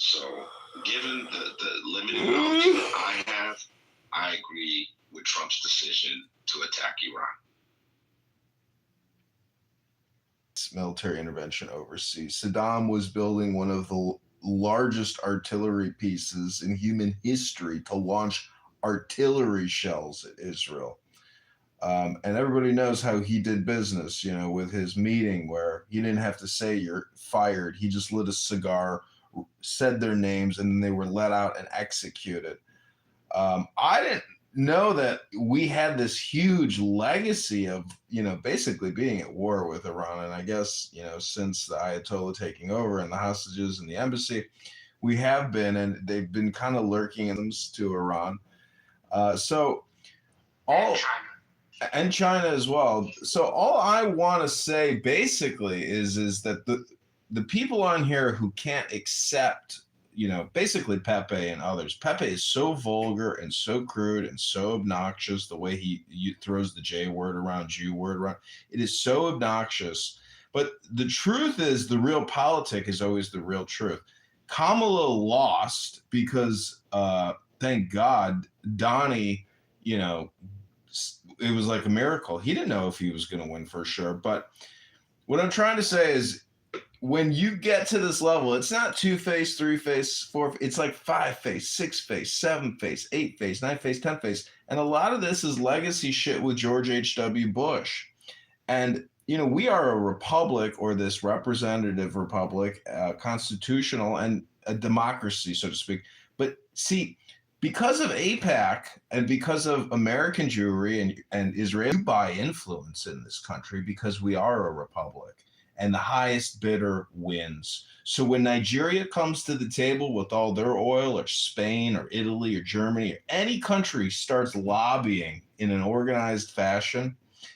So, given the limited knowledge that I have, I agree with Trump's decision to attack Iran. Military intervention overseas. Saddam was building one of the largest artillery pieces in human history to launch artillery shells at Israel. And everybody knows how he did business, with his meeting where he didn't have to say you're fired. He just lit a cigar, said their names, and then they were let out and executed. I didn't know that we had this huge legacy of, basically being at war with Iran. And I guess, since the Ayatollah taking over and the hostages and the embassy, we have been, and they've been kind of lurking in to Iran. So all... And China as well. So all I want to say basically is that the people on here who can't accept, basically Pepe and others. Pepe is so vulgar and so crude and so obnoxious, the way he throws the J word around, Jew word around. It is so obnoxious. But the truth is, the real politic is always the real truth. Kamala lost because, thank God, Donnie, it was like a miracle. He didn't know if he was going to win for sure. But what I'm trying to say is, when you get to this level, it's not 2-face, 3-face, 4. It's like 5-face, 6-face, 7-face, 8-face, 9-face, 10-face. And a lot of this is legacy shit with George H.W. Bush. And, we are a republic, or this representative republic, constitutional and a democracy, so to speak. But see, because of AIPAC and because of American Jewry and Israel, you buy influence in this country because we are a republic. And the highest bidder wins. So when Nigeria comes to the table with all their oil, or Spain or Italy or Germany, or any country starts lobbying in an organized fashion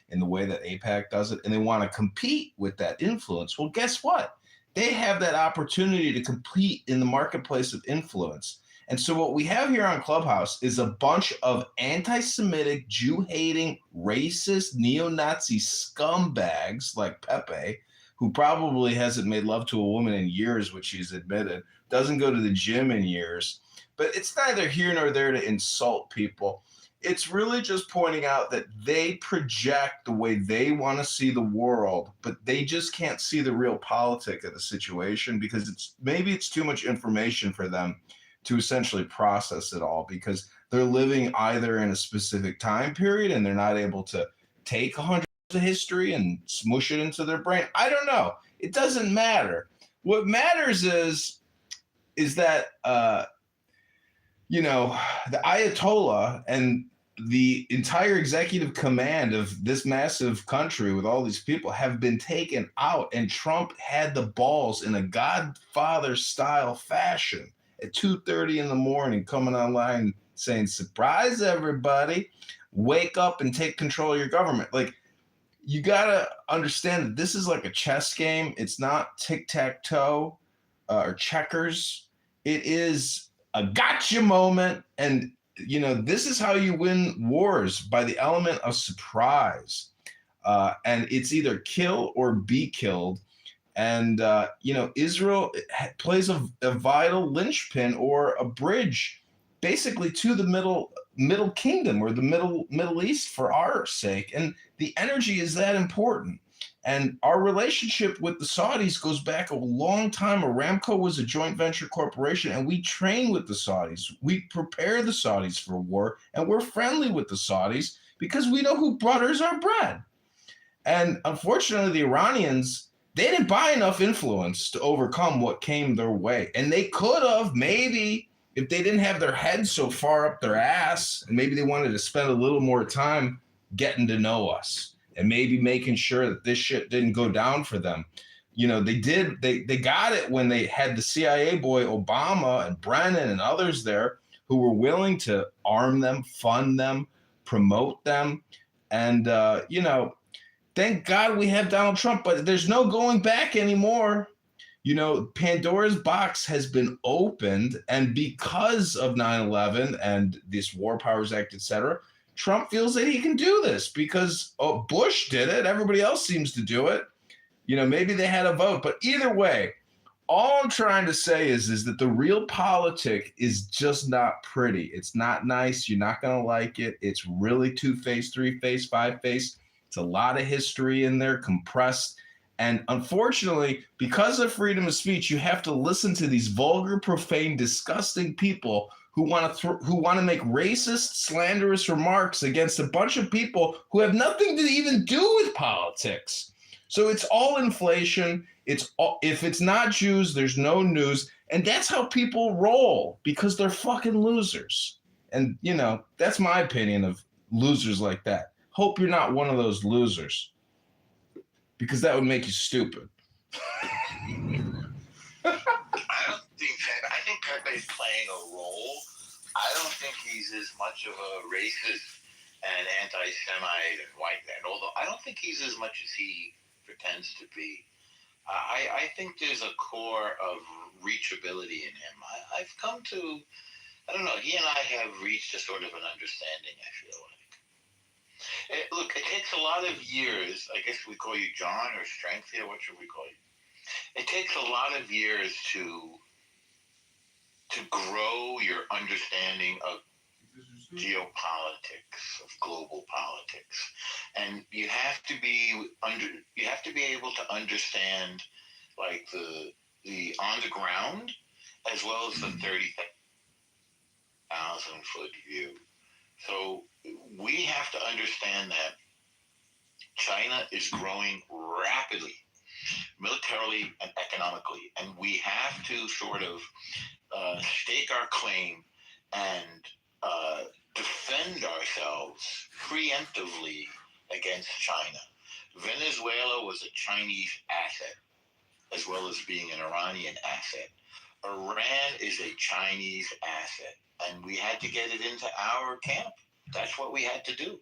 in the way that AIPAC does it, and they want to compete with that influence, well, guess what? They have that opportunity to compete in the marketplace of influence. And so what we have here on Clubhouse is a bunch of anti-Semitic, Jew-hating, racist, neo-Nazi scumbags like Pepe, who probably hasn't made love to a woman in years, which he's admitted, doesn't go to the gym in years. But it's neither here nor there to insult people. It's really just pointing out that they project the way they want to see the world, but they just can't see the real politic of the situation because maybe it's too much information for them to essentially process it all, because they're living either in a specific time period and they're not able to take 100 of history and smush it into their brain. I don't know. It doesn't matter. What matters is that, the Ayatollah and the entire executive command of this massive country with all these people have been taken out, and Trump had the balls in a Godfather-style fashion at 2:30 in the morning coming online saying, surprise, everybody, wake up and take control of your government. Like, you got to understand that this is like a chess game. It's not tic-tac-toe or checkers. It is a gotcha moment. And, this is how you win wars, by the element of surprise. And it's either kill or be killed. And, Israel plays a vital linchpin or a bridge basically to the middle kingdom or the Middle East for our sake. And the energy is that important. And our relationship with the Saudis goes back a long time. Aramco was a joint venture corporation, and we train with the Saudis. We prepare the Saudis for war, and we're friendly with the Saudis because we know who butters our bread. And unfortunately, the Iranians, they didn't buy enough influence to overcome what came their way. And they could have, maybe, if they didn't have their heads so far up their ass, and maybe they wanted to spend a little more time getting to know us and maybe making sure that this shit didn't go down for them. They got it when they had the CIA boy Obama and Brennan and others there who were willing to arm them, fund them, promote them. And, thank God we have Donald Trump, but there's no going back anymore. Pandora's box has been opened, and because of 9/11 and this War Powers Act, etc., Trump feels that he can do this because Bush did it. Everybody else seems to do it. Maybe they had a vote, but either way, All I'm trying to say is that the real politic is just not pretty. It's not nice. You're not gonna like it. It's really two-faced, three-faced, five-faced. It's a lot of history in there, compressed. And unfortunately, because of freedom of speech, you have to listen to these vulgar, profane, disgusting people who want to make racist, slanderous remarks against a bunch of people who have nothing to even do with politics. So it's all inflation. It's all, if it's not Jews, there's no news, and that's how people roll because they're fucking losers. And that's my opinion of losers like that. Hope you're not one of those losers because that would make you stupid. I think Pepe's playing a role. I don't think he's as much of a racist and anti-Semite and white man, although I don't think he's as much as he pretends to be. I think there's a core of reachability in him. I've come to, I don't know, he and I have reached a sort of an understanding, I feel like. Look, it takes a lot of years, I guess we call you John or Strength here, what should we call you? It takes a lot of years to grow your understanding of geopolitics, of global politics, and you have to be able to understand like the on the ground as well as the 30,000-foot view. So we have to understand that China is growing rapidly, militarily and economically, and we have to sort of stake our claim and defend ourselves preemptively against China. Venezuela was a Chinese asset as well as being an Iranian asset. Iran is a Chinese asset, and we had to get it into our camp. That's what we had to do.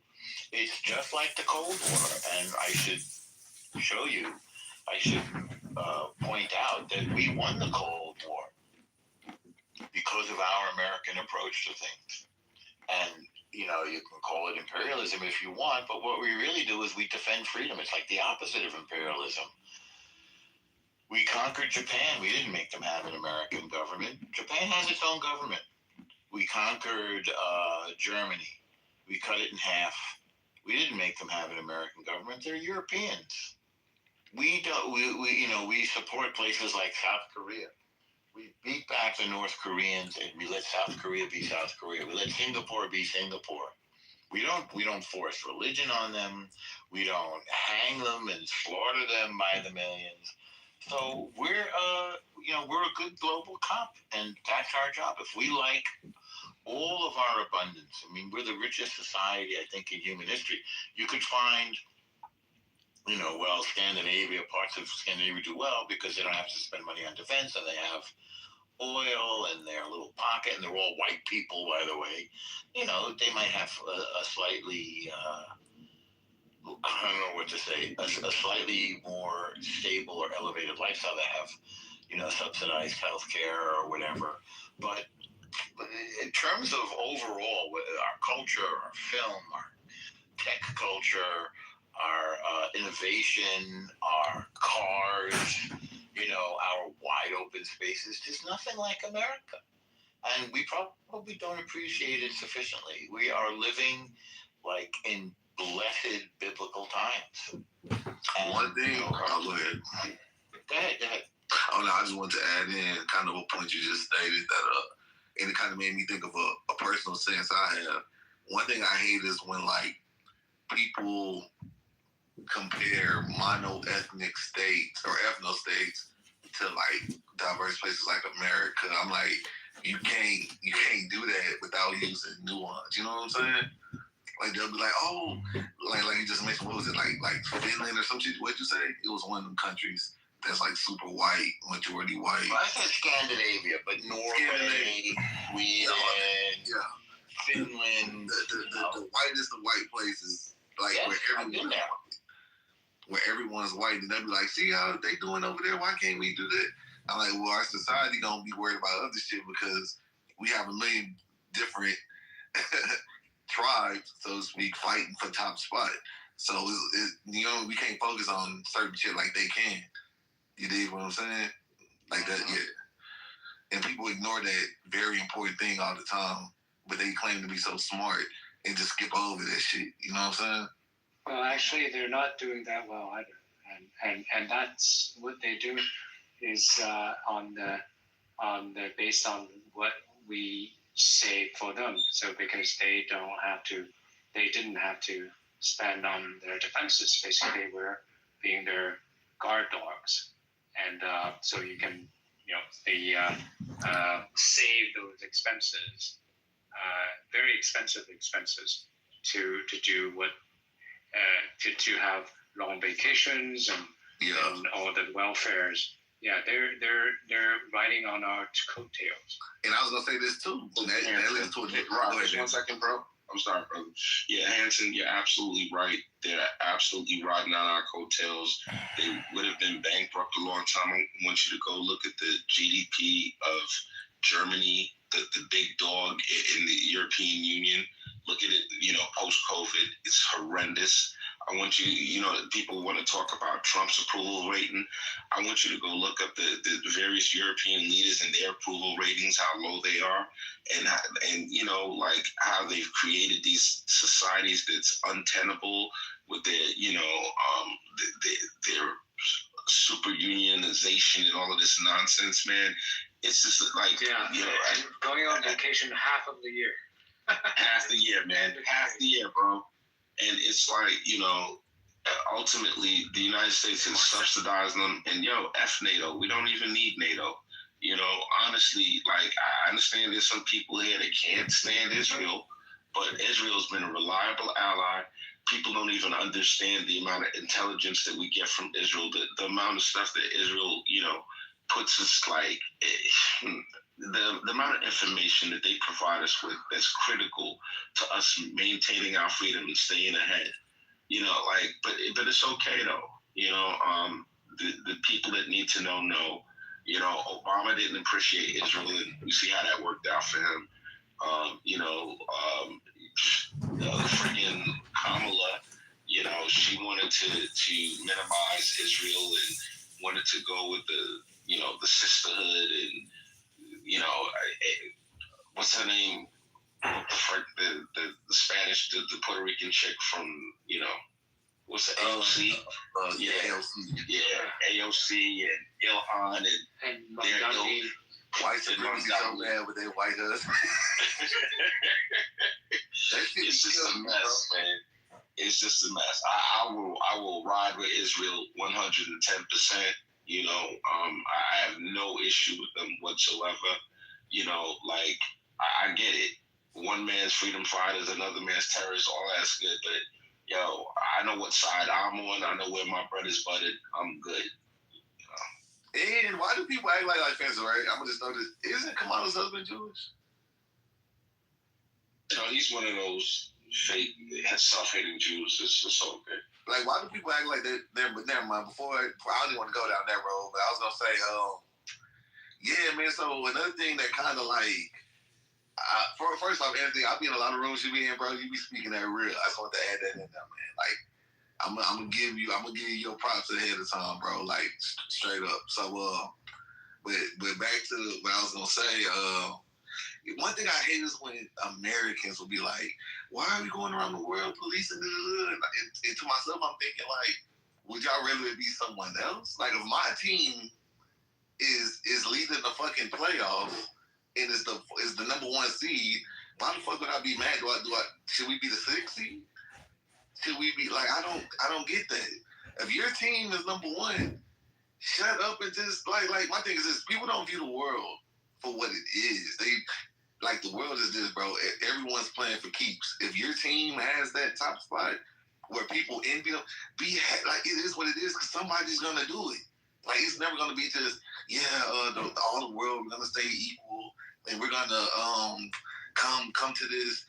It's just like the Cold War, and I should point out that we won the Cold War because of our American approach to things. And, you can call it imperialism if you want, but what we really do is we defend freedom. It's like the opposite of imperialism. We conquered Japan. We didn't make them have an American government. Japan has its own government. We conquered Germany. We cut it in half. We didn't make them have an American government. They're Europeans. We support places like South Korea. We beat back the North Koreans and we let South Korea be South Korea. We let Singapore be Singapore. We don't force religion on them. We don't hang them and slaughter them by the millions. So we're a good global cop, and that's our job. If we like all of our abundance, I mean, we're the richest society, I think, in human history. You could find, Scandinavia, parts of Scandinavia do well because they don't have to spend money on defense, and they have oil in their little pocket, and they're all white people, by the way. They might have a slightly, I don't know what to say, a slightly more stable or elevated lifestyle. They have, subsidized health care or whatever. But in terms of overall, our culture, our film, our tech culture, our innovation, our cars, our wide open spaces, there's nothing like America. And we probably don't appreciate it sufficiently. We are living like in blessed biblical times. And, one thing, I'll go ahead. Go ahead. Oh no, I just wanted to add in kind of a point you just stated that, and it kind of made me think of a personal sense I have. One thing I hate is when like people compare mono-ethnic states or ethno-states to like diverse places like America. I'm like, you can't do that without using nuance. You know what I'm saying? Like they'll be like, oh, like you just mentioned, what was it like Finland or some shit? What'd you say? It was one of them countries that's like super white, majority white. Well, I said Scandinavia, but Norway, Sweden, Finland. The whitest of white places, like where everyone's white, and they'll be like, see how they doing over there? Why can't we do that? I'm like, well, our society gonna be worried about other shit because we have a million different tribes, so to speak, fighting for top spot. So we can't focus on certain shit like they can. You dig what I'm saying? Like that, yeah. And people ignore that very important thing all the time, but they claim to be so smart and just skip over that shit. You know what I'm saying? Well, actually, they're not doing that well either, and that's what they do is based on what we say for them. So because they didn't have to spend on their defenses. Basically, we're being their guard dogs, and so you can save those expenses, very expensive expenses to do what to have long vacations and all the welfares. Yeah, they're riding on our coattails. And I was gonna say this too. Just 1 second, bro. I'm sorry, brother. Yeah, Hanson, you're absolutely right. They're absolutely riding on our coattails. They would have been bankrupt a long time. I want you to go look at the GDP of Germany, the big dog in the European Union. Look at it, post-COVID. It's horrendous. I want you, people want to talk about Trump's approval rating. I want you to go look up the various European leaders and their approval ratings, how low they are, and how they've created these societies that's untenable with their, their super unionization and all of this nonsense, man. It's just like, going on vacation half of the year. Half the year, man. Half the year, bro. And it's like, ultimately the United States is subsidizing them. And F NATO. We don't even need NATO. Honestly, like, I understand there's some people here that can't stand Israel, but Israel's been a reliable ally. People don't even understand the amount of intelligence that we get from Israel, the amount of stuff that Israel, puts us like, the amount of information that they provide us with that's critical to us maintaining our freedom and staying ahead. But it's okay though. The people that need to know. Obama didn't appreciate Israel, and we see how that worked out for him. The friggin' Kamala, she wanted to minimize Israel and wanted to go with the sisterhood and what's her name? The Spanish, the Puerto Rican chick from, what's the AOC? AOC. Yeah, AOC and Ilhan and their white supremacy so bad with their white husband. It's just a mess, man. It's just a mess. I will ride with Israel 110%. I have no issue with them whatsoever. I get it. One man's freedom fighters, another man's terrorists, all that's good. But, I know what side I'm on. I know where my brother's butted. I'm good. And why do people act like fans, right? I'm going to just notice, isn't Kamala's husband Jewish? He's one of those fake, self-hating Jews. It's just okay. Like, why do people act like they're but never mind. Before, I don't even want to go down that road, but I was going to say, yeah, man, so another thing that kind of like, first off, Anthony, I'll be in a lot of rooms you be in, bro. You be speaking that real. I just want to add that in there, man. Like, I'm gonna give you your props ahead of time, bro. Like, straight up. So, but back to what I was gonna say. One thing I hate is when Americans will be like, "Why are we going around the world policing?" And to myself, I'm thinking like, would y'all rather be someone else? Like, if my team is leading the fucking playoffs and is the number one seed, why the fuck would I be mad? Should we be the 6th seed? Should we be like, I don't get that. If your team is number one, shut up and just like my thing is this: people don't view the world for what it is. They like the world is this, bro. Everyone's playing for keeps. If your team has that top spot where people envy them, like it is what it is because somebody's gonna do it. Like it's never gonna be just all the world we're gonna stay equal and we're gonna come to this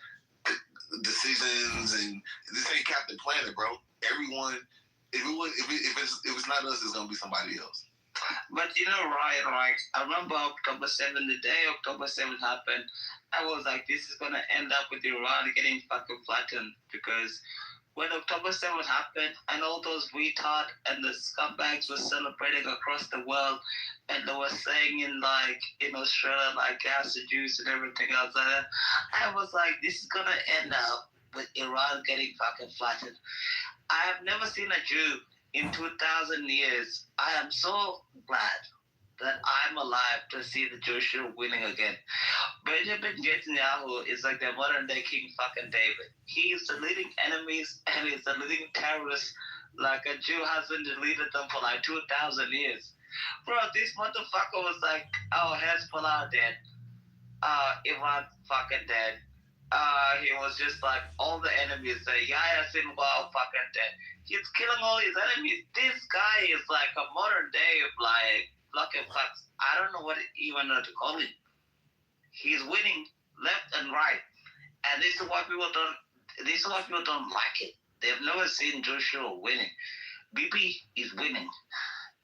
decisions and this ain't Captain Planet, bro. Everyone, if it's not us, it's gonna be somebody else. But Ryan, right? I remember October 7th, the day October 7th happened, I was like, this is gonna end up with Iran getting fucking flattened because when October 7th happened and all those retard and the scumbags were celebrating across the world and they were saying in Australia like acid juice and everything else like that, I was like, this is gonna end up with Iran getting fucking flattened. I have never seen a Jew in 2,000 years. I am so glad that I'm alive to see the Jewish winning again. Benjamin Netanyahu is like the modern day King fucking David. He is deleting enemies and he's deleting terrorists like a Jew hasn't deleted them for like 2,000 years. Bro, this motherfucker was like, oh, Hezbollah dead. Iran fucking dead. He was just like, all the enemies, Yahya Sinwar fucking dead. He's killing all his enemies. This guy is like a modern day, like, fucking fucks. I don't know what even to call him. He's winning left and right, and this is why people don't. This is why people don't like it. They've never seen Joshua winning. Bibi is winning,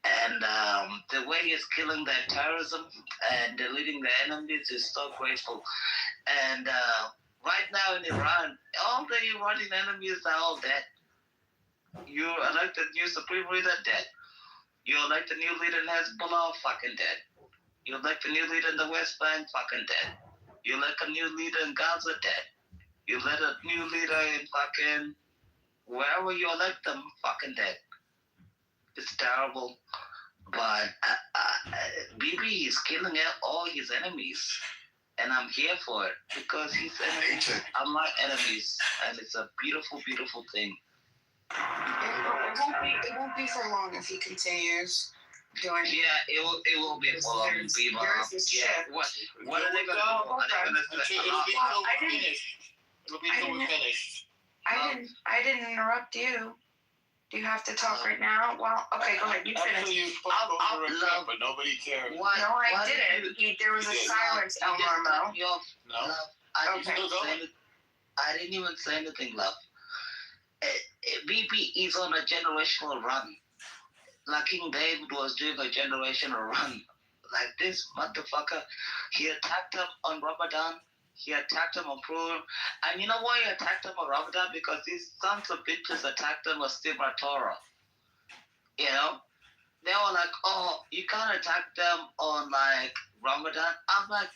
and the way he's killing their terrorism and deleting the enemies is so grateful. And right now in Iran, all the Iranian enemies are all dead. You elect the new supreme leader, dead. You elect the new leader in Hezbollah, fucking dead. You elect a new leader in the West Bank, fucking dead. You elect a new leader in Gaza, dead. You elect a new leader in fucking wherever you elect them, fucking dead. It's terrible. But Bibi is killing all his enemies. And I'm here for it because his enemies are my enemies. And it's a beautiful, beautiful thing. It won't be for long if he continues doing. Yeah, it will be for long. Yeah. What are they gonna do? Are they gonna say? It'll be till we're finished. I didn't interrupt you. Do you have to talk right now? Well, okay, go ahead. You finish. You spoke over a crap, but nobody cared. No, I didn't. There was a silence, El Marmo. No. I didn't even say anything, love. BP is on a generational run. Like King David was doing a generational run. Like this motherfucker, he attacked him on Ramadan. He attacked him on Purim. And you know why he attacked him on Ramadan? Because these sons of bitches attacked him on Stimra Torah. You know? They were like, oh, you can't attack them on like Ramadan. I'm like,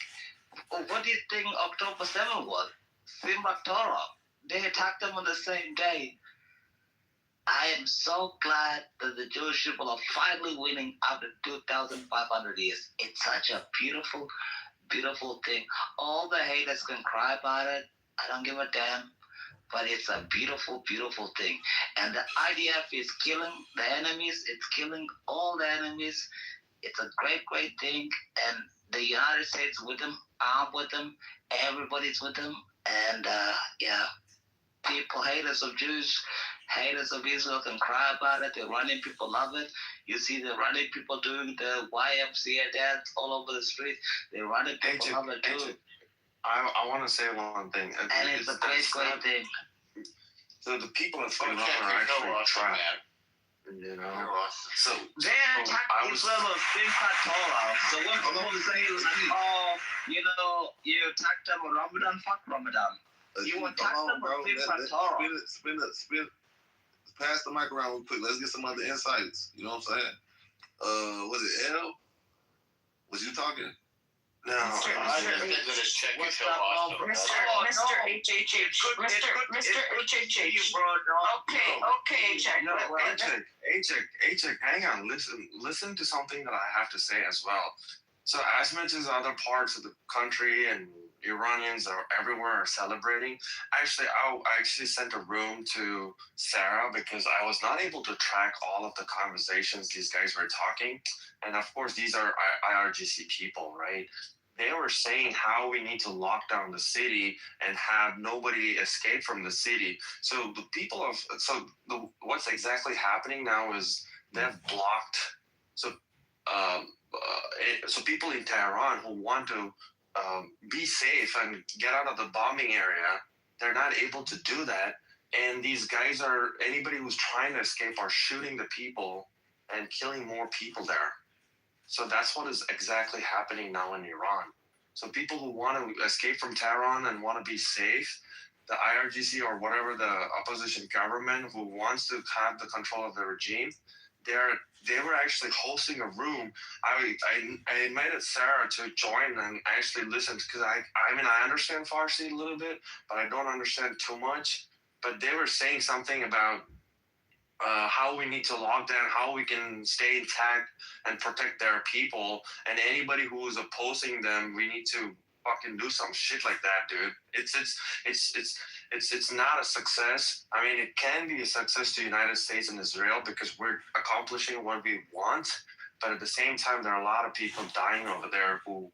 what do you think October 7th was? Stimra Torah. They attacked them on the same day. I am so glad that the Jewish people are finally winning after 2,500 years. It's such a beautiful, beautiful thing. All the haters can cry about it. I don't give a damn. But it's a beautiful, beautiful thing. And the IDF is killing the enemies. It's killing all the enemies. It's a great, great thing. And the United States with them, I'm with them. Everybody's with them. And yeah. People, haters of Jews, haters of Israel can cry about it. The Iranian people love it. You see the Iranian people doing the YMCA dance all over the street. The Iranian people love it too. I want to say one thing. And it's a great, great thing. So the people in Iran are actually trying. You know? So they attacked Israel on Simchat Torah. So when people say, oh, you know, you attacked them on Ramadan, fuck Ramadan. You attacked them on Simchat Torah. Spin. Pass the mic around real quick. Let's get some other insights. You know what I'm saying? Was it L? Was you talking? No, I just think that it's check Mr. HHH. Okay, check. No, H-check, hang on. Listen to something that I have to say as well. So as much as other parts of the country and Iranians are everywhere are celebrating, actually, I actually sent a room to Sarah because I was not able to track all of the conversations these guys were talking. And of course, these are IRGC people, right? They were saying how we need to lock down the city and have nobody escape from the city. So the people of what's exactly happening now is they've blocked. So people in Tehran who want to be safe and get out of the bombing area, they're not able to do that. And these guys anybody who's trying to escape are shooting the people and killing more people there. So that's what is exactly happening now in Iran. So people who want to escape from Tehran and want to be safe, the IRGC or whatever the opposition government who wants to have the control of the regime, they were actually hosting a room. I invited Sarah to join and actually listen because I mean I understand Farsi a little bit, but I don't understand too much. But they were saying something about how we need to lock down, how we can stay intact and protect their people, and anybody who is opposing them, we need to fucking do some shit like that, dude. It's not a success. I mean, it can be a success to the United States and Israel because we're accomplishing what we want, but at the same time, there are a lot of people dying over there who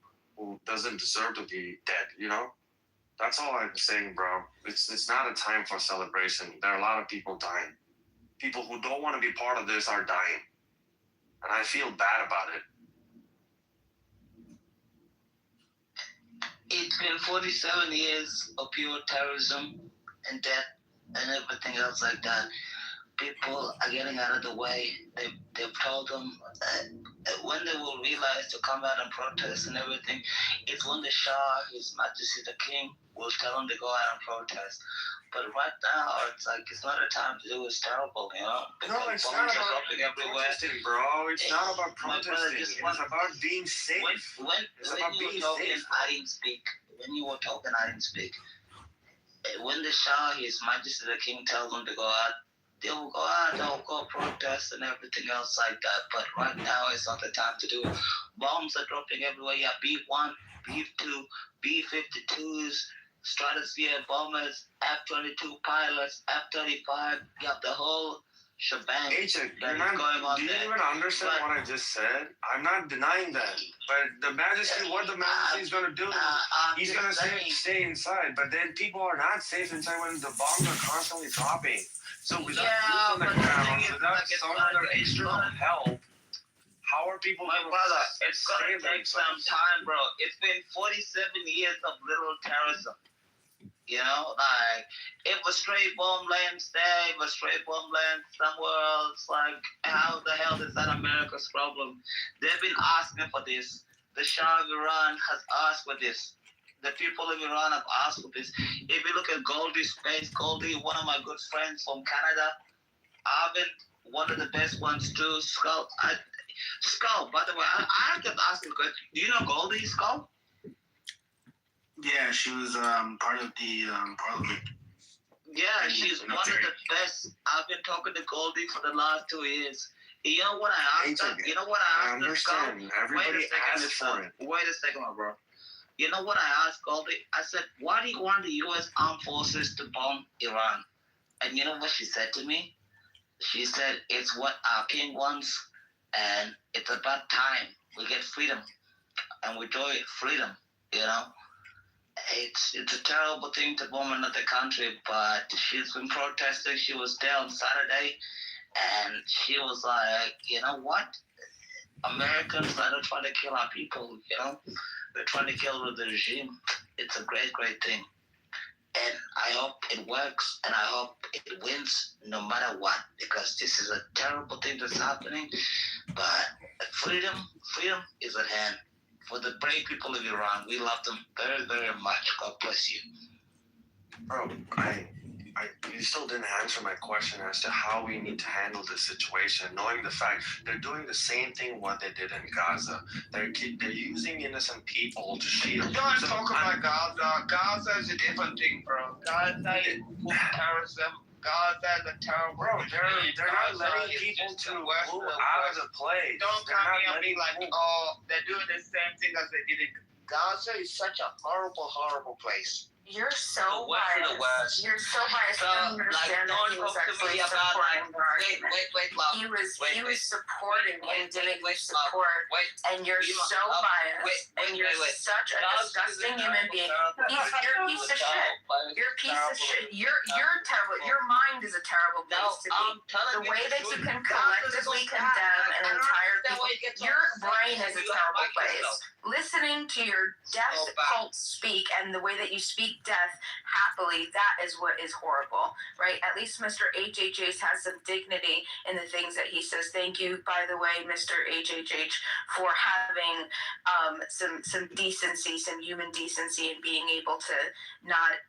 doesn't deserve to be dead. You know, that's all I'm saying, bro. It's not a time for celebration. There are a lot of people dying. People who don't want to be part of this are dying, and I feel bad about it. It's been 47 years of pure terrorism and death and everything else like that. People are getting out of the way. They've told them when they will realize to come out and protest and everything, it's when the Shah, His Majesty the King, will tell them to go out and protest. But right now, it's like it's not a time to do. It's terrible, you know. No, it's not about protesting, bro. It's not about protesting. It's about being safe. When you were talking, I didn't speak. When you were talking, I didn't speak. When the Shah, His Majesty the King, tells them to go out, they will go out. They'll go protest and everything else like that. But right now, it's not the time to do it. Bombs are dropping everywhere. Yeah, B-1, B-2, B-52s. Stratosphere bombers, F-22 pilots, F-35. You have the whole shebang that is going on there. Do you even understand what I just said? I'm not denying that. But the Majesty, what the Majesty is going to do, he's going to stay inside. But then people are not safe inside when the bombs are constantly dropping. So without boots on the ground, without some other external help, how are people? My brother, it's going to take some time, bro. It's been 47 years of little terrorism. You know, like, if a stray bomb lands there, if a stray bomb lands somewhere else, like, how the hell is that America's problem? They've been asking for this. The Shah of Iran has asked for this. The people of Iran have asked for this. If you look at Goldie's face, Goldie, one of my good friends from Canada, Arvin, one of the best ones too, Skull, by the way, I have to ask you a question. Do you know Goldie, Skull? Yeah, she was part of the parliament. Yeah, she's one of the best. I've been talking to Goldie for the last 2 years. You know what I asked her? You know what I asked her, Skull? Everybody asked for it. Wait a second, my bro. You know what I asked Goldie? I said, why do you want the U.S. armed forces to bomb Iran? And you know what she said to me? She said, it's what our king wants, and it's about time we get freedom, and we enjoy freedom, you know? It's a terrible thing to bomb another country, but she's been protesting. She was there on Saturday, and she was like, you know what? Americans are not trying to kill our people, you know? They're trying to kill the regime. It's a great, great thing. And I hope it works, and I hope it wins no matter what, because this is a terrible thing that's happening. But freedom is at hand. For the brave people of Iran, we love them very, very much. God bless you. Bro, you still didn't answer my question as to how we need to handle this situation, knowing the fact they're doing the same thing what they did in Gaza. They're using innocent people to shield. Don't talk about Gaza. Gaza is a different thing, bro. Gaza is terrorism. Gaza is a terrible. Bro, they're not letting people to move out of the place. Don't come here and be like, oh, they're doing the same thing as they did in Gaza. Is such a horrible, horrible place. You're so biased. You're so biased. So, I don't understand that he was actually supporting the argument. Wait, love. He was supporting and didn't support. And you're so biased. And you're such a disgusting human being. You're a piece of shit. You're a piece of shit. You're terrible. Your mind is a terrible place to be. The way that you can collectively condemn an entire people. Your brain is a terrible place. Listening to your death cult speak and the way that you speak death happily, that is what is horrible, right? At least Mr. HHH has some dignity in the things that he says. Thank you, by the way, Mr. HHH, for having some decency, some human decency, and being able to not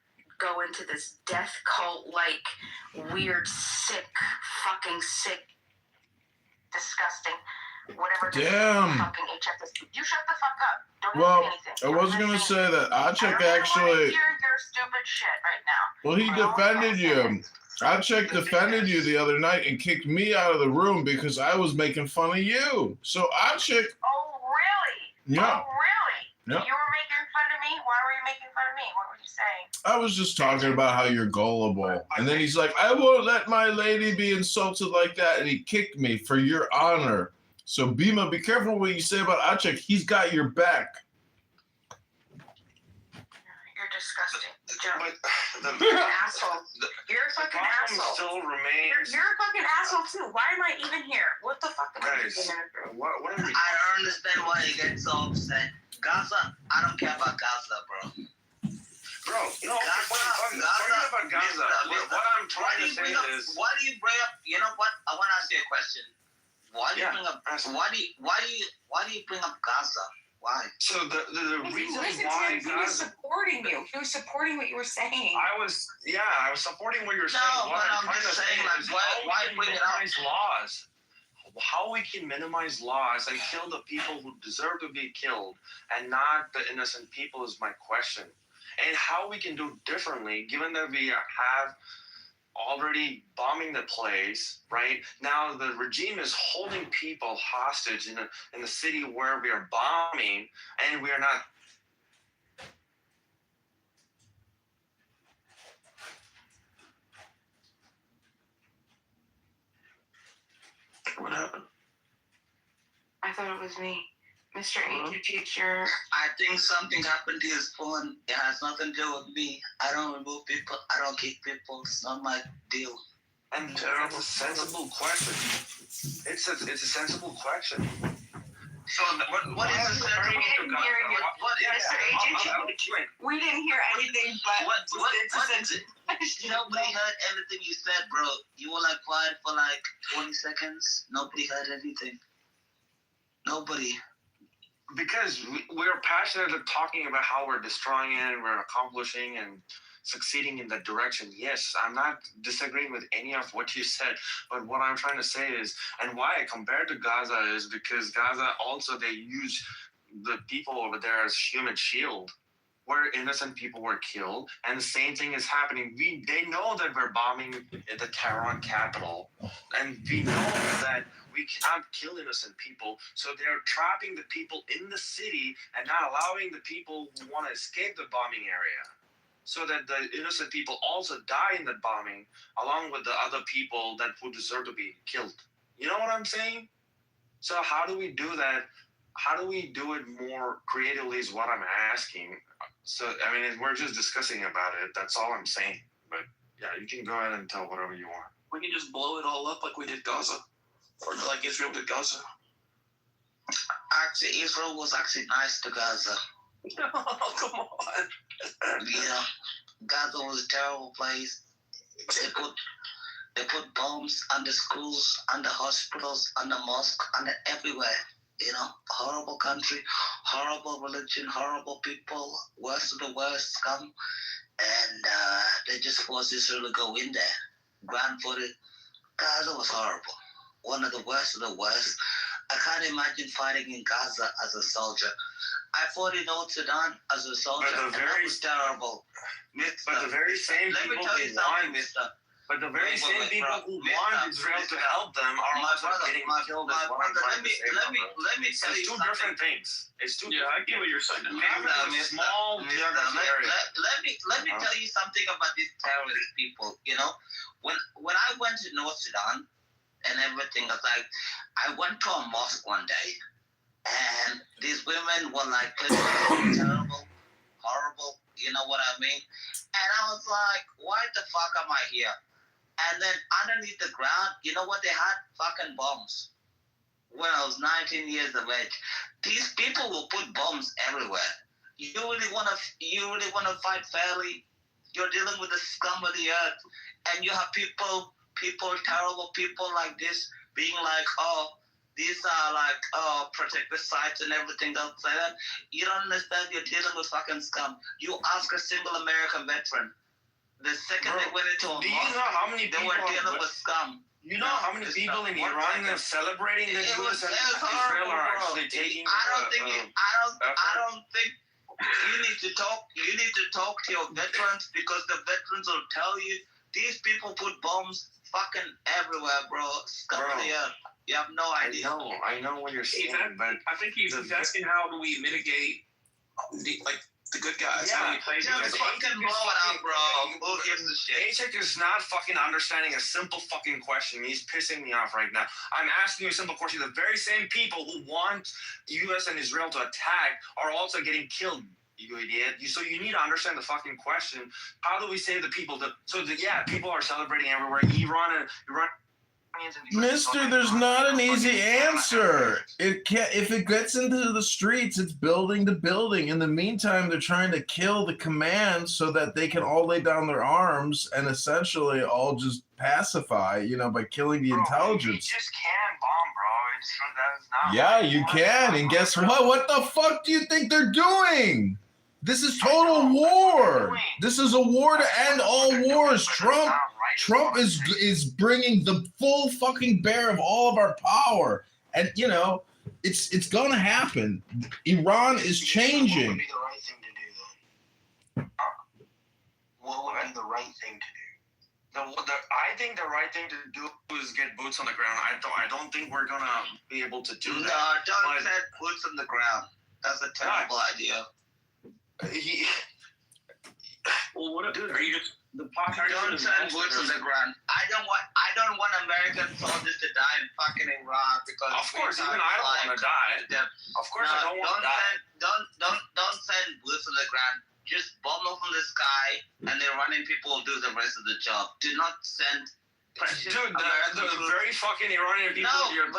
go into this death cult-like, weird, sick, disgusting, whatever. Damn. Fucking HF is. You shut the fuck up. Don't Well, say anything. I was gonna say that Achek I don't actually. want to hear your stupid shit right now. Well, he defended you. Achek defended you the other night and kicked me out of the room because I was making fun of you. So Achek. Oh, really? Yeah. Oh, really? Yeah. You were making fun of me? Why were you making fun of me? What were you saying? I was just talking about how you're gullible. And then he's like, I won't let my lady be insulted like that. And he kicked me for your honor. So Bima, be careful what you say about Achek. He's got your back. You're disgusting. But You're an asshole. You're a the fucking problem asshole. still remains. You're a fucking asshole too. Why am I even here? What the fuck am I Guys, doing in this room? what are we? I don't understand why you get so upset. Gaza, I don't care about Gaza, bro. Bro, no, forget about Gaza. What I'm trying to say is, why do you bring up? You know what? I want to ask you a question. Why do you bring up? Why do you bring up Gaza? Why? so the reason Listen to why him. He was Gaza. supporting you. He was supporting what you were saying. I was supporting what you're saying. No, What but I'm I'm trying just to saying, say like, is why bring it up? minimize laws. How we can minimize laws and kill the people who deserve to be killed and not the innocent people is my question. And how we can do differently, given that we have already bombing the place, right? Now the regime is holding people hostage in the city where we are bombing, and we are not. What happened? I thought it was me. Mr. Agent Teacher. I think something happened to his phone. It has nothing to do with me. I don't remove people. I don't kick people. It's not my deal. And that's a sensible question. It's a sensible question. So what is the We didn't hear you. Mr. Agent I'll explain. We didn't hear anything but what is it? Nobody heard anything you said, bro. You were like quiet for like 20 seconds. Nobody heard anything. Nobody. Because we're passionate at talking about how we're destroying it and we're accomplishing and succeeding in that direction. Yes, I'm not disagreeing with any of what you said, but what I'm trying to say is, and why I compared to Gaza is because Gaza also, they use the people over there as human shield, where innocent people were killed, and the same thing is happening. They know that we're bombing the Tehran capital, and we know that we cannot kill innocent people, so they're trapping the people in the city and not allowing the people who want to escape the bombing area, so that the innocent people also die in the bombing, along with the other people who deserve to be killed. You know what I'm saying? So how do we do that? How do we do it more creatively is what I'm asking. So, I mean, we're just discussing about it. That's all I'm saying. But, yeah, you can go ahead and tell whatever you want. We can just blow it all up like we did Gaza. Or like Israel did Gaza. Actually, Israel was actually nice to Gaza. Oh, come on. Yeah, Gaza was a terrible place. They put bombs under schools, under hospitals, under mosques, under everywhere. You know, horrible country, horrible religion, horrible people, worst of the worst scum. And they just forced Israel to go in there. Grandfooted. Gaza was horrible. One of the worst of the worst. I can't imagine fighting in Gaza as a soldier. I fought in North Sudan as a soldier, and that was terrible. But the very same Let me people tell you who something, want, mister. but the very same Wait, people bro. who Mister, want Israel to help them are My also brother, getting my killed. Is what I'm brother, trying to say. let me tell It's you two something. different things. It's two. Yeah, I get what you're saying. Gaza is a small geographic area. Let me tell you something about these terrorist people. You know, when I went to North Sudan and everything, I was like, I went to a mosque one day, and these women were like terrible, horrible. You know what I mean? And I was like, why the fuck am I here? And then underneath the ground, you know what they had? Fucking bombs. When I was 19 years of age, these people will put bombs everywhere. You really want to fight fairly? You're dealing with the scum of the earth, and you have people, terrible people like this being like, oh, these are like, oh, protected sites and everything else like that. You don't understand. You're dealing with fucking scum. You ask a single American veteran The second Bro, they went into a do you mosque, know how many they people were are dealing with scum. You know how many people in Iran are celebrating that US and Israel are actually taking I don't think you need to talk to your veterans, because the veterans will tell you these people put bombs fucking everywhere, bro. You have no idea. I know what you're saying, but I think he's asking how do we mitigate the good guys? Yeah, how do you play Just fucking blow it up, bro. Who gives a shit? Paycheck is not fucking understanding a simple fucking question. He's pissing me off right now. I'm asking you a simple question. The very same people who want U.S. and Israel to attack are also getting killed, you idiot. So you need to understand the fucking question. How do we save the people? People are celebrating everywhere. Iran. Mister, there's not an easy answer. It can't. If it gets into the streets, it's building to building. In the meantime, they're trying to kill the command so that they can all lay down their arms and essentially all just pacify, by killing the intelligence. You just can bomb, bro. That's not Yeah, you can. And guess what? What the fuck do you think they're doing? This is total war. This is a war to end all wars. Trump is bringing the full fucking bear of all of our power, and it's gonna happen. Iran is changing. What would be the right thing to do then? What would be the right thing to do? I think the right thing to do is get boots on the ground. I don't think we're gonna be able to do that. No, don't send boots on the ground. That's a terrible idea. Well, what are you just the Don't send boots on the ground. I don't want American soldiers to die in fucking Iran because of course even I don't want to die. Of course I don't want to die. Don't send boots on the ground. Just bomb them from the sky, and the Iranian people will do the rest of the job. Do not send precious American the very fucking Iranian people you're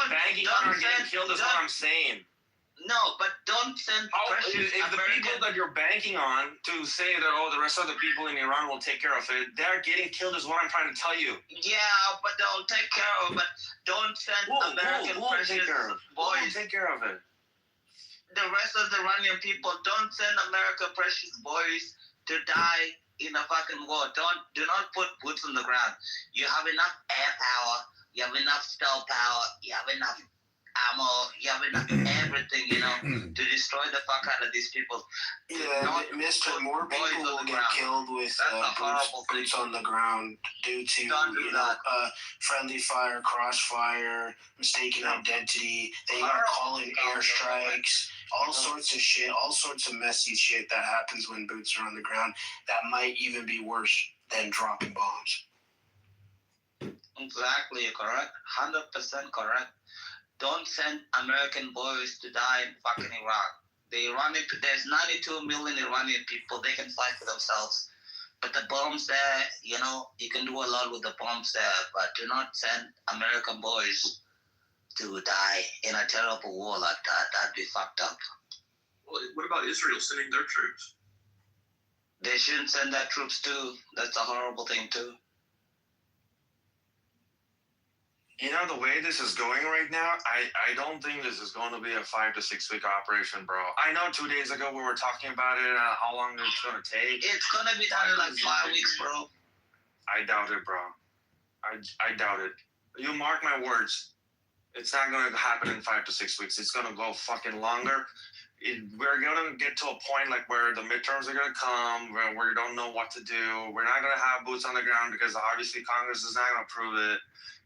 banking on are getting killed is what I'm saying. No, but don't send precious if the people that you're banking on to say that the rest of the people in Iran will take care of it, they're getting killed is what I'm trying to tell you. Yeah, but they'll take care of it. But don't send American precious boys. Take care of it. The rest of the Iranian people, don't send American precious boys to die in a fucking war. Do not put boots on the ground. You have enough air power. You have enough stealth power. You have enough ammo, you have enough everything, to destroy the fuck out of these people. Yeah, Mister, more people will get killed with boots on the ground due to friendly fire, crossfire, mistaken identity. They are calling airstrikes, all sorts of shit, all sorts of messy shit that happens when boots are on the ground. That might even be worse than dropping bombs. Exactly, correct. 100% correct. Don't send American boys to die in fucking Iraq. There's 92 million Iranian people. They can fight for themselves. But the bombs there, you can do a lot with the bombs there. But do not send American boys to die in a terrible war like that. That'd be fucked up. Well, what about Israel sending their troops? They shouldn't send their troops too. That's a horrible thing too. The way this is going right now, I don't think this is going to be a 5 to 6 week operation, bro. I know 2 days ago we were talking about it and how long it's going to take. It's going to be done in like 5 weeks, bro. I doubt it, bro. I doubt it. You mark my words. It's not going to happen in 5 to 6 weeks. It's going to go fucking longer. We're going to get to a point like where the midterms are going to come, where we don't know what to do. We're not going to have boots on the ground because obviously Congress is not going to approve it.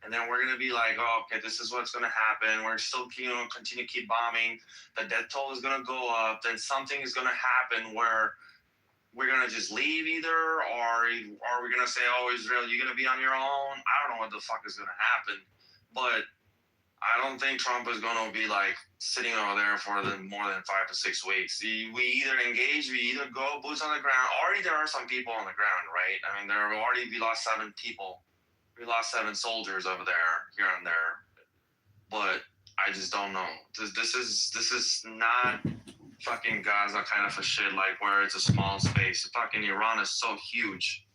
And then we're going to be like, okay, this is what's going to happen. We're still continue to keep bombing. The death toll is going to go up. Then something is going to happen where we're going to just leave either, or we're going to say, Israel, you're going to be on your own. I don't know what the fuck is going to happen. But I don't think Trump is going to be like sitting over there for more than 5 to 6 weeks. We either engage, we either go boots on the ground. Already there are some people on the ground, right? I mean, we lost 7 people. We lost 7 soldiers over there, here and there. But I just don't know. This is not fucking Gaza kind of a shit, like where it's a small space. Fucking Iran is so huge.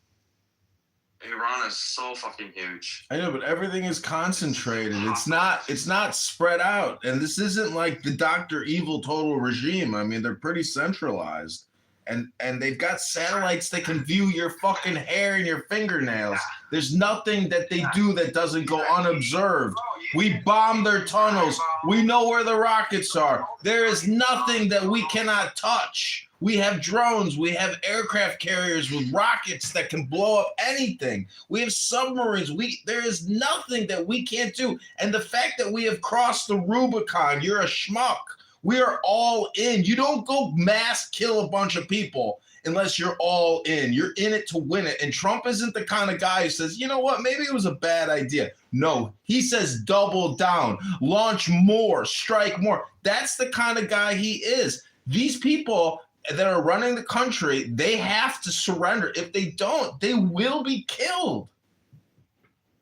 Iran is so fucking huge. I know, but everything is concentrated. It's not spread out. And this isn't like the Dr. Evil total regime. I mean, they're pretty centralized. And they've got satellites that can view your fucking hair and your fingernails. There's nothing that they do that doesn't go unobserved. We bomb their tunnels. We know where the rockets are. There is nothing that we cannot touch. We have drones. We have aircraft carriers with rockets that can blow up anything. We have submarines. There is nothing that we can't do. And the fact that we have crossed the Rubicon, you're a schmuck. We are all in. You don't go mass kill a bunch of people unless you're all in. You're in it to win it. And Trump isn't the kind of guy who says, you know what, maybe it was a bad idea. No, he says double down, launch more, strike more. That's the kind of guy he is. These people that are running the country, they have to surrender. If they don't, they will be killed.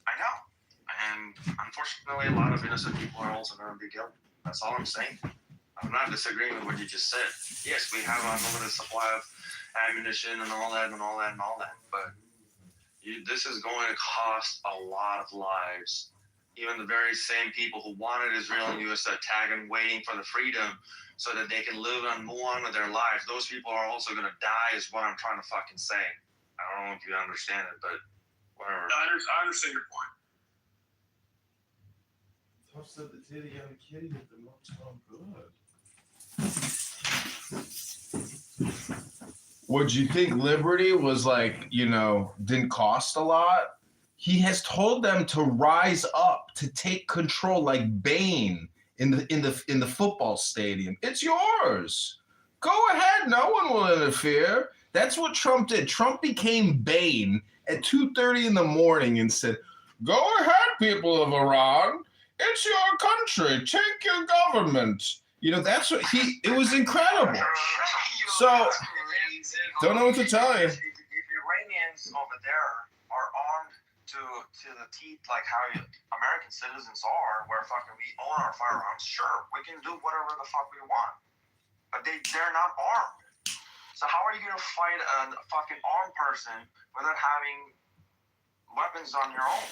I know. And unfortunately, a lot of innocent people are also going to be killed. That's all I'm saying. I'm not disagreeing with what you just said. Yes, we have an unlimited supply of ammunition and all that. But this is going to cost a lot of lives. Even the very same people who wanted Israel and U.S. to attack and waiting for the freedom so that they can live and move on with their lives, those people are also going to die is what I'm trying to fucking say. I don't know if you understand it, but whatever. I understand your point. Tough said the titty on the kitty with the looks on good. Would you think Liberty was like, didn't cost a lot? He has told them to rise up, to take control, like Bane in the football stadium. It's yours. Go ahead. No one will interfere. That's what Trump did. Trump became Bane at 2:30 in the morning and said, "Go ahead, people of Iran. It's your country. Take your government." That's what it was incredible. So, don't know what to tell you. If Iranians over there are armed to the teeth like how American citizens are, where fucking we own our firearms, sure, we can do whatever the fuck we want. But they're not armed. So how are you going to fight a fucking armed person without having weapons on your own?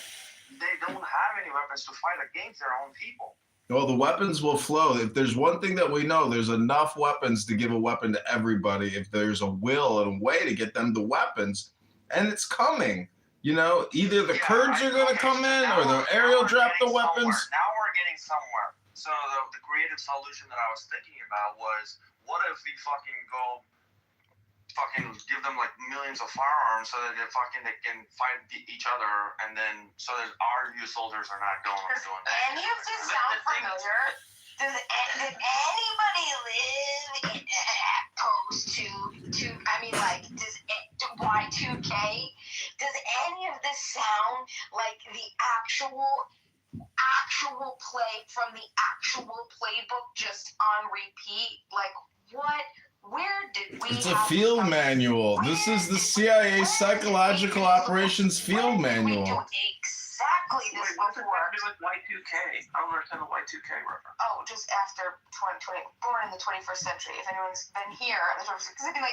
They don't have any weapons to fight against their own people. Well, the weapons will flow. If there's one thing that we know, there's enough weapons to give a weapon to everybody. If there's a will and a way to get them the weapons, and it's coming. Either the Kurds are going to come in or the aerial drop the weapons. Now we're getting somewhere. So the creative solution that I was thinking about was, what if we fucking give them like millions of firearms so that they can fight each other, and then so that our U.S. soldiers are not going and doing that. Any of this sound familiar? Did anybody live close to does Y2K? Does any of this sound like the actual play from the actual playbook just on repeat? Like, what? Where did we? It's a field manual. This is the CIA Psychological Operations Field Manual. We do exactly this before. What does it have to do with Y2K? I don't understand the Y2K reference. Oh, just after 2020, born in the 21st century. If anyone's been here, because I mean,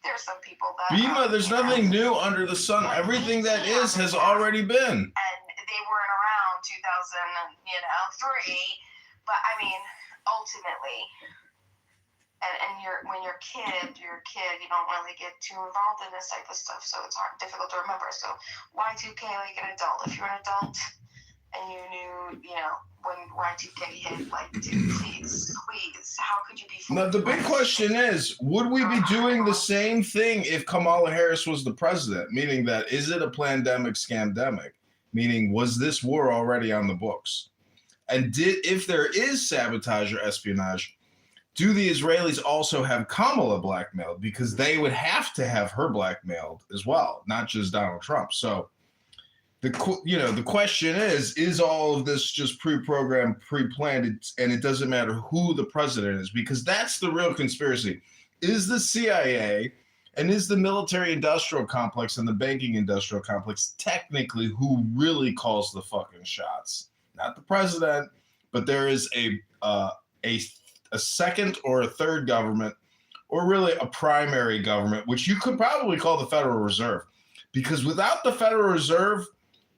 there are some people that. Bima, there's nothing new under the sun. Everything that is has already been. And they weren't around 2003, but I mean, ultimately. And when you're a kid, you don't really get too involved in this type of stuff, so it's difficult to remember. So Y2K like an adult. If you're an adult and you knew, when Y2K hit, like, dude, please, how could you be? Now, the big question is, would we be doing the same thing if Kamala Harris was the president? Meaning that, is it a plandemic, scamdemic? Meaning, was this war already on the books? And if there is sabotage or espionage, do the Israelis also have Kamala blackmailed? Because they would have to have her blackmailed as well, not just Donald Trump. So the question is all of this just pre-programmed, pre-planned, and it doesn't matter who the president is, because that's the real conspiracy. Is the CIA and is the military-industrial complex and the banking-industrial complex technically who really calls the fucking shots? Not the president, but there is a second or a third government, or really a primary government, which you could probably call the Federal Reserve. Because without the Federal Reserve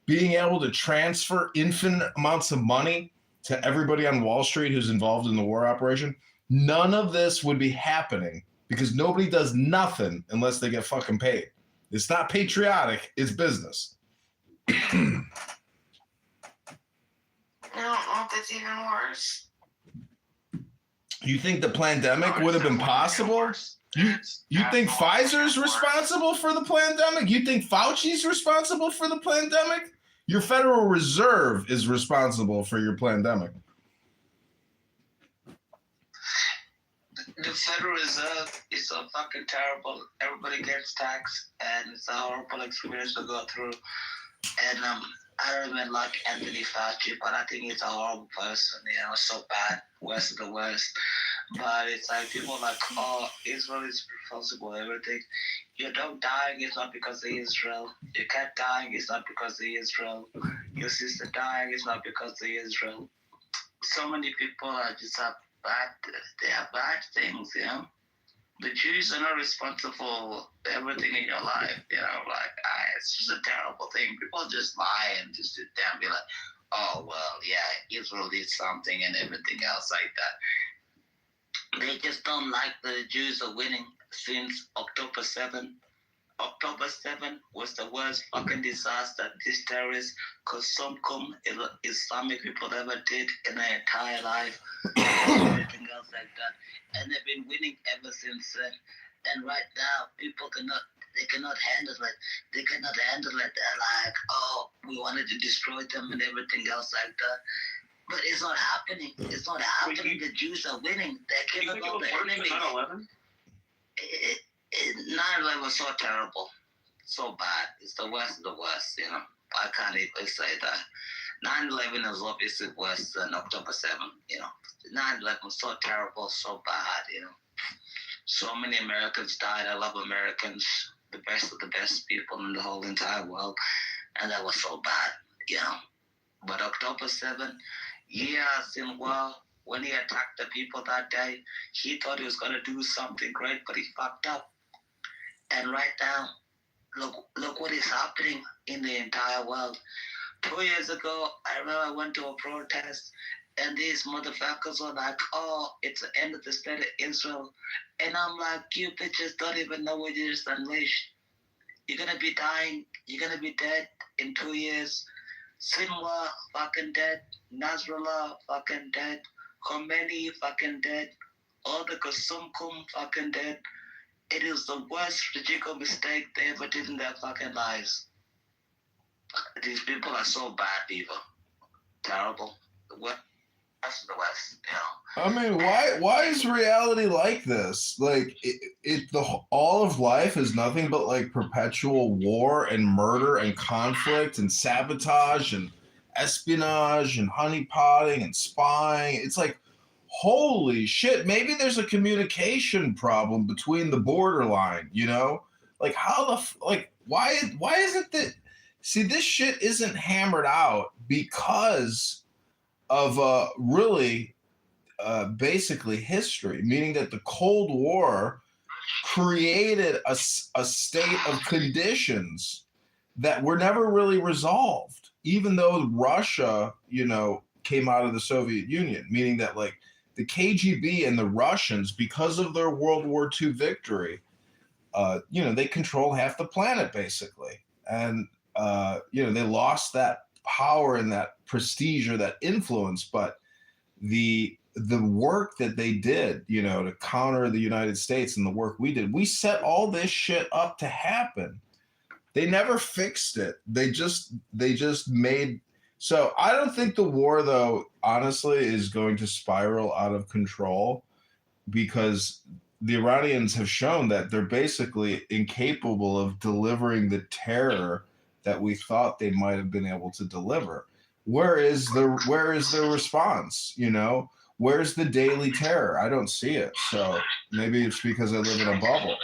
being able to transfer infinite amounts of money to everybody on Wall Street who's involved in the war operation, none of this would be happening, because nobody does nothing unless they get fucking paid. It's not patriotic, it's business. I don't know if that's even worse. You think the pandemic would have been possible? You think Pfizer's responsible for the pandemic? You think Fauci's responsible for the pandemic? Your Federal Reserve is responsible for your pandemic. The Federal Reserve is so fucking terrible. Everybody gets taxed, and it's a horrible experience to go through. And I don't even like Anthony Fauci, but I think he's a horrible person. So bad, worst of the worst. But it's like people like, oh, Israel is responsible for everything. Your dog dying is not because of Israel. Your cat dying is not because of Israel. Your sister dying is not because of Israel. So many people are just bad. They have bad things, The Jews are not responsible for everything in your life, it's just a terrible thing. People just lie and just sit there and be like, oh, well, yeah, Israel did something and everything else like that. They just don't like the Jews are winning since October 7th. October 7th was the worst fucking disaster these terrorists, Kosumkum, Islamic people ever did in their entire life. Everything else like that. And they've been winning ever since then. And right now, people cannot handle it. They cannot handle it. They're like, oh, we wanted to destroy them and everything else like that. But it's not happening. It's not happening. The Jews are winning. They're killing all the enemies. 9/11? 9/11 was so terrible. So bad. It's the worst of the worst, I can't even say that. 9/11 is obviously worse than October 7th, 9/11 was so terrible, so bad, So many Americans died. I love Americans, the best of the best people in the whole entire world. And that was so bad, But October 7th, when he attacked the people that day, he thought he was going to do something great, but he fucked up. And right now, look what is happening in the entire world. 2 years ago, I remember I went to a protest, and these motherfuckers were like, oh, it's the end of the state of Israel. And I'm like, you bitches don't even know what you just unleashed. You're going to be dying. You're going to be dead in 2 years. Sinwar, fucking dead. Nasrallah, fucking dead. Khomeini, fucking dead. All the Kosumkum, fucking dead. It is the worst strategical mistake they ever did in their fucking lives. These people are so bad, people. Terrible. The worst of the West, I mean, why is reality like this? Like, all of life is nothing but like perpetual war and murder and conflict and sabotage and espionage and honeypotting and spying. It's like, holy shit, maybe there's a communication problem between the borderline, Like, why isn't that? See, this shit isn't hammered out because of really basically history, meaning that the Cold War created a state of conditions that were never really resolved, even though Russia, came out of the Soviet Union, meaning that like the KGB and the Russians, because of their World War II victory, they control half the planet basically. And, they lost that power and that prestige or that influence, but the work that they did, to counter the United States and the work we did, we set all this shit up to happen. They never fixed it. They just made. So I don't think the war, though, honestly, is going to spiral out of control because the Iranians have shown that they're basically incapable of delivering the terror that we thought they might have been able to deliver. Where is the response? Where's the daily terror? I don't see it. So maybe it's because I live in a bubble.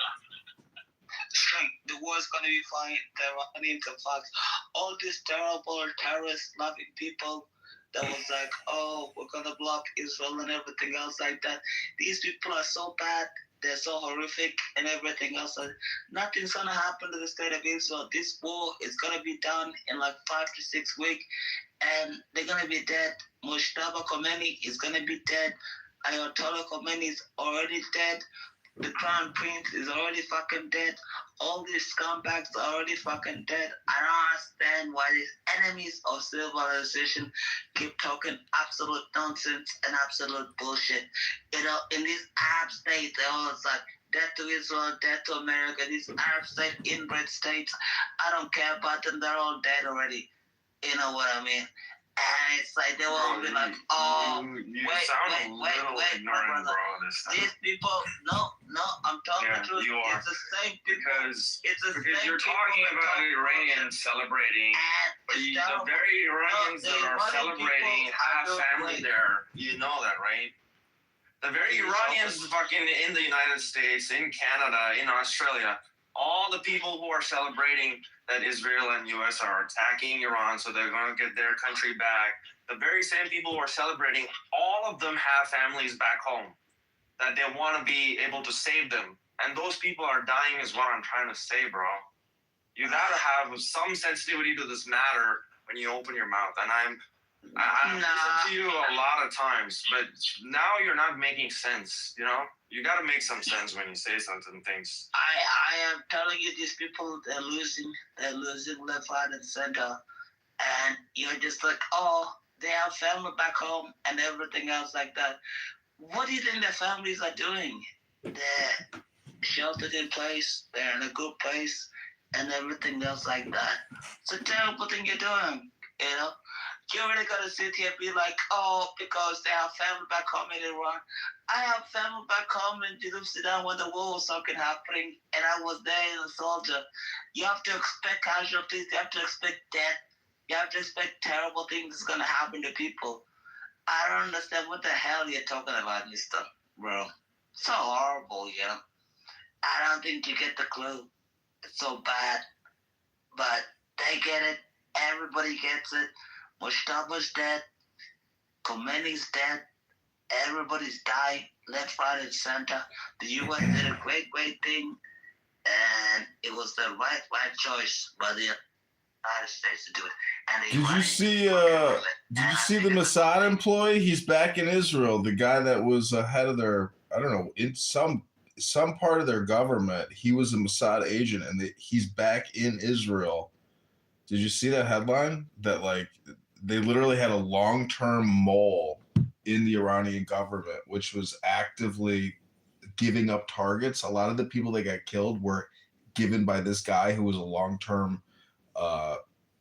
The war's gonna be fine. The Iranians are fucked. All these terrible terrorist-loving people that was like, oh, we're gonna block Israel and everything else like that. These people are so bad. They're so horrific and everything else. Nothing's gonna happen to the state of Israel. This war is gonna be done in like 5 to 6 weeks, and they're gonna be dead. Moshtaba Khomeini is gonna be dead. Ayatollah Khomeini is already dead. The crown prince is already fucking dead. All these scumbags are already fucking dead. I don't understand why these enemies of civilization keep talking absolute nonsense and absolute bullshit. You know, in these Arab states, they're always like, death to Israel, death to America. These Arab state inbred states, I don't care about them. They're all dead already. You know what I mean? And it's like they will be like, oh, you sound a little ignorant, bro. These people, no, I'm talking the truth. You are. It's the same people. Because same you're talking about Iranians celebrating. The very Iranians that are celebrating have family there. You know that, right? The very Iranians fucking in the United States, in Canada, in Australia, all the people who are celebrating that Israel and US are attacking Iran, so they're going to get their country back. The very same people who are celebrating, all of them have families back home that they want to be able to save them. And those people are dying is what I'm trying to say, bro. You got to have some sensitivity to this matter when you open your mouth. And I listen to you a lot of times, but now you're not making sense, you know? You got to make some sense when you say certain things. I am telling you, these people, they're losing left, right, and center. And you're just like, oh, they have family back home and everything else like that. What do you think their families are doing? They're sheltered in place, they're in a good place, and everything else like that. It's a terrible thing you're doing, you know? You really gotta sit here and be like, oh, because they have family back home in Iran. I have family back home in Sudan when the war was fucking happening, and I was there as a soldier. You have to expect casualties. You have to expect death. You have to expect terrible things that's gonna happen to people. I don't understand what the hell you're talking about, mister, bro. So horrible, you know? I don't think you get the clue. It's so bad. But they get it. Everybody gets it. Mustafa's dead. Khomeini's dead. Everybody's dying left, right, and center. The U.S. did a great thing, and it was the right choice by the United States to do it. And did you see the Mossad employee? He's back in Israel. The guy that was head of their, I don't know, in some part of their government. He was a Mossad agent, and he's back in Israel. Did you see that headline? That like they literally had a long-term mole in the Iranian government, which was actively giving up targets. A lot of the people that got killed were given by this guy who was a long-term,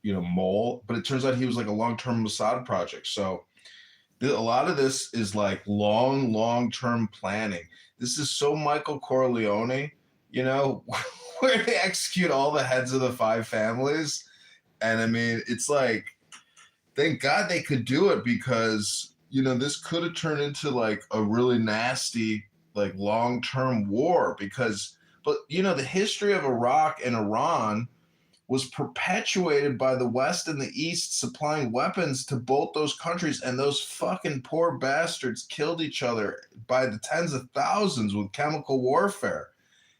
mole. But it turns out he was like a long-term Mossad project. So a lot of this is like long-term planning. This is so Michael Corleone, you know, where they execute all the heads of the 5 families. And I mean, it's like, thank God they could do it because, you know, this could have turned into like a really nasty, like long-term war but you know, the history of Iraq and Iran was perpetuated by the West and the East supplying weapons to both those countries. And those fucking poor bastards killed each other by the tens of thousands with chemical warfare.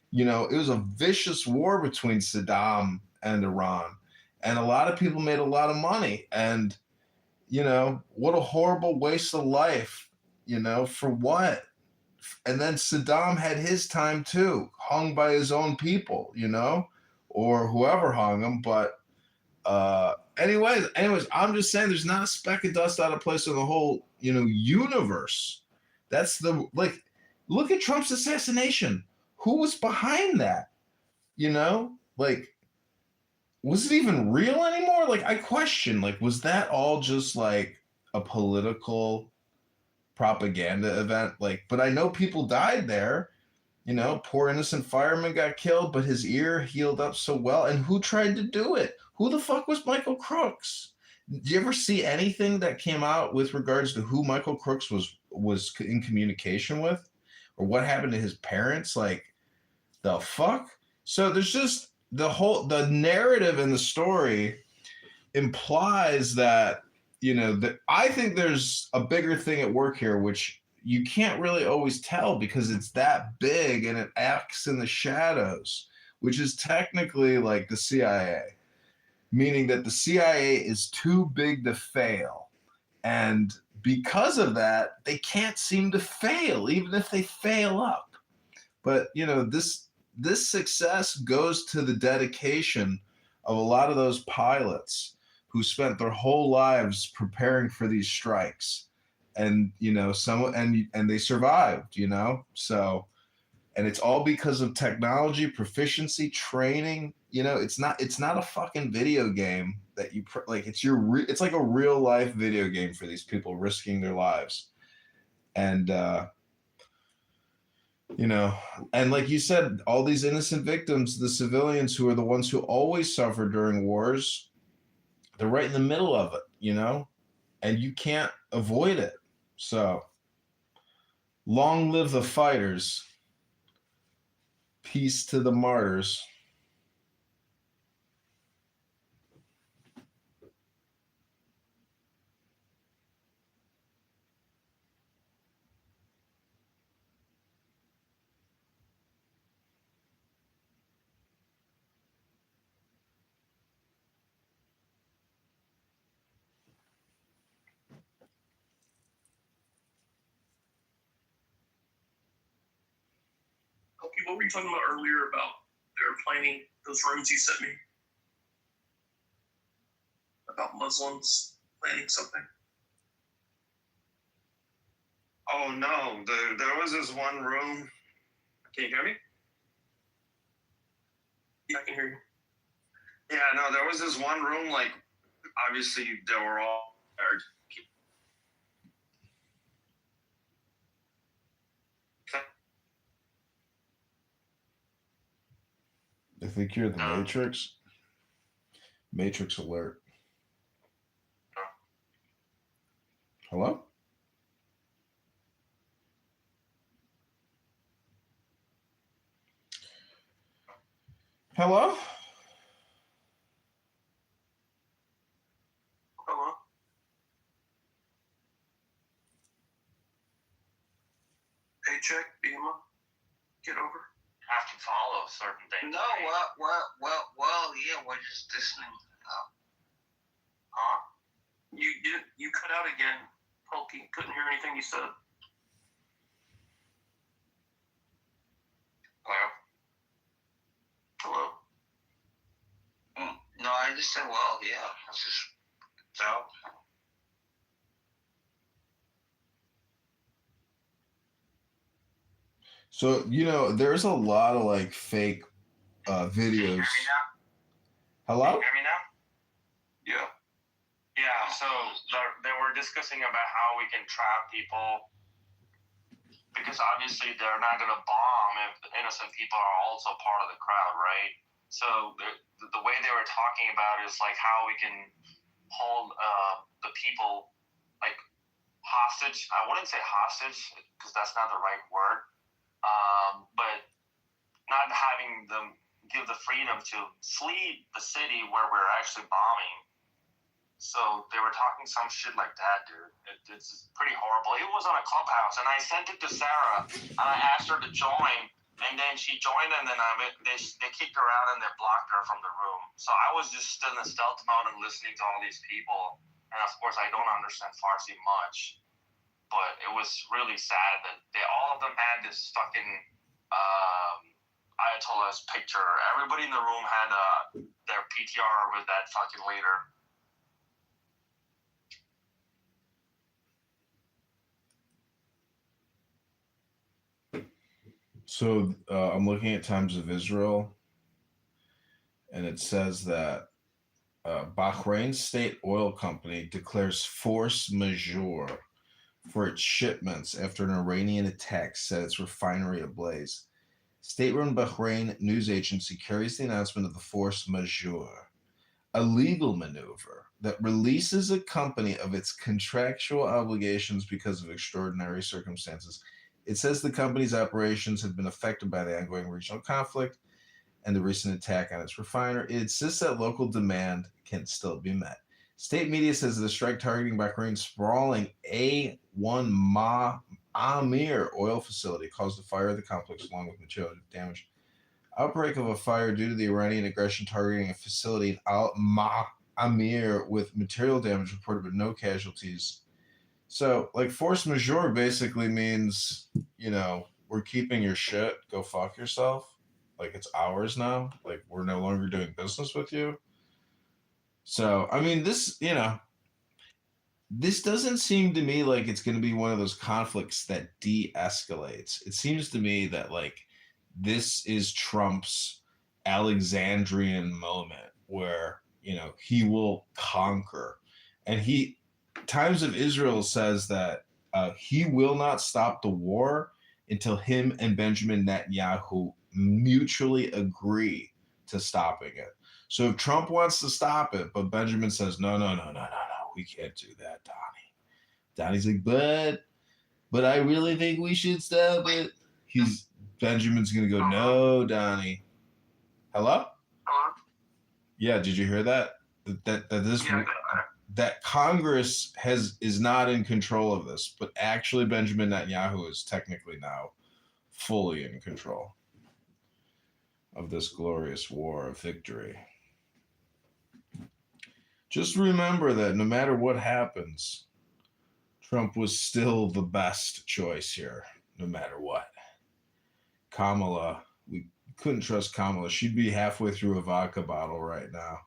You know, it was a vicious war between Saddam and Iran. And a lot of people made a lot of money. And, you know, what a horrible waste of life, you know, for what? And then Saddam had his time too, hung by his own people, you know, or whoever hung him. But anyways, I'm just saying there's not a speck of dust out of place in the whole, you know, universe. That's look at Trump's assassination. Who was behind that? You know, like, was it even real anymore? Like, I question, like, was that all just like a political propaganda event? Like, but I know people died there. You know, poor innocent fireman got killed, but his ear healed up so well. And who tried to do it? Who the fuck was Michael Crooks? Did you ever see anything that came out with regards to who Michael Crooks was in communication with, or what happened to his parents? Like, the fuck? So there's just the narrative in the story implies that, you know, that I think there's a bigger thing at work here, which you can't really always tell because it's that big and it acts in the shadows, which is technically like the CIA, meaning that the CIA is too big to fail. And because of that, they can't seem to fail, even if they fail up. But this success goes to the dedication of a lot of those pilots who spent their whole lives preparing for these strikes, and and they survived. So, and it's all because of technology, proficiency, training. It's not a fucking video game that like. It's like a real life video game for these people risking their lives, and and like you said, all these innocent victims, the civilians who are the ones who always suffer during wars, they're right in the middle of it, and you can't avoid it. So, long live the fighters. Peace to the martyrs. Okay, what were you talking about earlier about they're planning those rooms you sent me? About Muslims planning something? Oh no, there was this one room. Can you hear me? Yeah, I can hear you. Yeah, no, there was this one room, like, obviously they were all there. I think you're the Matrix. Matrix alert. Hello? Hello? Hello? Paycheck, Bima, Kitover. Have to follow certain things. No, well, yeah, we're just listening. Huh? You cut out again, Pokey. Couldn't hear anything you said. Hello? No, I just said, well, yeah. It's just, so. So, there's a lot of like fake videos. Can you hear me now? Hello? Can you hear me now? Yeah. Yeah, so they were discussing about how we can trap people, because obviously they're not going to bomb if innocent people are also part of the crowd, right? So the way they were talking about is like how we can hold the people like hostage. I wouldn't say hostage because that's not the right word, but not having them give the freedom to flee the city where we're actually bombing. So they were talking some shit like that, dude. It's pretty horrible. It was on a Clubhouse, and I sent it to Sarah, and I asked her to join, and then she joined, and then they kicked her out, and they blocked her from the room. So I was just in a stealth mode and listening to all these people, and of course I don't understand Farsi much, but it was really sad that all of them had this fucking Ayatollah's picture. Everybody in the room had their PTR with that fucking leader. So I'm looking at Times of Israel, and it says that Bahrain State Oil Company declares force majeure for its shipments after an Iranian attack set its refinery ablaze. State-run Bahrain news agency carries the announcement of the force majeure, a legal maneuver that releases a company of its contractual obligations because of extraordinary circumstances. It says the company's operations have been affected by the ongoing regional conflict and the recent attack on its refinery. It insists that local demand can still be met. State media says the strike targeting Bahrain's sprawling A1 Amir oil facility caused a fire at the complex along with material damage. Outbreak of a fire due to the Iranian aggression targeting a facility in Al Amir with material damage reported but no casualties. So, like, force majeure basically means, we're keeping your shit. Go fuck yourself. Like, it's ours now. Like, we're no longer doing business with you. So, I mean, this, you know, this doesn't seem to me like it's going to be one of those conflicts that de-escalates. It seems to me that, like, this is Trump's Alexandrian moment where, you know, he will conquer. And Times of Israel says that he will not stop the war until him and Benjamin Netanyahu mutually agree to stopping it. So if Trump wants to stop it, but Benjamin says, no, we can't do that, Donnie. Donnie's like, but I really think we should stop it. Benjamin's going to go, no, Donnie. Hello? Yeah, did you hear that? That Congress is not in control of this, but actually Benjamin Netanyahu is technically now fully in control of this glorious war of victory. Just remember that no matter what happens, Trump was still the best choice here, no matter what. Kamala, we couldn't trust Kamala. She'd be halfway through a vodka bottle right now.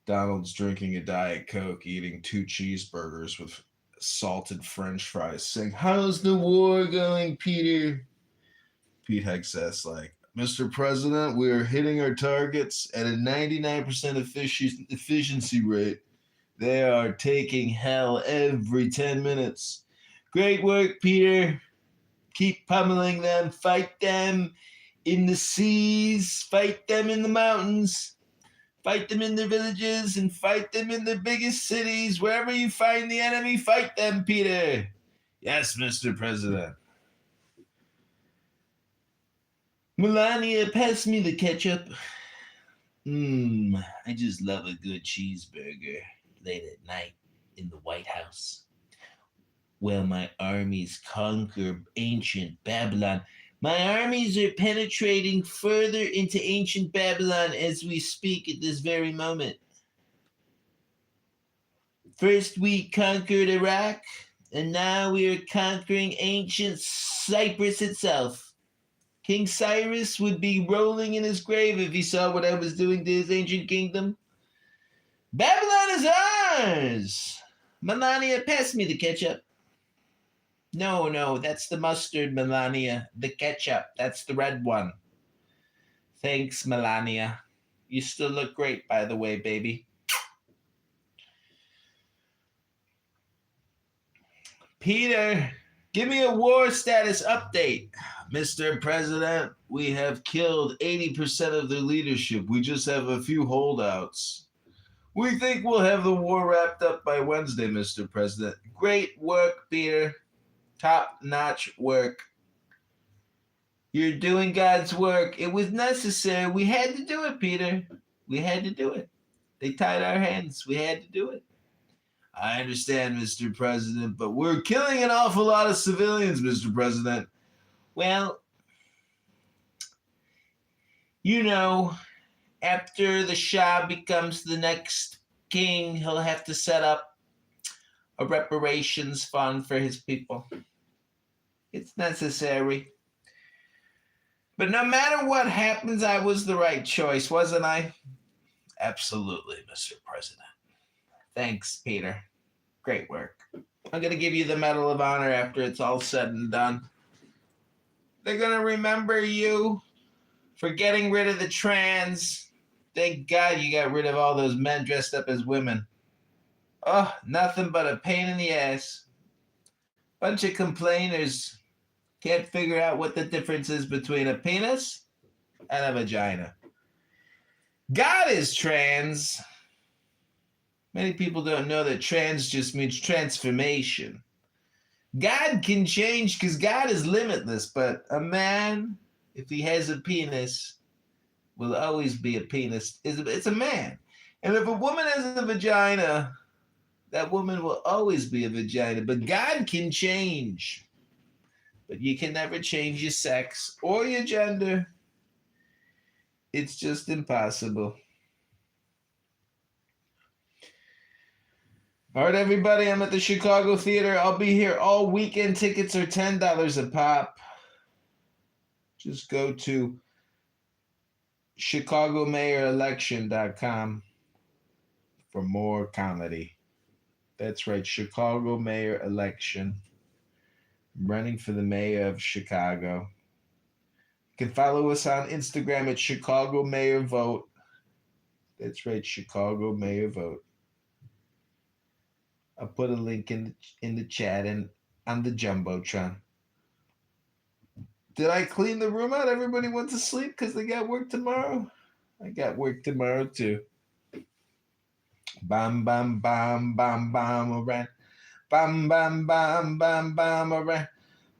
Donald's drinking a Diet Coke, eating 2 cheeseburgers with salted French fries, saying, how's the war going, Peter? Pete Hegseth's like, Mr. President, we're hitting our targets at a 99% efficiency rate. They are taking hell every 10 minutes. Great work, Peter. Keep pummeling them. Fight them in the seas. Fight them in the mountains. Fight them in their villages and fight them in their biggest cities. Wherever you find the enemy, fight them, Peter. Yes, Mr. President. Melania, pass me the ketchup. I just love a good cheeseburger late at night in the White House. While my armies conquer ancient Babylon. My armies are penetrating further into ancient Babylon as we speak at this very moment. First we conquered Iraq, and now we are conquering ancient Cyprus itself. King Cyrus would be rolling in his grave if he saw what I was doing to his ancient kingdom. Babylon is ours! Melania, pass me the ketchup. No, that's the mustard, Melania. The ketchup, that's the red one. Thanks, Melania. You still look great, by the way, baby. Peter, give me a war status update. Mr. President, we have killed 80% of their leadership. We just have a few holdouts. We think we'll have the war wrapped up by Wednesday, Mr. President. Great work, Peter. Top-notch work. You're doing God's work. It was necessary. We had to do it, Peter. We had to do it. They tied our hands. We had to do it. I understand, Mr. President, but we're killing an awful lot of civilians, Mr. President. Well, you know, after the Shah becomes the next king, he'll have to set up a reparations fund for his people. It's necessary. But no matter what happens, I was the right choice, wasn't I? Absolutely, Mr. President. Thanks, Peter. Great work. I'm going to give you the Medal of Honor after it's all said and done. They're going to remember you for getting rid of the trans. Thank God you got rid of all those men dressed up as women. Oh, nothing but a pain in the ass. Bunch of complainers. Can't figure out what the difference is between a penis and a vagina. God is trans. Many people don't know that trans just means transformation. God can change because God is limitless, but a man, if he has a penis, will always be a penis. It's a man. And if a woman has a vagina, that woman will always be a vagina. But God can change. But you can never change your sex or your gender. It's just impossible. All right, everybody, I'm at the Chicago Theater. I'll be here all weekend. Tickets are $10 a pop. Just go to ChicagoMayorElection.com for more comedy. That's right, Chicago Mayor Election. I'm running for the mayor of Chicago. You can follow us on Instagram at Chicago Mayor Vote. That's right, Chicago Mayor Vote. I'll put a link in the chat and on the Jumbotron. Did I clean the room out? Everybody went to sleep because they got work tomorrow? I got work tomorrow too. Bam, bam, bam, bam, bam, around. Bam, bam, bam, bam, bam, around.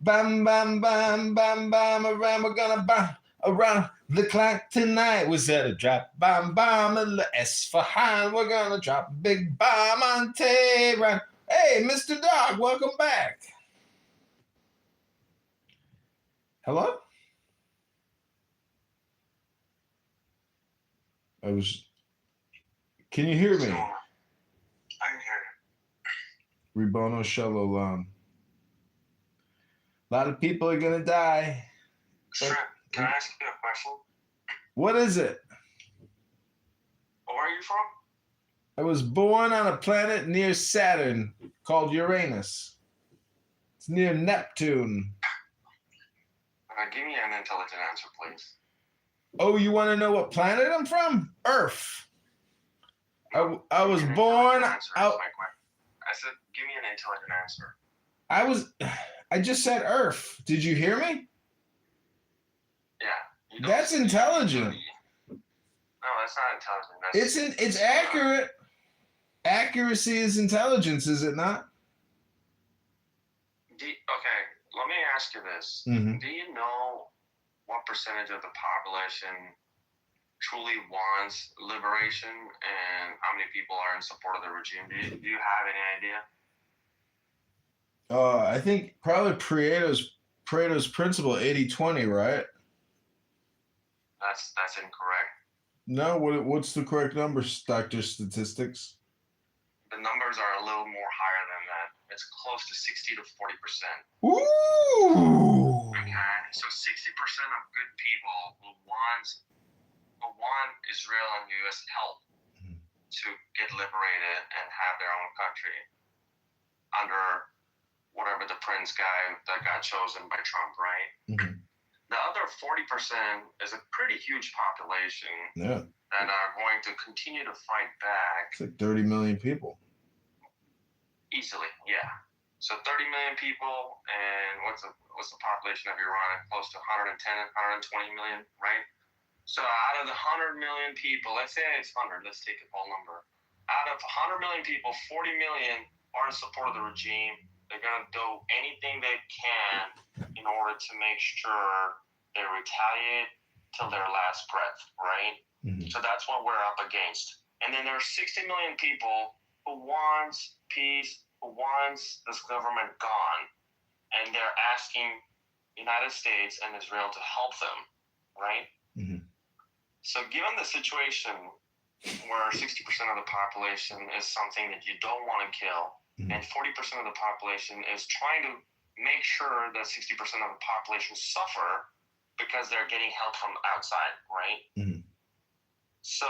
Bam, bam, bam, bam, bam, around. We're gonna bam around the clock tonight. Was that a drop? Bam, bam, and S for Han. We're gonna drop a big bomb on Tehran. Hey, Mr. Dog, welcome back. Hello? Can you hear me? I can hear you. Ribono Shalom. A lot of people are gonna die. Sure. Can I ask you a question? What is it? Where are you from? I was born on a planet near Saturn called Uranus. It's near Neptune. Give me an intelligent answer, please. Oh, you want to know what planet I'm from? Earth. I was born out. I said, give me an intelligent answer. I just said Earth. Did you hear me? Yeah. That's intelligent. No, that's not intelligent. It's accurate. Accuracy is intelligence, is it not? Okay, let me ask you this. Mm-hmm. Do you know what percentage of the population truly wants liberation and how many people are in support of the regime? Do you have any idea? I think probably Pareto's principle 80-20, right? That's incorrect. No, what's the correct number, Dr. Statistics? The numbers are a little more higher than that. It's close to 60 to 40%. Ooh. Okay, so 60% of good people who want Israel and U.S. help to get liberated and have their own country under whatever the prince guy that got chosen by Trump, right? Mm-hmm. The other 40% is a pretty huge population that are going to continue to fight back. It's like 30 million people. Easily, yeah. So 30 million people, and what's the population of Iran? Close to 110, 120 million, right? So out of the 100 million people, let's say it's 100, let's take a whole number. Out of 100 million people, 40 million are in support of the regime. They're going to do anything they can in order to make sure they retaliate till their last breath, right? Mm-hmm. So that's what we're up against. And then there are 60 million people who wants peace, who wants this government gone, and they're asking the United States and Israel to help them, right? Mm-hmm. So given the situation where 60% of the population is something that you don't want to kill, and 40% of the population is trying to make sure that 60% of the population suffer because they're getting help from outside, right? Mm-hmm. So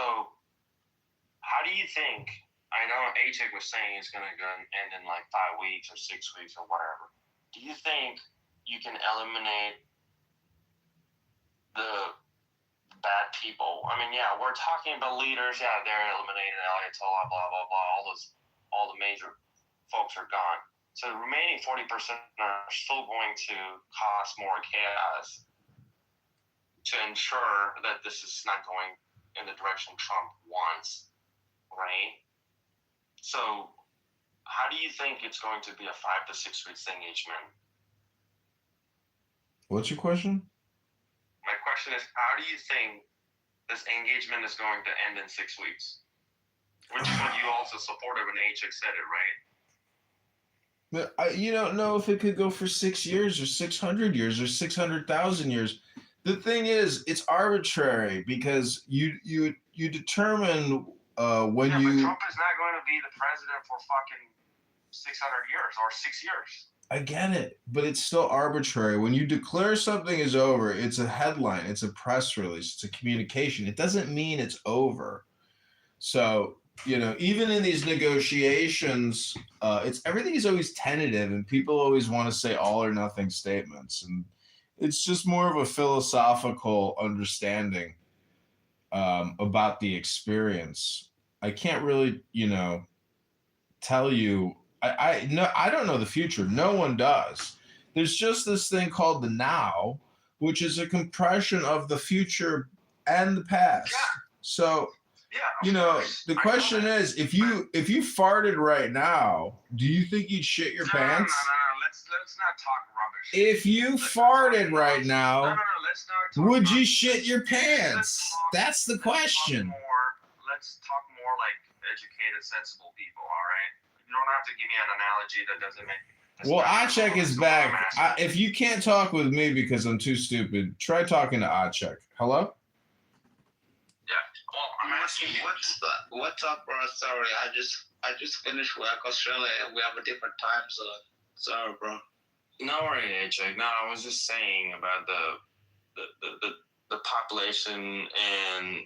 how do you think, I know Achek was saying it's going to end in like 5 weeks or 6 weeks or whatever. Do you think you can eliminate the bad people? I mean, yeah, we're talking about leaders. Yeah, they're eliminated, Ayatollah, blah, blah, blah. All the major folks are gone. So the remaining 40% are still going to cause more chaos to ensure that this is not going in the direction Trump wants, right? So how do you think it's going to be a 5 to 6 weeks engagement? What's your question? My question is, how do you think this engagement is going to end in 6 weeks? Which is what you also supported when Achek said it, right? You don't know if it could go for 6 years or 600 years or 600,000 years. The thing is, it's arbitrary because you determine when But you. Trump is not going to be the president for fucking 600 years or 6 years. I get it, but it's still arbitrary. When you declare something is over, it's a headline, it's a press release, it's a communication. It doesn't mean it's over. So, even in these negotiations, it's everything is always tentative, and people always want to say all or nothing statements, and it's just more of a philosophical understanding about the experience. I can't really, tell you. I don't know the future. No one does. There's just this thing called the now, which is a compression of the future and the past. So, the question is, if you farted right now, do you think you'd shit your pants? No. Let's not talk rubbish. If you farted right now, Let's not talk would you shit your pants? That's the question. Let's talk more like educated, sensible people. All right. You don't have to give me an analogy that doesn't make. Well, Achek is back. If you can't talk with me because I'm too stupid, try talking to Achek. Hello? Yeah. Well, I'm asking you. What's up, bro? Sorry, I just finished work, Australia, and we have a different time zone. Sorry, bro. No worry, Achek. No, I was just saying about the population and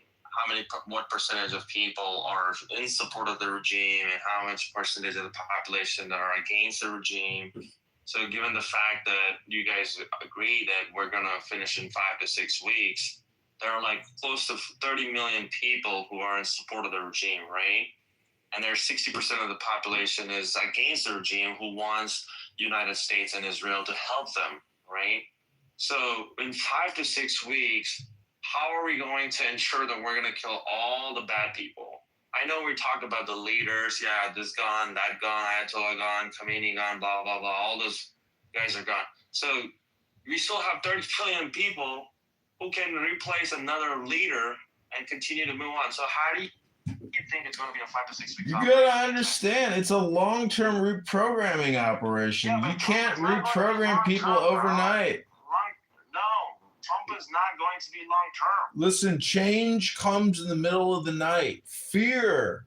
what percentage of people are in support of the regime and how much percentage of the population that are against the regime. So given the fact that you guys agree that we're going to finish in 5 to 6 weeks, there are like close to 30 million people who are in support of the regime, right? And there's 60% of the population is against the regime who wants United States and Israel to help them, right? So in 5 to 6 weeks, how are we going to ensure that we're going to kill all the bad people? I know we talked about the leaders. Yeah, this gone, that gone, Ayatollah gone, Khomeini gone, blah, blah, blah. All those guys are gone. So we still have 30 billion people who can replace another leader and continue to move on. So how do you think it's going to be a 5 to 6 weeks? You got to understand, it's a long-term reprogramming operation. Yeah, you can't reprogram people overnight. Trump is not going to be long-term. Listen, change comes in the middle of the night. Fear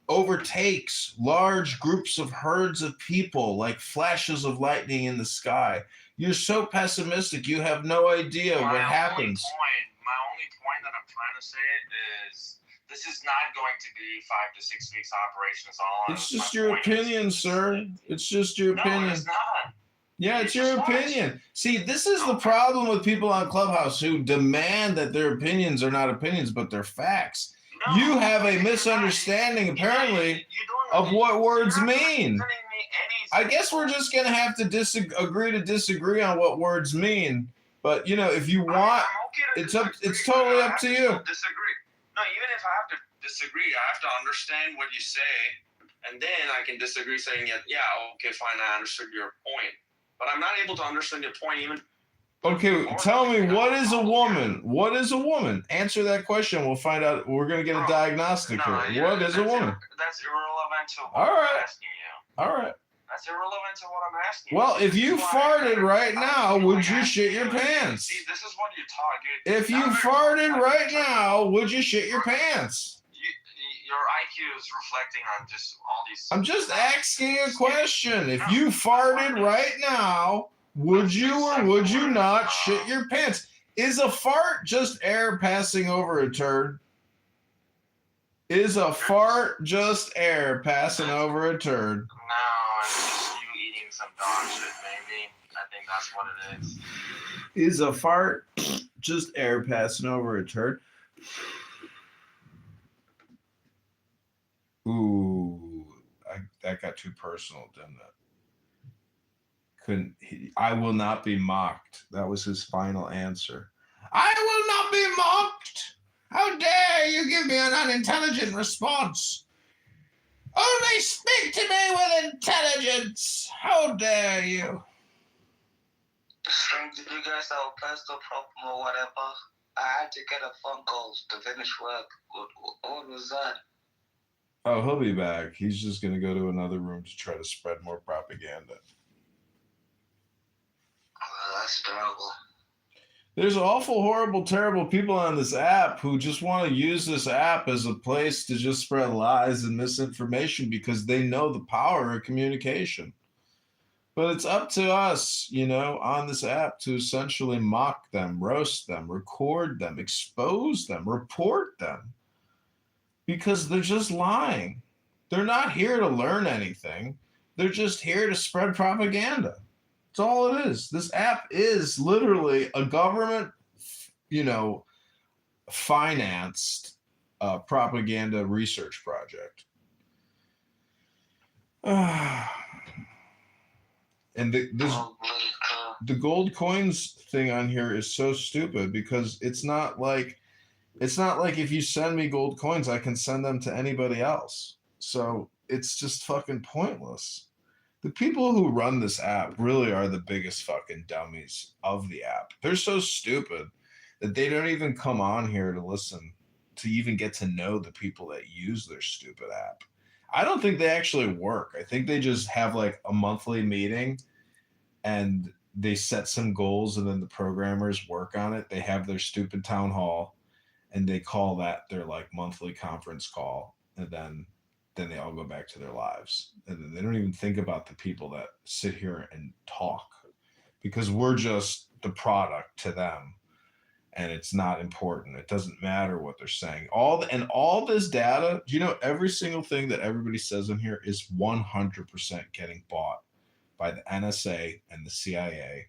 overtakes large groups of herds of people like flashes of lightning in the sky. You're so pessimistic, you have no idea what happens. My only point that I'm trying to say is this is not going to be 5 to 6 weeks operation. It's just your opinion, sir. It's just your opinion. No, it's not. Yeah, it's your opinion. See, this is the problem with people on Clubhouse who demand that their opinions are not opinions, but they're facts. No, you have a misunderstanding, apparently, of what words mean. I guess we're just going to have to agree to disagree on what words mean. But, if you want, it's totally up to you. Disagree. No, even if I have to disagree, I have to understand what you say, and then I can disagree saying, yeah, okay, fine, I understood your point. But I'm not able to understand your point even. Okay, tell me, what is a woman? What is a woman? Answer that question. We'll find out. We're going to get a diagnostic here. Yeah, what is a woman? That's irrelevant to what I'm asking you. All right. That's irrelevant to what I'm asking you. Well, if you farted right now, would you shit your pants? See, this is what you talk. If you farted right now, would you shit your pants? Your IQ is reflecting on just all these. I'm just asking a question. If you farted right now, would you or would you not shit your pants? Is a fart just air passing over a turd? Is a fart just air passing over a turd? No, it's just you eating some dog shit, maybe. I think that's what it is. Is a fart just air passing over a turd? Ooh, that got too personal, didn't it? I will not be mocked. That was his final answer. I will not be mocked. How dare you give me an unintelligent response? Only speak to me with intelligence. How dare you? Did you guys have a personal problem or whatever? I had to get a phone call to finish work. What was that? Oh, he'll be back. He's just going to go to another room to try to spread more propaganda. That's terrible. There's awful, horrible, terrible people on this app who just want to use this app as a place to just spread lies and misinformation because they know the power of communication. But it's up to us, on this app to essentially mock them, roast them, record them, expose them, report them, because they're just lying. They're not here to learn anything. They're just here to spread propaganda. That's all it is. This app is literally a government, financed propaganda research project. And the gold coins thing on here is so stupid because it's not like if you send me gold coins, I can send them to anybody else. So it's just fucking pointless. The people who run this app really are the biggest fucking dummies of the app. They're so stupid that they don't even come on here to listen, to even get to know the people that use their stupid app. I don't think they actually work. I think they just have like a monthly meeting and they set some goals and then the programmers work on it. They have their stupid town hall and they call that their like monthly conference call. And then they all go back to their lives. And then they don't even think about the people that sit here and talk because we're just the product to them. And it's not important. It doesn't matter what they're saying. All this data, every single thing that everybody says in here is 100% getting bought by the NSA and the CIA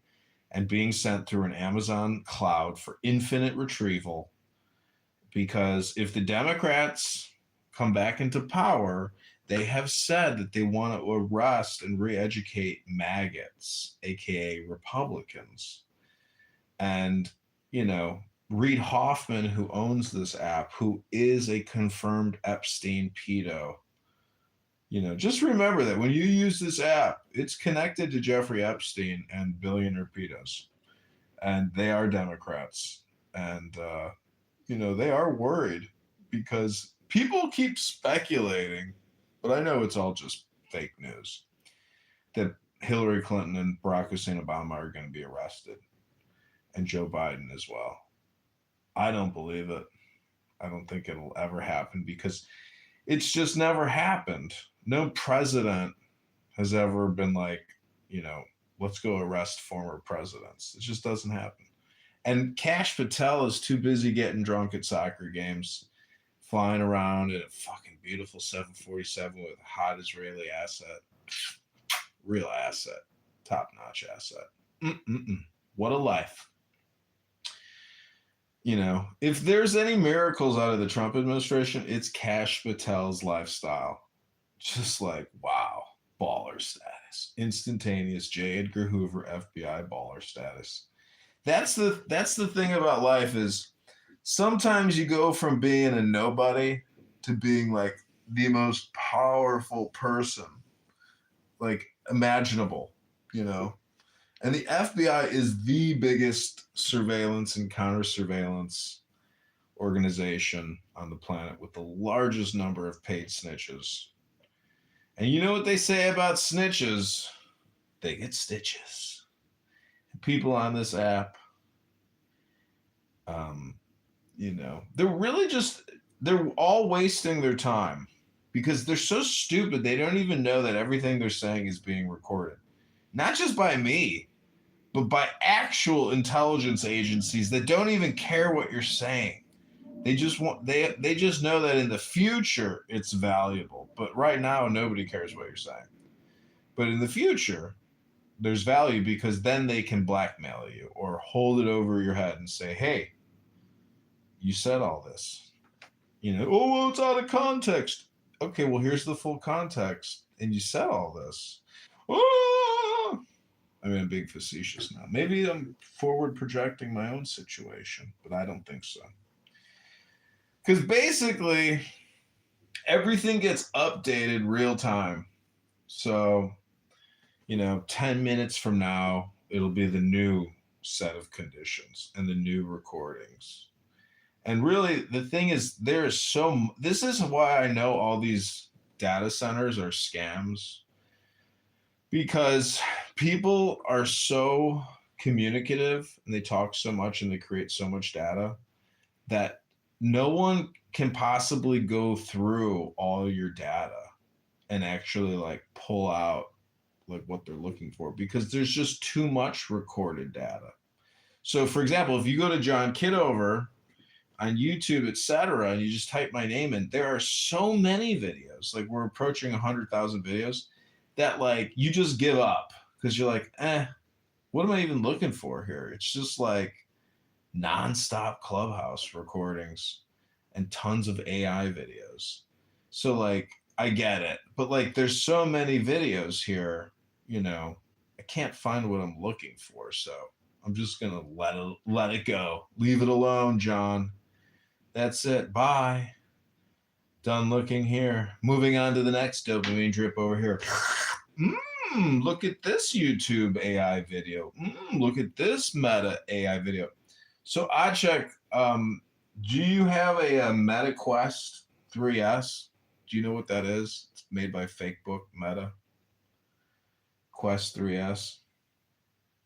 and being sent through an Amazon cloud for infinite retrieval. Because if the Democrats come back into power, they have said that they want to arrest and re-educate maggots, aka Republicans. And Reid Hoffman, who owns this app, who is a confirmed Epstein pedo, just remember that when you use this app, it's connected to Jeffrey Epstein and billionaire pedos. And they are Democrats. And, they are worried because people keep speculating, but I know it's all just fake news, that Hillary Clinton and Barack Hussein Obama are going to be arrested. And Joe Biden as well. I don't believe it. I don't think it'll ever happen because it's just never happened. No president has ever been like, let's go arrest former presidents. It just doesn't happen. And Kash Patel is too busy getting drunk at soccer games, flying around in a fucking beautiful 747 with a hot Israeli asset. Real asset. Top-notch asset. What a life. If there's any miracles out of the Trump administration, it's Kash Patel's lifestyle. Just like, wow, baller status. Instantaneous J. Edgar Hoover, FBI baller status. That's the thing about life is sometimes you go from being a nobody to being like the most powerful person, like imaginable, And the FBI is the biggest surveillance and counter-surveillance organization on the planet with the largest number of paid snitches. And you know what they say about snitches? They get stitches. People on this app, they're all wasting their time because they're so stupid. They don't even know that everything they're saying is being recorded. Not just by me, but by actual intelligence agencies that don't even care what you're saying. They just know that in the future it's valuable. But right now, nobody cares what you're saying. But in the future, there's value because then they can blackmail you or hold it over your head and say, hey, you said all this. Oh, well, it's out of context. Okay, well, here's the full context. And you said all this. Oh! I mean, I'm being facetious now. Maybe I'm forward projecting my own situation, but I don't think so. Because basically, everything gets updated real time. So, 10 minutes from now, it'll be the new set of conditions and the new recordings. And really, the thing is, this is why I know all these data centers are scams. Because people are so communicative and they talk so much and they create so much data that no one can possibly go through all your data and actually like pull out like what they're looking for, because there's just too much recorded data. So for example, if you go to John Kitover on YouTube, etc., and you just type my name in, there are so many videos, like we're approaching 100,000 videos, that like you just give up because you're like, what am I even looking for here? It's just like nonstop Clubhouse recordings and tons of AI videos. So like I get it, but like there's so many videos here, I can't find what I'm looking for. So I'm just gonna let it go. Leave it alone, John. That's it. Bye. Done looking here. Moving on to the next dopamine drip over here. Look at this YouTube AI video. Look at this Meta AI video. So Ajak, do you have a Meta Quest 3S? Do you know what that is? It's made by Fake Book Meta. Quest 3S.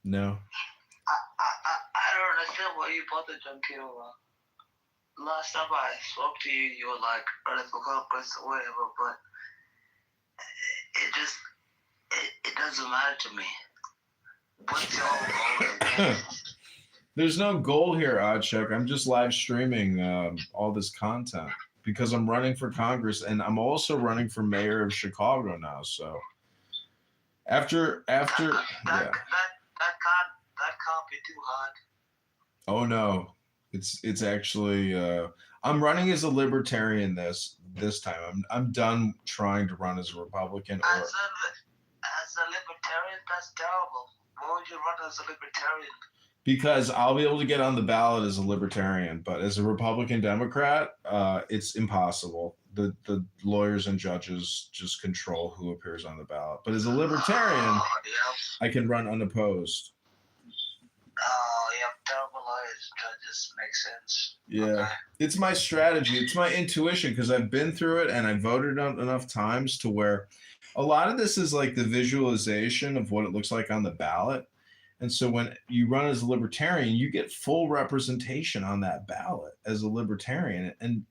No. I don't understand why you bought the junkie over. Last time I spoke to you, you were like running for Congress or whatever, but it doesn't matter to me. What's your goal? There's no goal here, Oddchuck. I'm just live streaming all this content because I'm running for Congress, and I'm also running for mayor of Chicago now. So after that can't be too hard. Oh no, it's actually I'm running as a libertarian this time. I'm done trying to run as a Republican. As a libertarian, that's terrible. Why would you run as a libertarian? Because I'll be able to get on the ballot as a libertarian, but as a Republican Democrat, it's impossible. The lawyers and judges just control who appears on the ballot. But as a libertarian, I can run unopposed. Oh, you have terrible lawyers and judges. Makes sense. Yeah. Okay. It's my strategy. It's my intuition because I've been through it and I voted on enough times to where a lot of this is like the visualization of what it looks like on the ballot. And so when you run as a libertarian, you get full representation on that ballot as a libertarian. And,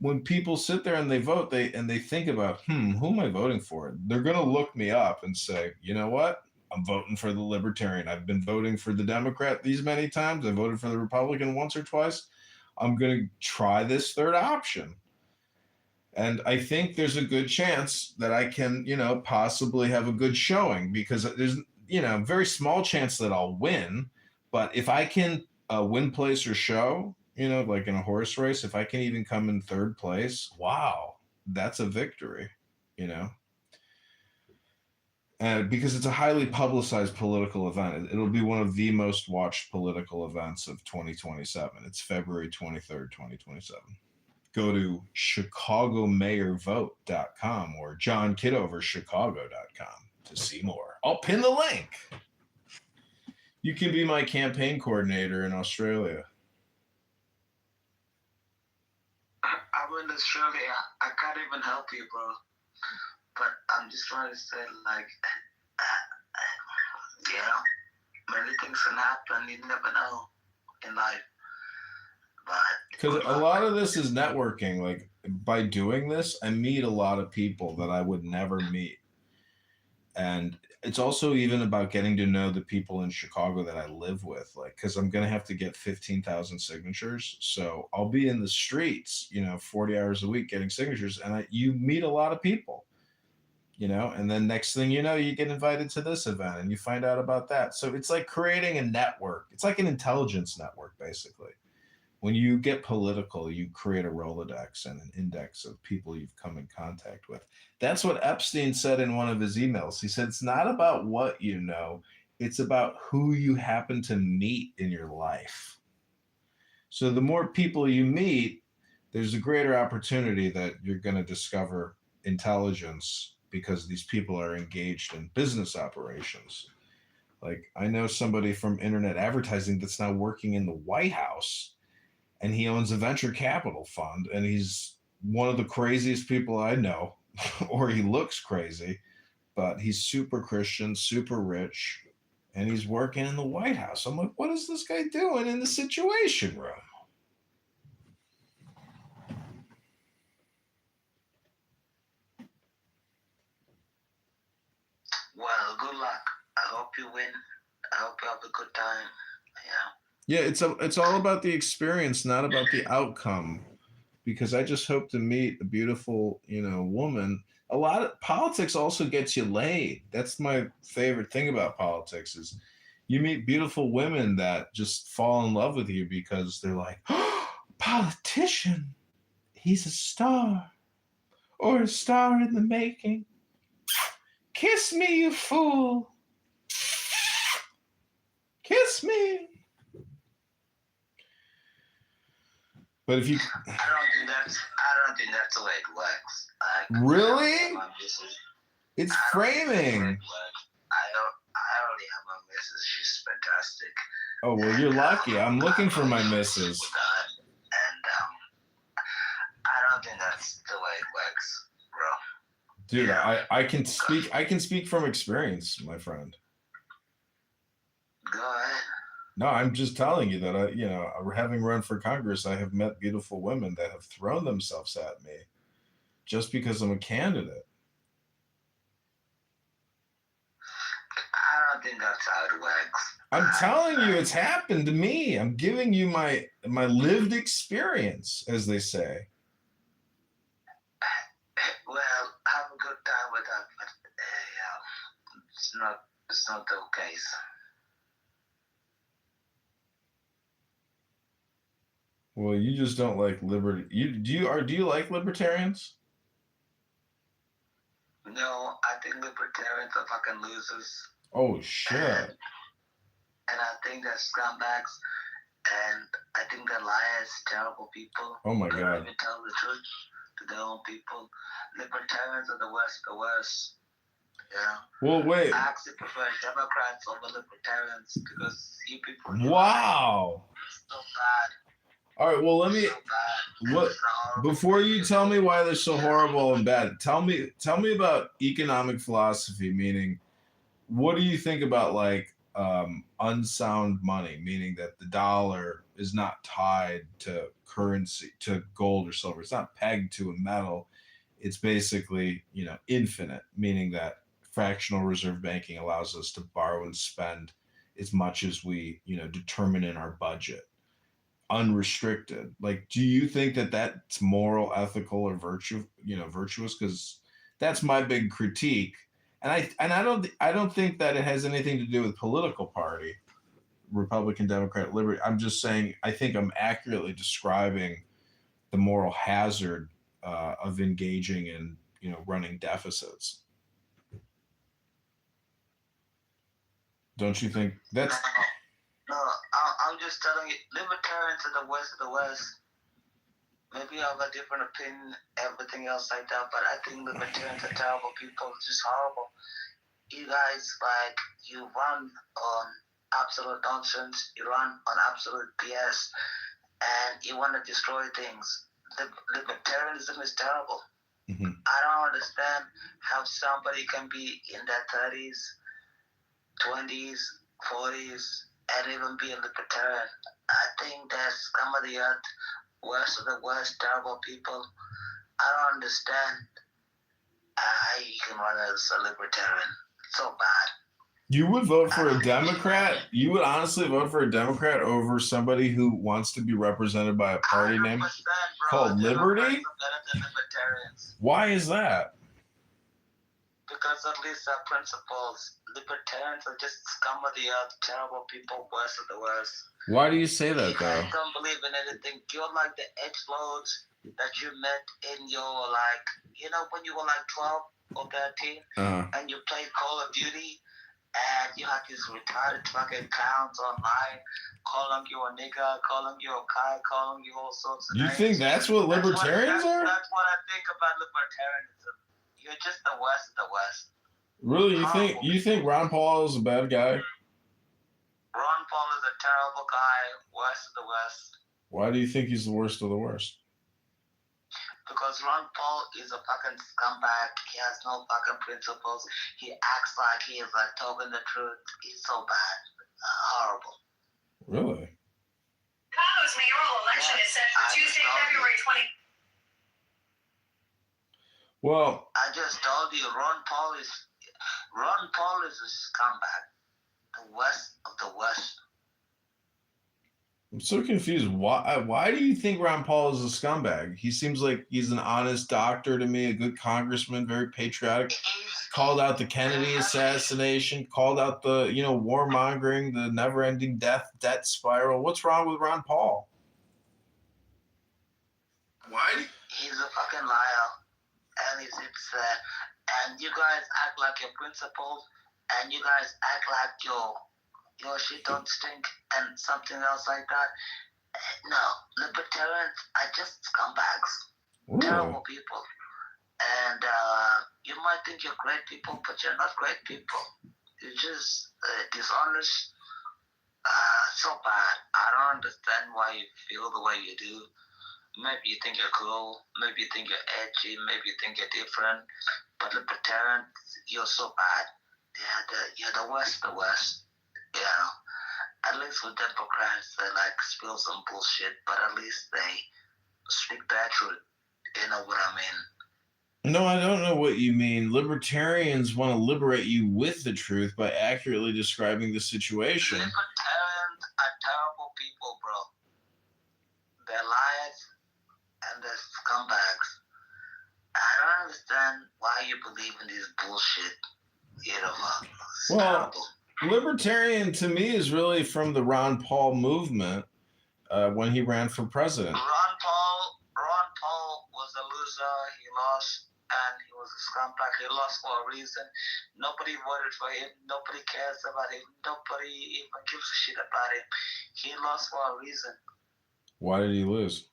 when people sit there and they vote, they think about, who am I voting for? They're going to look me up and say, you know what? I'm voting for the libertarian. I've been voting for the Democrat these many times. I voted for the Republican once or twice. I'm going to try this third option. And I think there's a good chance that I can, possibly have a good showing because there's, very small chance that I'll win. But if I can win, place, or show, like in a horse race, if I can even come in third place, wow, that's a victory, because it's a highly publicized political event. It'll be one of the most watched political events of 2027. It's February 23rd, 2027. Go to chicagomayorvote.com or johnkitoverchicago.com to see more. I'll pin the link. You can be my campaign coordinator in Australia. I'm in Australia. I can't even help you, bro. But I'm just trying to say, many things can happen. You never know in life. Because a lot of this is networking. Like, by doing this, I meet a lot of people that I would never meet. And it's also even about getting to know the people in Chicago that I live with, because I'm going to have to get 15,000 signatures. So I'll be in the streets, 40 hours a week getting signatures. And you meet a lot of people, and then next thing you know, you get invited to this event and you find out about that. So it's like creating a network. It's like an intelligence network, basically. When you get political, you create a Rolodex and an index of people you've come in contact with. That's what Epstein said in one of his emails. He said, it's not about what you know, it's about who you happen to meet in your life. So the more people you meet, there's a greater opportunity that you're going to discover intelligence because these people are engaged in business operations. Like, I know somebody from internet advertising that's now working in the White House. And he owns a venture capital fund, and he's one of the craziest people I know, or he looks crazy, but he's super Christian, super rich, and he's working in the White House. I'm like, what is this guy doing in the Situation Room? you win. I hope you have a good time. Yeah, it's all about the experience, not about the outcome. Because I just hope to meet a beautiful, woman. A lot of politics also gets you laid. That's my favorite thing about politics is you meet beautiful women that just fall in love with you because they're like, oh, politician, he's a star or a star in the making. Kiss me, you fool. Kiss me. But if you, I don't think that's the way it works. really, it's framing. I already have my missus. She's fantastic. Oh well, you're lucky. I'm looking for my missus. And I don't think that's the way it works, bro. Dude, I can speak from experience, my friend. Go ahead. No, I'm just telling you that having run for Congress, I have met beautiful women that have thrown themselves at me just because I'm a candidate. I don't think that's how it works. I'm telling you, it's happened to me. I'm giving you my lived experience, as they say. Well, have a good time with that, but it's not the case. Well, you just don't like liberty. Do you like libertarians? No, I think libertarians are fucking losers. Oh shit. And I think they're scumbags. And I think they're liars, terrible people. Oh my They God. don't even tell the truth to their own people. Libertarians are the worst. Yeah. Well, wait. I actually prefer Democrats over libertarians because you people. Wow. So bad. All right. Well, let me. What? Before you tell me why they're so horrible and bad, tell me about economic philosophy. Meaning, what do you think about like unsound money? Meaning that the dollar is not tied to currency, to gold or silver. It's not pegged to a metal. It's basically infinite. Meaning that fractional reserve banking allows us to borrow and spend as much as we determine in our budget. Unrestricted. Like, do you think that that's moral, ethical, or virtuous? Because that's my big critique. And I don't think that it has anything to do with political party, Republican, Democrat, Liberty. I'm just saying I think I'm accurately describing the moral hazard of engaging in running deficits. Don't you think that's? No, I'm just telling you, libertarians are the worst of the West. Maybe you have a different opinion, everything else like that, but I think libertarians are terrible people, just horrible. You guys, you run on absolute nonsense, you run on absolute BS, and you want to destroy things. Libertarianism is terrible. Mm-hmm. I don't understand how somebody can be in their 30s, 20s, 40s, and even be a libertarian. I think that's scum of the earth, worst of the worst, terrible people. I don't understand how you can run as a libertarian. So bad. You would vote for a Democrat? You would honestly vote for a Democrat over somebody who wants to be represented by a party name called Liberty? Better than libertarians. Why is that? Because at least their principles. Libertarians are just scum of the earth, terrible people, worst of the worst. Why do you say that, You though? guys don't believe in anything. You're like the ex-loads that you met in your, when you were 12 or 13, and you played Call of Duty, and you had these retarded fucking clowns online calling you a nigger, calling you a guy, calling you all sorts of You names. think that's what libertarians are? That's what I think about libertarianism. You're just the worst of the worst. Really? You think Ron Paul is a bad guy? Ron Paul is a terrible guy, worst of the worst. Why do you think he's the worst of the worst? Because Ron Paul is a fucking scumbag. He has no fucking principles. He acts like he is talking the truth. He's so bad. Horrible. Really? Chicago's mayoral election is set for Tuesday, February 20. Well, I just told you, Ron Paul is a scumbag. the West of the West. I'm so confused. Why do you think Ron Paul is a scumbag? He seems like he's an honest doctor to me, a good congressman, very patriotic. Called out the Kennedy assassination, called out the, warmongering, the never-ending debt spiral. What's wrong with Ron Paul? Why? He's a fucking liar, and he's upset. And you guys act like your principles, and you guys act like your shit don't stink, and something else like that. No, libertarians are just scumbags, terrible people. And you might think you're great people, but you're not great people. You're just dishonest. So bad. I don't understand why you feel the way you do. Maybe you think you're cool. Maybe you think you're edgy. Maybe you think you're different. But libertarians, you're so bad. You're the West. You know. At least with Democrats, they like spill some bullshit, but at least they speak their truth. You know what I mean? No, I don't know what you mean. Libertarians want to liberate you with the truth by accurately describing the situation. Libertarians are terrible people, bro. They're liars and they're scumbags. I don't understand why you believe in this bullshit. Well, libertarian to me is really from the Ron Paul movement when he ran for president. Ron Paul was a loser. He lost, and he was a scumbag. He lost for a reason. Nobody voted for him. Nobody cares about him. Nobody even gives a shit about him. He lost for a reason. Why did he lose?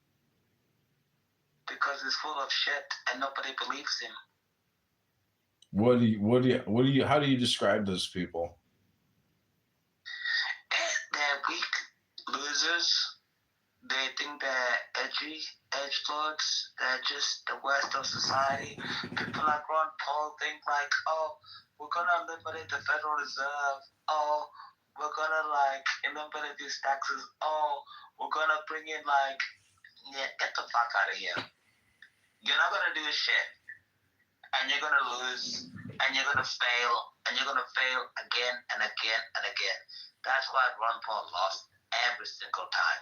Because he's full of shit, and nobody believes him. How do you describe those people? They're weak losers. They think they're edge lords. They're just the worst of society. People like Ron Paul think like, oh, we're gonna eliminate the Federal Reserve. Oh, we're gonna eliminate these taxes. Oh, we're gonna bring in get the fuck out of here. You're not gonna do shit, and you're gonna lose, and you're gonna fail, and you're gonna fail again and again and again. That's why Ron Paul lost every single time.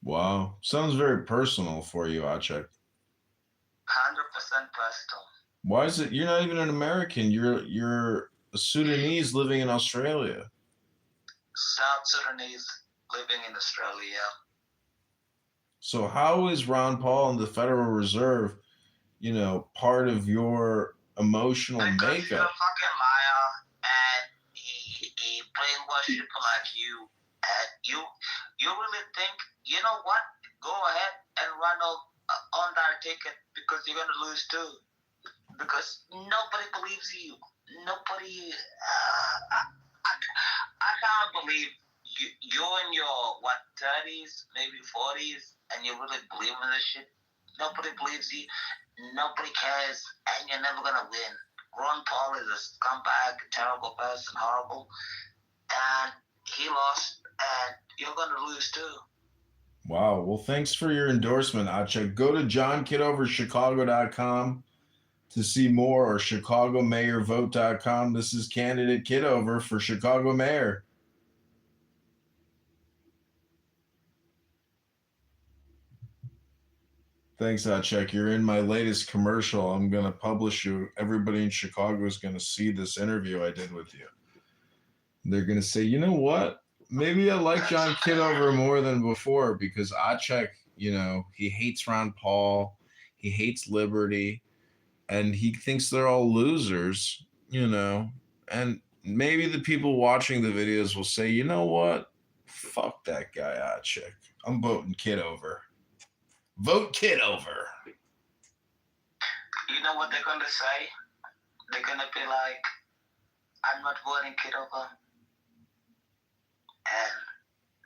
Wow. Sounds very personal for you, Acek. 100% personal. Why is it you're not even an American? You're a Sudanese living in Australia. South Sudanese living in Australia. So how is Ron Paul and the Federal Reserve, part of your emotional because makeup? He's a fucking liar, and he brainwash people like you. And you really think, you know what? Go ahead and run on that ticket because you're gonna lose too. Because nobody believes you. Nobody. I can't believe you're in your 30s, maybe 40s, and you really believe in this shit. Nobody believes you. Nobody cares, and you're never gonna win. Ron Paul is a scumbag, terrible person, horrible, and he lost, and you're gonna lose too. Wow. Well, thanks for your endorsement, Acek. Go to johnkitoverchicago.com to see more, or chicagomayorvote.com. This is candidate Kitover for Chicago Mayor. Thanks, Acek. You're in my latest commercial. I'm going to publish you. Everybody in Chicago is going to see this interview I did with you. They're going to say, you know what? Maybe I like John Kitover more than before because Acek, he hates Ron Paul. He hates liberty. And he thinks they're all losers, And maybe the people watching the videos will say, you know what? Fuck that guy, Acek. I'm voting Kitover. Vote Kitover. You know what they're gonna say? They're gonna be like, I'm not voting Kitover. And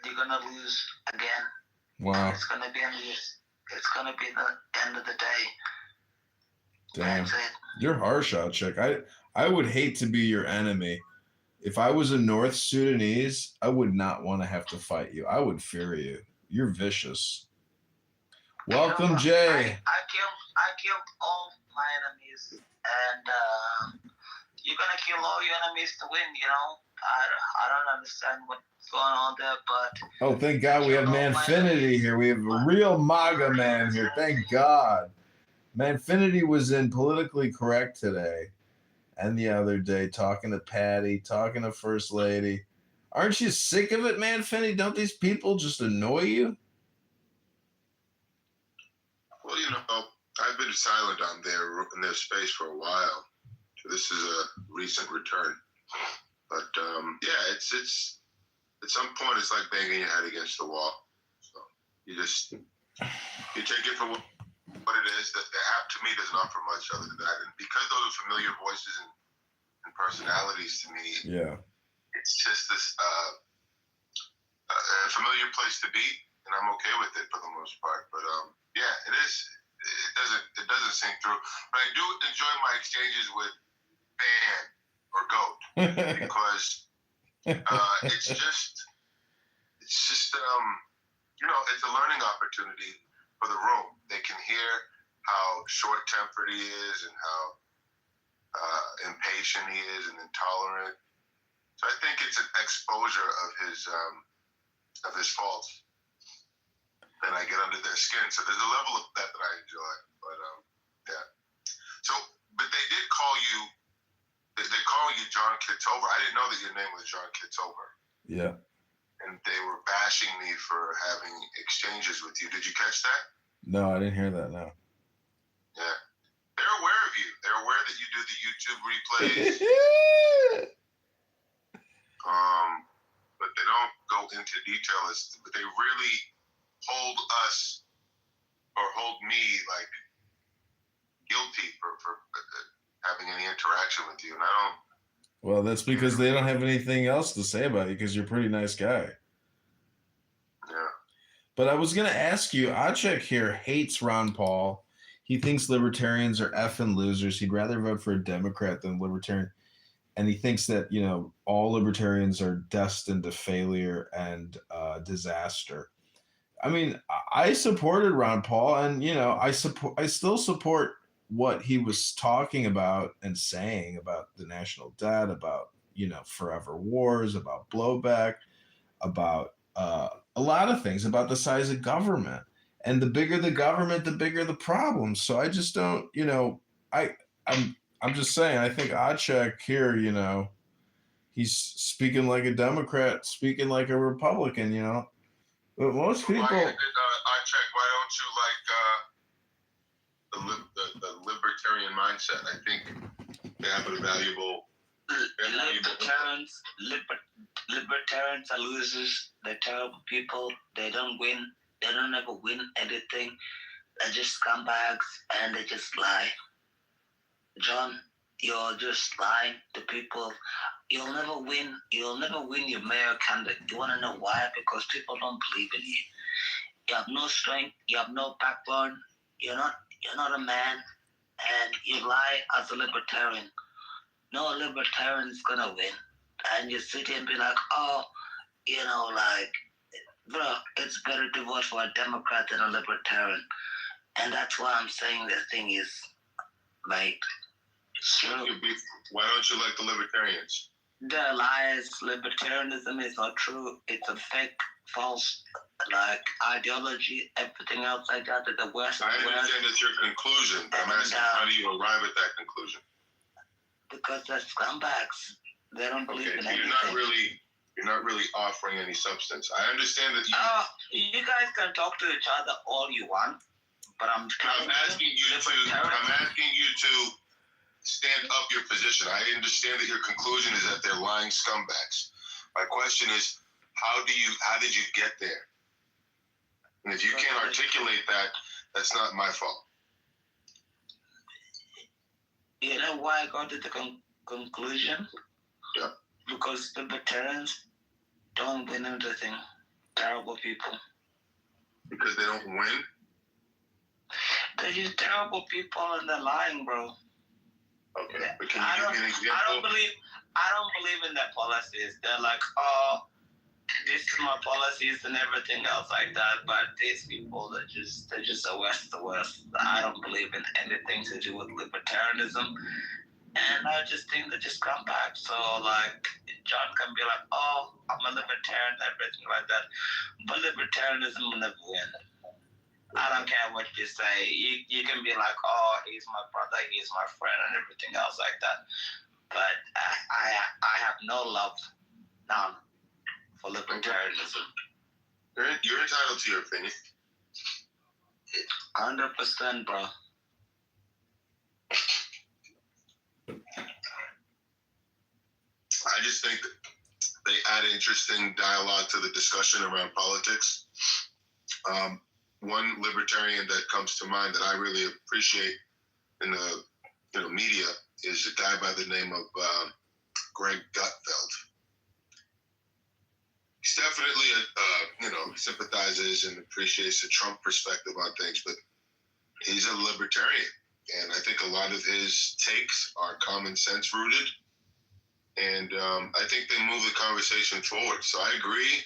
you're gonna lose again. Wow. It's gonna be It's gonna be the end of the day. Damn. That's it. You're harsh, Acek. I would hate to be your enemy. If I was a North Sudanese, I would not want to have to fight you. I would fear you. You're vicious. Welcome, Jay. I killed all my enemies, and you're gonna kill all your enemies to win. I don't understand what's going on there, but Oh, thank God we have Manfinity here. We have a real MAGA man here. Thank God. Manfinity was in Politically Correct today and the other day, talking to Patty, talking to First Lady. Aren't you sick of it, Manfinity? Don't these people just annoy you? Well, I've been silent on in their space for a while. So this is a recent return. But yeah, it's at some point it's like banging your head against the wall. So you take it for what it is. That the app to me doesn't offer much other than that, and because those are familiar voices and personalities to me, yeah, it's just this a familiar place to be, and I'm okay with it for the most part. But yeah, it is. It doesn't sink through. But I do enjoy my exchanges with Ban or Goat because it's just it's a learning opportunity for the room. They can hear how short-tempered he is and how impatient he is and intolerant. So I think it's an exposure of his faults. Then I get under their skin. So there's a level of that I enjoy. But yeah. So, but they did call you. They call you John Kitover. I didn't know that your name was John Kitover. Yeah. And they were bashing me for having exchanges with you. Did you catch that? No, I didn't hear that. No. Yeah. They're aware of you. They're aware that you do the YouTube replays. But they don't go into detail. But they really hold us or hold me like guilty for having any interaction with you, and I don't. Well, that's because they don't have anything else to say about you because you're a pretty nice guy. Yeah. But I was going to ask you, Acek here hates Ron Paul. He thinks libertarians are effing losers. He'd rather vote for a Democrat than libertarian. And he thinks that, all libertarians are destined to failure and disaster. I mean, I supported Ron Paul, and I still support what he was talking about and saying about the national debt, about forever wars, about blowback, about a lot of things, about the size of government. And the bigger the government, the bigger the problem. So I just don't, I'm just saying, I think Acek here, he's speaking like a Democrat, speaking like a Republican, But most people. Acek, why don't you like the libertarian mindset? I think they have a valuable. Libertarians are losers. They're terrible people. They don't win. They don't ever win anything. They're just scumbags and they just lie. John, you're just lying to people. You'll never win. You'll never win your mayor candidate. You want to know why? Because people don't believe in you. You have no strength. You have no backbone. You're not a man, and you lie as a libertarian. No libertarian is gonna win. And you sit here and be like, bro, it's better to vote for a Democrat than a libertarian. And that's why I'm saying the thing is, mate, it's true. Why don't you like the libertarians? They're liars. Libertarianism is not true. It's a fake, false, ideology, everything else like that. The West. I understand that's your conclusion, but I'm asking, how do you arrive at that conclusion? Because they're scumbags. They don't believe in anything. You're not really offering any substance. I understand that you guys can talk to each other all you want, but I'm asking you to stand up your position. I understand that your conclusion is that they're lying scumbags. My question is, how did you get there? And if you can't articulate that, that's not my fault. You know why I got to the conclusion? Yeah. Because libertarians don't win anything. Terrible people. Because they don't win? They're just terrible people and they're lying, bro. Okay. But can you give me an example? I don't believe in their policies. They're like, this is my policies and everything else like that. But these people, they're just the worst. I don't believe in anything to do with libertarianism. And I just think they just come back. So like John can be like, oh, I'm a libertarian, everything like that. But libertarianism will never win. I don't care what you say. You can be like, oh, he's my brother, he's my friend, and everything else like that. But I have no love, none, for libertarianism. You're entitled to your opinion. 100%, bro. I just think they add interesting dialogue to the discussion around politics. One libertarian that comes to mind that I really appreciate in the media is a guy by the name of Greg Gutfeld. He's definitely sympathizes and appreciates the Trump perspective on things, but he's a libertarian, and I think a lot of his takes are common sense rooted. And I think they move the conversation forward. So I agree.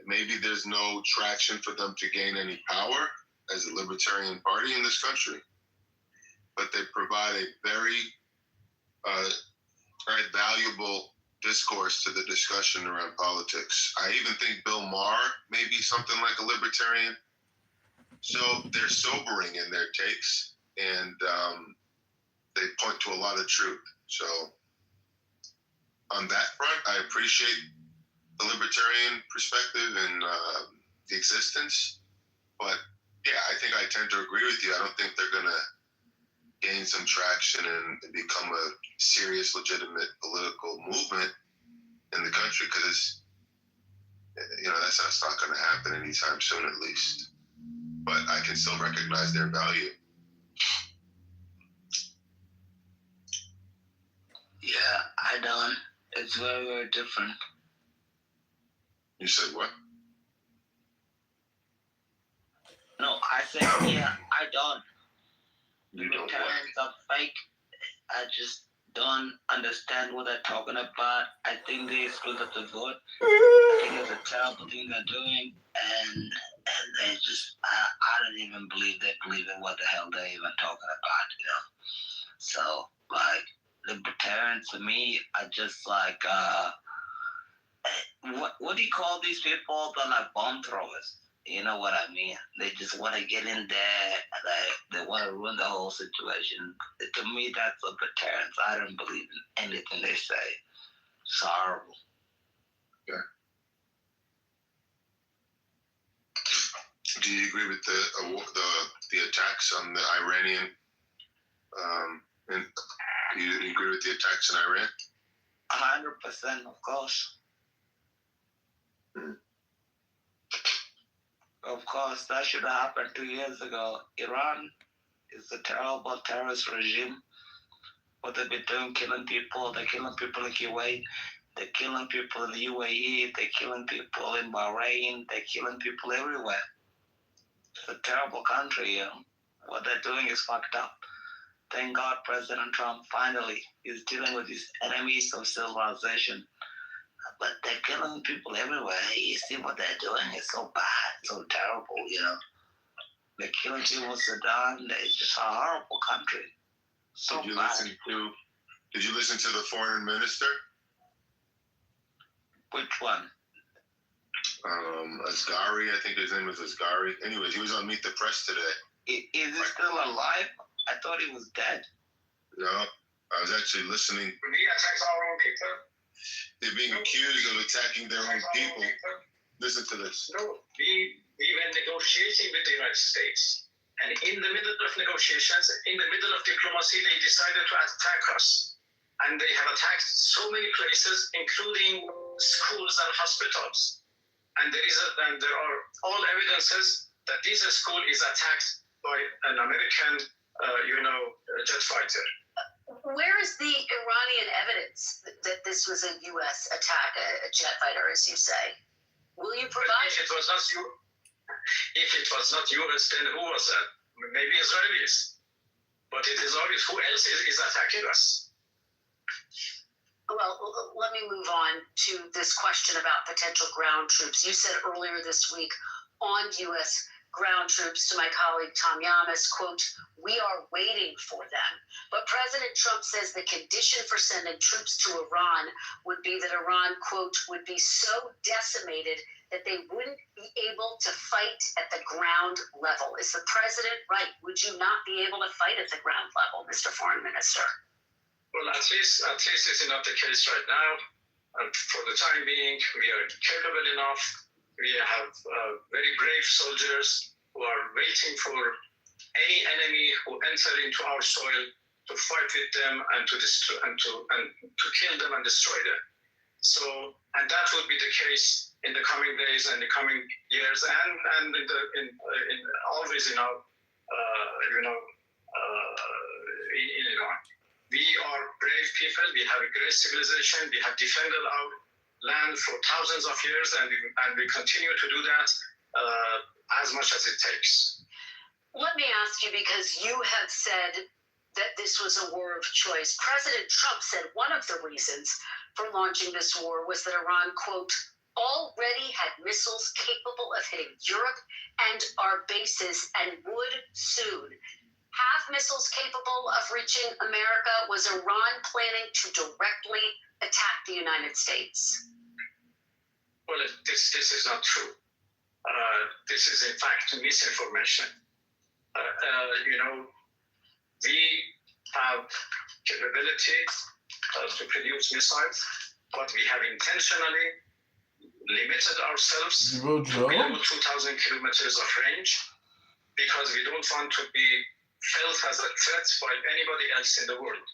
Maybe there's no traction for them to gain any power as a libertarian party in this country, but they provide a very, very valuable discourse to the discussion around politics. I even think Bill Maher may be something like a libertarian. So they're sobering in their takes, and they point to a lot of truth. So on that front, I appreciate the libertarian perspective and the existence. But yeah, I think I tend to agree with you. I don't think they're going to gain some traction and become a serious, legitimate political movement in the country, because that's not going to happen anytime soon, at least. But I can still recognize their value. Yeah, I don't. It's very, very different. You said what? No, I said, yeah, I don't. Libertarians are fake. I just don't understand what they're talking about. I think they split up the vote. I think it's a terrible thing they're doing, and they just, I don't even believe they believe in what the hell they're even talking about, So, like, libertarians to me are just like, what do you call these people? They're like bomb throwers. You know what I mean? They just want to get in there. They want to ruin the whole situation. To me, that's libertarians. I don't believe in anything they say. It's horrible. Yeah. Do you agree with the attacks on the Iranian? And do you agree with the attacks in Iran? 100%, of course. Of course, that should have happened 2 years ago. Iran is a terrible terrorist regime. What they've been doing, killing people. They're killing people in Kuwait. They're killing people in the UAE. They're killing people in Bahrain. They're killing people everywhere. It's a terrible country. What they're doing is fucked up. Thank God President Trump finally is dealing with his enemies of civilization. But they're killing people everywhere. You see what they're doing? It's so bad, so terrible, They're killing people in Sudan. It's just a horrible country. So did you bad. Did you listen to the foreign minister? Which one? Asghari, I think his name was Asghari. Anyways, he was on Meet the Press today. Is he still alive? I thought he was dead. No, I was actually listening. He attacks our own people. They're being accused of attacking their own people. Listen to this. No, we were negotiating with the United States. And in the middle of negotiations, in the middle of diplomacy, they decided to attack us. And they have attacked so many places, including schools and hospitals. And there are all evidences that this school is attacked by an American, jet fighter. Where is the Iranian evidence that this was a U.S. attack, a jet fighter, as you say? Will you provide? If it was not U.S., then who was that? Maybe Israelis. But it is obvious who else is attacking us. Well, let me move on to this question about potential ground troops. You said earlier this week on U.S. ground troops to my colleague Tom Yamas, quote, "We are waiting for them." But President Trump says the condition for sending troops to Iran would be that Iran, quote, "would be so decimated that they wouldn't be able to fight at the ground level." Is the president right? Would you not be able to fight at the ground level, Mr. Foreign Minister? Well, at least it's not the case right now. For the time being, we are capable enough. We have very brave soldiers who are waiting for any enemy who enter into our soil to fight with them and to destroy and to kill them and destroy them. So, and that would be the case in the coming days and the coming years, and in always in our in Iran. We are brave people. We have a great civilization. We have defended our land for thousands of years, and we continue to do that as much as it takes. Let me ask you, because you have said that this was a war of choice. President Trump said one of the reasons for launching this war was that Iran, quote, "already had missiles capable of hitting Europe and our bases and would soon have missiles capable of reaching America." Was Iran planning to directly attack the United States? Well, this is not true. This is in fact misinformation. We have capability to produce missiles, but we have intentionally limited ourselves below 2,000 kilometers of range because we don't want to be felt as a threat by anybody else in the world.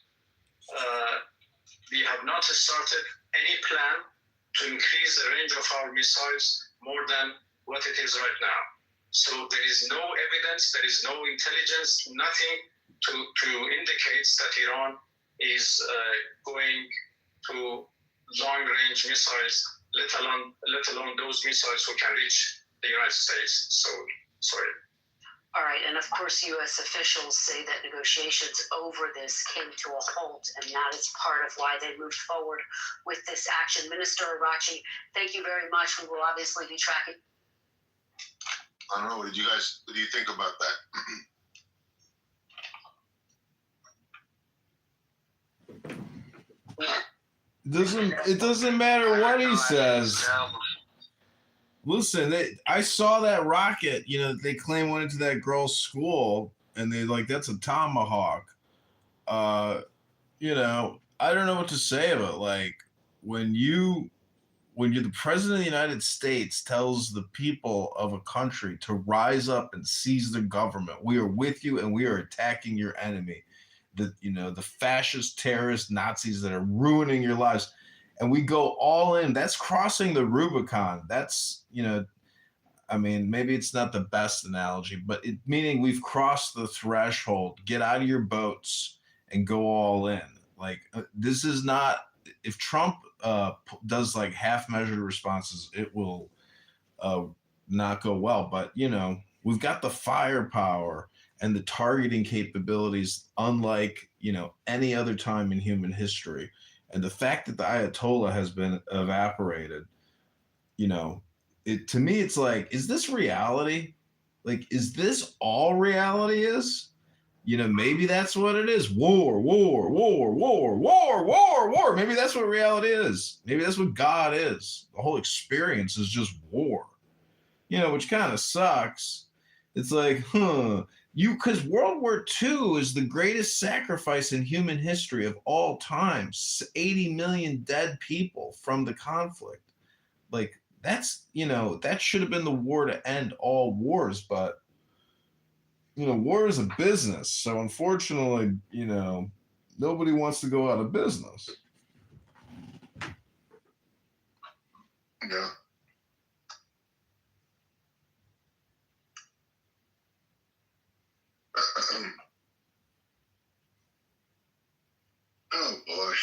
We have not started any plan to increase the range of our missiles more than what it is right now. So there is no evidence, there is no intelligence, nothing to indicate that Iran is going to long-range missiles, let alone those missiles who can reach the United States. So, sorry. All right, and of course, U.S. officials say that negotiations over this came to a halt, and that is part of why they moved forward with this action. Minister Arachi, thank you very much. We will obviously be tracking. I don't know. What do you think about that? It doesn't matter what he says. Listen, I saw that rocket, they claim went into that girl's school, and they that's a tomahawk. I don't know what to say about when you're the president of the United States tells the people of a country to rise up and seize the government. We are with you and we are attacking your enemy. The fascist, terrorist Nazis that are ruining your lives. And we go all in. That's crossing the Rubicon. That's, maybe it's not the best analogy, but meaning we've crossed the threshold. Get out of your boats and go all in. This is not, if Trump does half-measured responses, it will not go well. But, we've got the firepower and the targeting capabilities unlike, any other time in human history. And the fact that the Ayatollah has been evaporated, to me, it's is this reality? Is this all reality is? Maybe that's what it is. War. Maybe that's what reality is. Maybe that's what God is. The whole experience is just war, which kind of sucks. It's because World War II is the greatest sacrifice in human history of all time. 80 million dead people from the conflict. That's, that should have been the war to end all wars. But, war is a business. So unfortunately, nobody wants to go out of business. Yeah. Oh boy,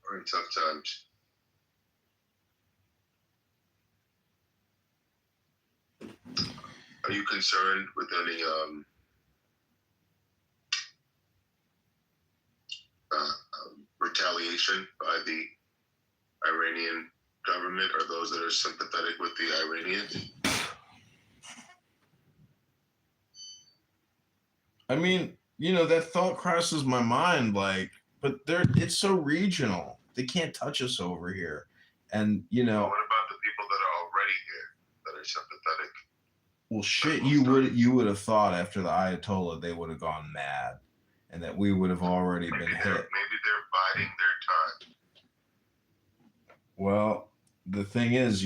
we're in tough times. Are you concerned with any retaliation by the Iranian government or those that are sympathetic with the Iranians? I mean, that thought crosses my mind, like, but it's so regional. They can't touch us over here. And, What about the people that are already here that are sympathetic? Well, shit, you would have thought after the Ayatollah they would have gone mad and that we would have already been hit. Maybe they're biding their time. Well, the thing is,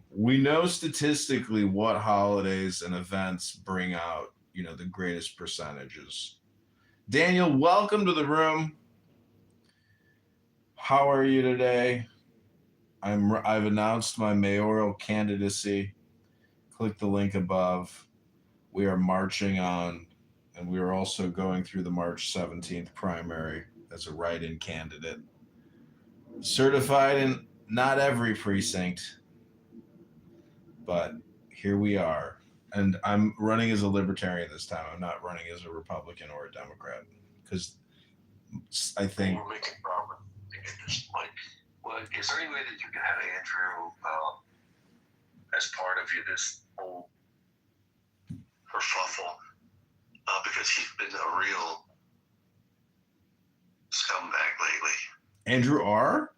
we know statistically what holidays and events bring out, the greatest percentages. Daniel, welcome to the room. How are you today? I've announced my mayoral candidacy. Click the link above. We are marching on, and we are also going through the March 17th primary as a write-in candidate. Certified in not every precinct, but here we are. And I'm running as a libertarian this time. I'm not running as a Republican or a Democrat because I think we're making progress. Is there any way that you can have Andrew as part of this whole kerfuffle? Because he's been a real scumbag lately. Andrew R?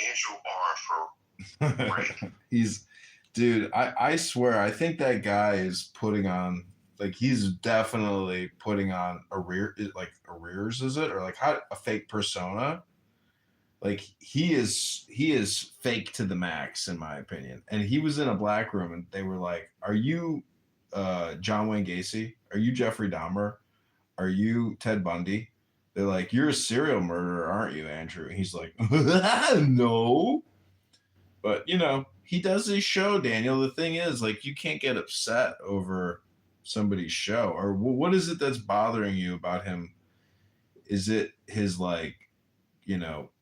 Andrew R for Dude, I swear, I think that guy is putting on, like, he's definitely putting on arrears, is it? Or like a fake persona? Like, he is fake to the max, in my opinion. And he was in a black room and they were like, are you John Wayne Gacy? Are you Jeffrey Dahmer? Are you Ted Bundy? They're like, you're a serial murderer, aren't you, Andrew? And he's like, no. But, he does his show, Daniel. The thing is, like, you can't get upset over somebody's show. Or what is it that's bothering you about him? Is it his, like,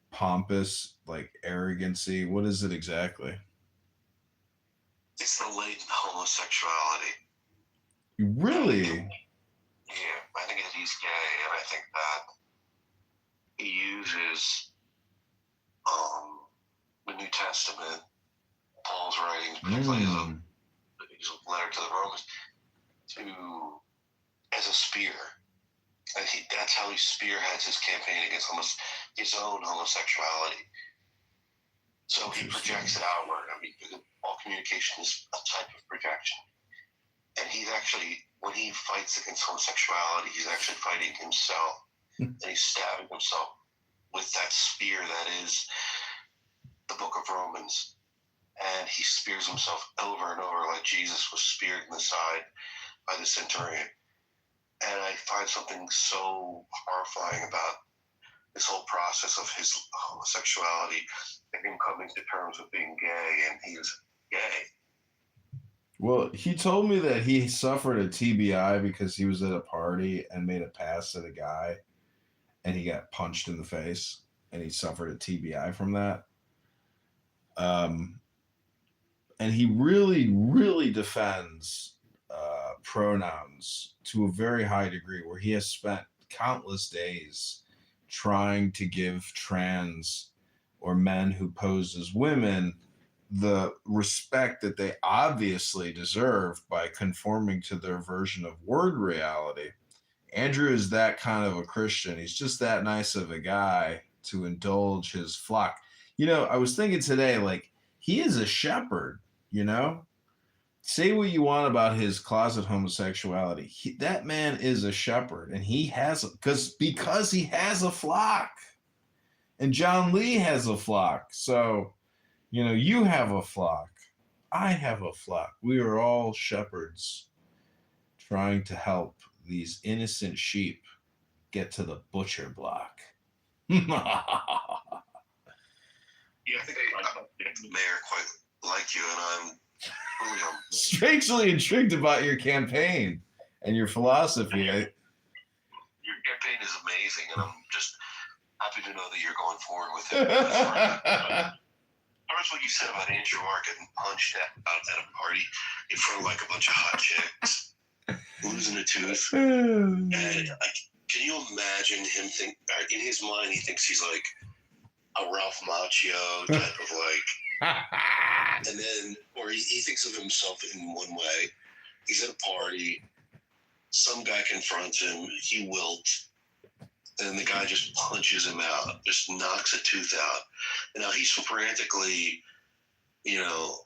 pompous, like, arrogancy? What is it exactly? It's the latent homosexuality. Really? Yeah, I think that he's gay, and I think that he uses the New Testament, Paul's writings, particularly his letter to the Romans, as a spear. And that's how he spearheads his campaign against his own homosexuality. So he projects it outward. I mean, all communication is a type of projection. And he's actually, when he fights against homosexuality, he's actually fighting himself. And he's stabbing himself with that spear that is the book of Romans. And he spears himself over and over like Jesus was speared in the side by the centurion. And I find something so horrifying about this whole process of his homosexuality and him coming to terms with being gay, and he is gay. Well, he told me that he suffered a TBI because he was at a party and made a pass at a guy and he got punched in the face and he suffered a TBI from that. And he really, really defends pronouns to a very high degree, where he has spent countless days trying to give trans or men who pose as women the respect that they obviously deserve by conforming to their version of word reality. Andrew is that kind of a Christian. He's just that nice of a guy to indulge his flock. I was thinking today, like, he is a shepherd, Say what you want about his closet homosexuality. That man is a shepherd, and he has, because he has a flock. And John Lee has a flock. So, you have a flock. I have a flock. We are all shepherds trying to help these innocent sheep get to the butcher block. Yeah, I think the mayor quite like you, and I'm really strangely intrigued about your campaign and your philosophy. Your campaign is amazing, and I'm just happy to know that you're going forward with it. First, what you said about Andrew R getting punched out at a party in front of like a bunch of hot chicks, losing a tooth. And can you imagine him in his mind, he thinks he's like a Ralph Macchio type of like, and then, or he thinks of himself in one way. He's at a party, Some guy confronts him, he wilts, and the guy just punches him out, just knocks a tooth out. And now he's frantically,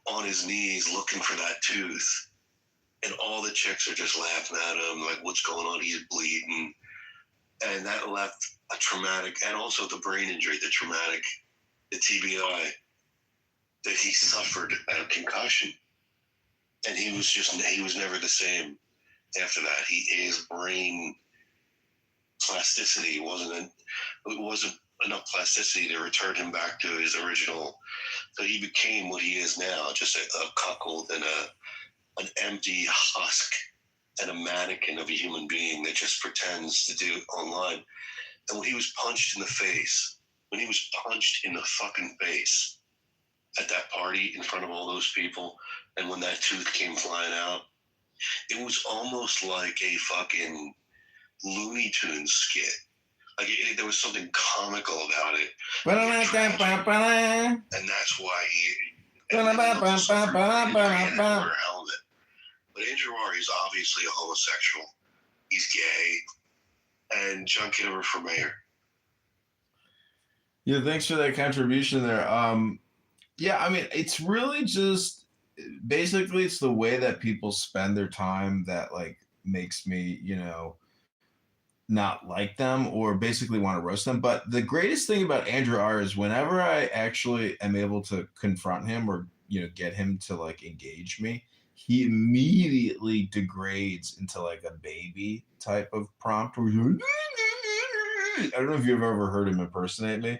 on his knees looking for that tooth. And all the chicks are just laughing at him, like, what's going on? He's bleeding. And that left a traumatic, and also the brain injury, the TBI, that he suffered a concussion. And he was never the same after that. His brain plasticity wasn't enough plasticity to return him back to his original. So he became what he is now, just a cuckold and an empty husk and a mannequin of a human being that just pretends to do online. And when he was punched in the fucking face at that party in front of all those people, and when that tooth came flying out, it was almost like a fucking Looney Tunes skit. Like there was something comical about it. And that's why he wear a helmet. But Andrew Roy is obviously a homosexual. He's gay. And John Kitover for mayor. Yeah, thanks for that contribution there. Yeah, I mean, it's really just basically it's the way that people spend their time that like makes me, not like them or basically want to roast them. But the greatest thing about Andrew R is whenever I actually am able to confront him or, get him to like engage me, he immediately degrades into like a baby type of prompt where you're like, I don't know if you've ever heard him impersonate me,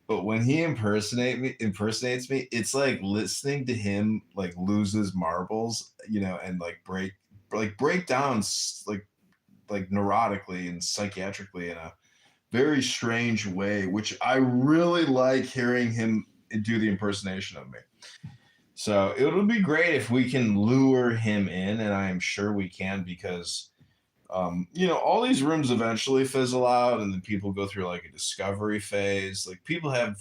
but when he impersonates me, it's like listening to him like lose his marbles, and like break down like neurotically and psychiatrically in a very strange way, which I really like hearing him do the impersonation of me. So it'll be great if we can lure him in, and I am sure we can because, all these rooms eventually fizzle out, and then people go through like a discovery phase. Like people have,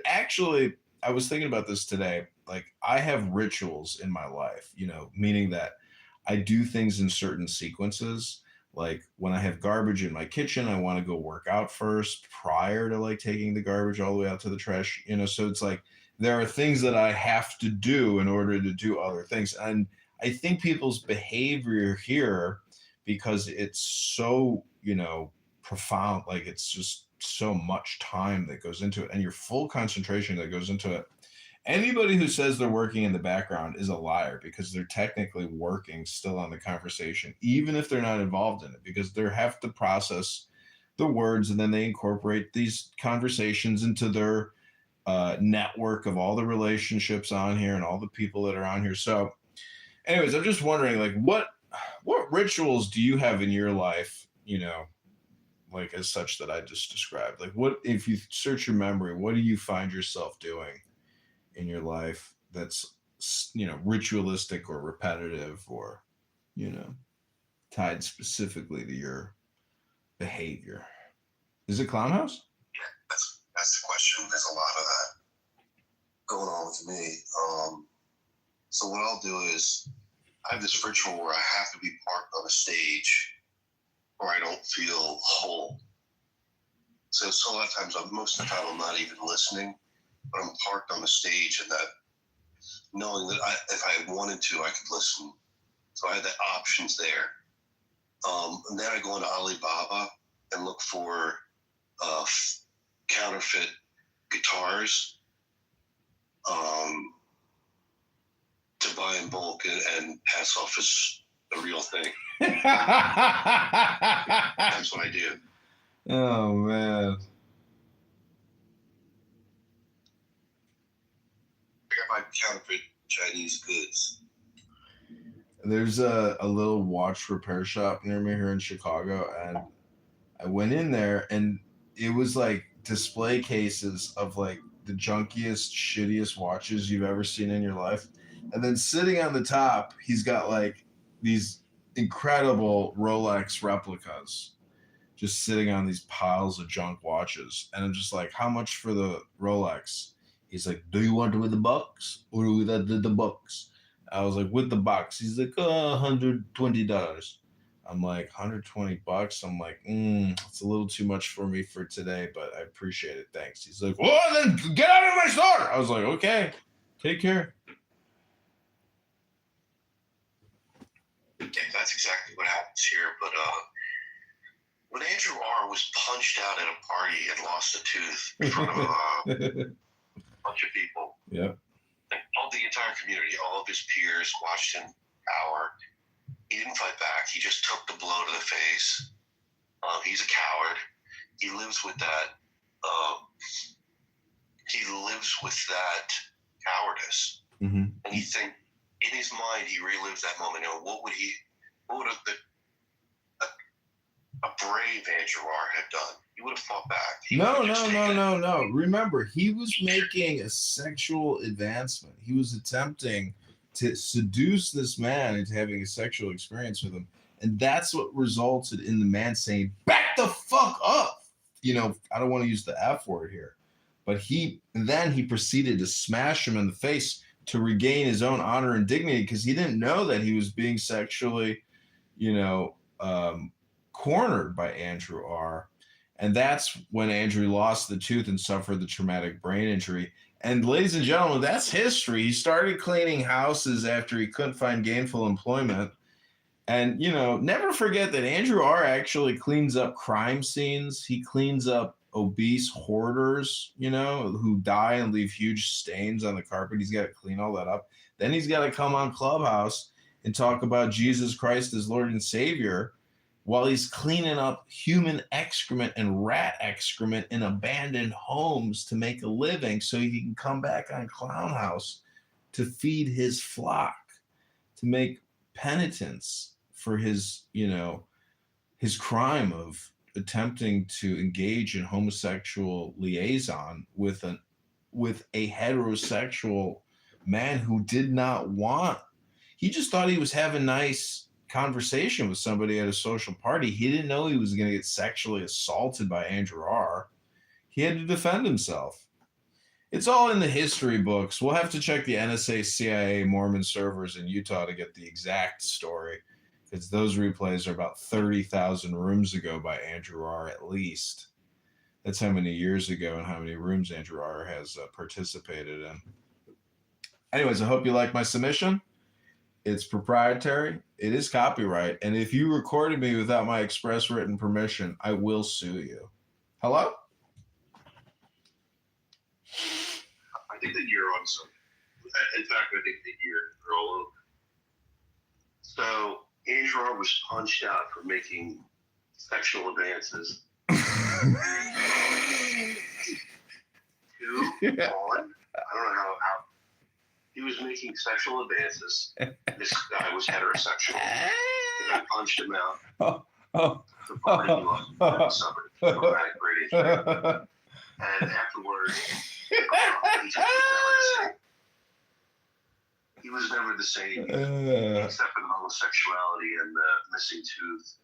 actually, I was thinking about this today. Like I have rituals in my life, meaning that I do things in certain sequences. Like when I have garbage in my kitchen, I want to go work out first prior to like taking the garbage all the way out to the trash, so it's like there are things that I have to do in order to do other things. And I think people's behavior here, because it's so, profound, like it's just so much time that goes into it and your full concentration that goes into it. Anybody who says they're working in the background is a liar because they're technically working still on the conversation, even if they're not involved in it, because they have to process the words and then they incorporate these conversations into their network of all the relationships on here and all the people that are on here. So anyways, I'm just wondering, like, what rituals do you have in your life, like as such that I just described? Like what, if you search your memory, what do you find yourself doing in your life that's ritualistic or repetitive or tied specifically to your behavior? Is it Clown House? Yeah, that's the question. There's a lot of that going on with me. So what I'll do is I have this ritual where I have to be parked on a stage or I don't feel whole. So a lot of times, most of the time I'm not even listening, but I'm parked on the stage, and that knowing that if I wanted to, I could listen. So I had the options there. And then I go into Alibaba and look for counterfeit guitars to buy in bulk and pass off as the real thing. That's what I do. Oh man. I got my counterfeit Chinese goods. There's a little watch repair shop near me here in Chicago, and I went in there and it was like display cases of like the junkiest, shittiest watches you've ever seen in your life. And then sitting on the top, he's got like these incredible Rolex replicas just sitting on these piles of junk watches. And I'm just like, how much for the Rolex? He's like, do you want it with the box or without the box? I was like, with the box. He's like, $120. I'm like, $120. I'm like, it's a little too much for me for today, but I appreciate it. Thanks. He's like, well, then get out of my store. I was like, okay, take care. Yeah, that's exactly what happens here. But when Andrew R. was punched out at a party and lost a tooth in front of a bunch of people, yeah, all the entire community, all of his peers watched him cower. He didn't fight back. He just took the blow to the face. He's a coward. He lives with that. Cowardice. Mm-hmm. And you think, in his mind, he relives that moment. You know, what would a brave Andrew R. have done? He would have fought back. No. Remember, he was making a sexual advancement. He was attempting to seduce this man into having a sexual experience with him. And that's what resulted in the man saying, back the fuck up. You know, I don't want to use the F word here. But then he proceeded to smash him in the face to regain his own honor and dignity because he didn't know that he was being sexually, cornered by Andrew R. And that's when Andrew lost the tooth and suffered the traumatic brain injury. And ladies and gentlemen, that's history. He started cleaning houses after he couldn't find gainful employment. And, never forget that Andrew R. actually cleans up crime scenes. He cleans up obese hoarders, who die and leave huge stains on the carpet. He's got to clean all that up. Then he's got to come on Clubhouse and talk about Jesus Christ as Lord and Savior while he's cleaning up human excrement and rat excrement in abandoned homes to make a living so he can come back on Clown House to feed his flock, to make penitence for his, his crime of attempting to engage in homosexual liaison with a heterosexual man who did not want. He just thought he was having nice conversation with somebody at a social party. He didn't know he was going to get sexually assaulted by Andrew R. He had to defend himself. It's all in the history books. We'll have to check the NSA, CIA, Mormon servers in Utah to get the exact story, because those replays are about 30,000 rooms ago by Andrew R. at least. That's how many years ago and how many rooms Andrew R. has participated in. Anyways, I hope you like my submission. It's proprietary. It is copyright. And if you recorded me without my express written permission, I will sue you. Hello? I think that you're on some. In fact, I think that you're all over. So Andrew R. was punched out for making sexual advances. On, I don't know how he was making sexual advances. This guy was heterosexual. The guy punched him out. The party he lost suffered traumatic brain injury. And afterwards, he was never the same, except for the homosexuality and the missing tooth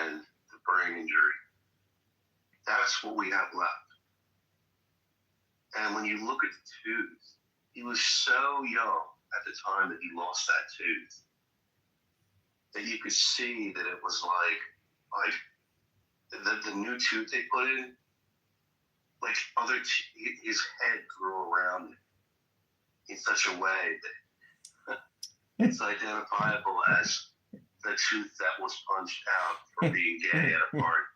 and the brain injury. That's what we have left. And when you look at the tooth, he was so young at the time that he lost that tooth that you could see that it was like the new tooth they put in, like his head grew around it in such a way that it's identifiable as the tooth that was punched out from being gay at a party.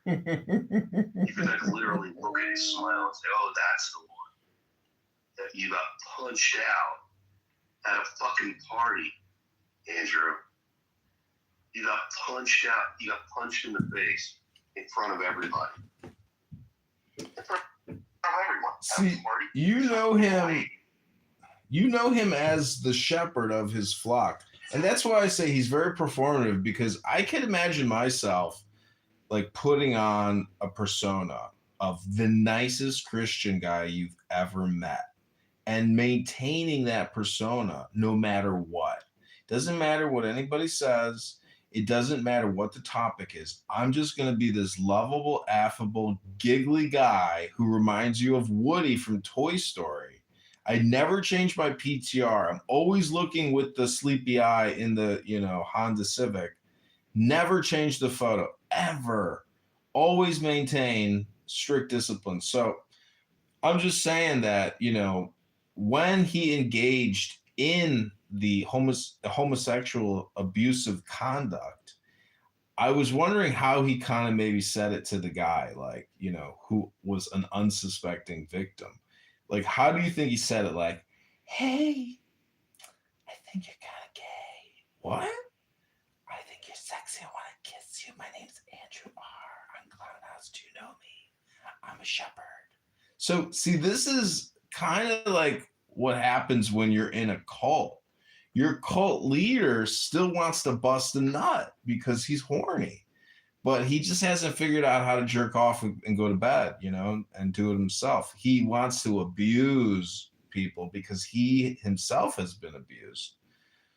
You could literally look at his smile and say, oh, that's the one that you got punched out at a fucking party, Andrew. You got punched out. You got punched in the face in front of everybody. In front of everyone. See, you know him as the shepherd of his flock. And that's why I say he's very performative, because I can imagine myself like putting on a persona of the nicest Christian guy you've ever met and maintaining that persona no matter what. Doesn't matter what anybody says. It doesn't matter what the topic is. I'm just going to be this lovable, affable, giggly guy who reminds you of Woody from Toy Story. I never change my PTR. I'm always looking with the sleepy eye in the, Honda Civic. Never change the photo, ever. Always maintain strict discipline. So I'm just saying that, when he engaged in the homosexual abusive conduct, I was wondering how he kind of maybe said it to the guy, like, who was an unsuspecting victim. Like, how do you think he said it? Like, hey, I think you're kind of gay. What? I think you're sexy. I want to kiss you. My name's Andrew R. on Clownhouse. Do you know me? I'm a shepherd. So, see, this is kind of like what happens when you're in a cult. Your cult leader still wants to bust a nut because he's horny, but he just hasn't figured out how to jerk off and go to bed, and do it himself. He wants to abuse people because he himself has been abused.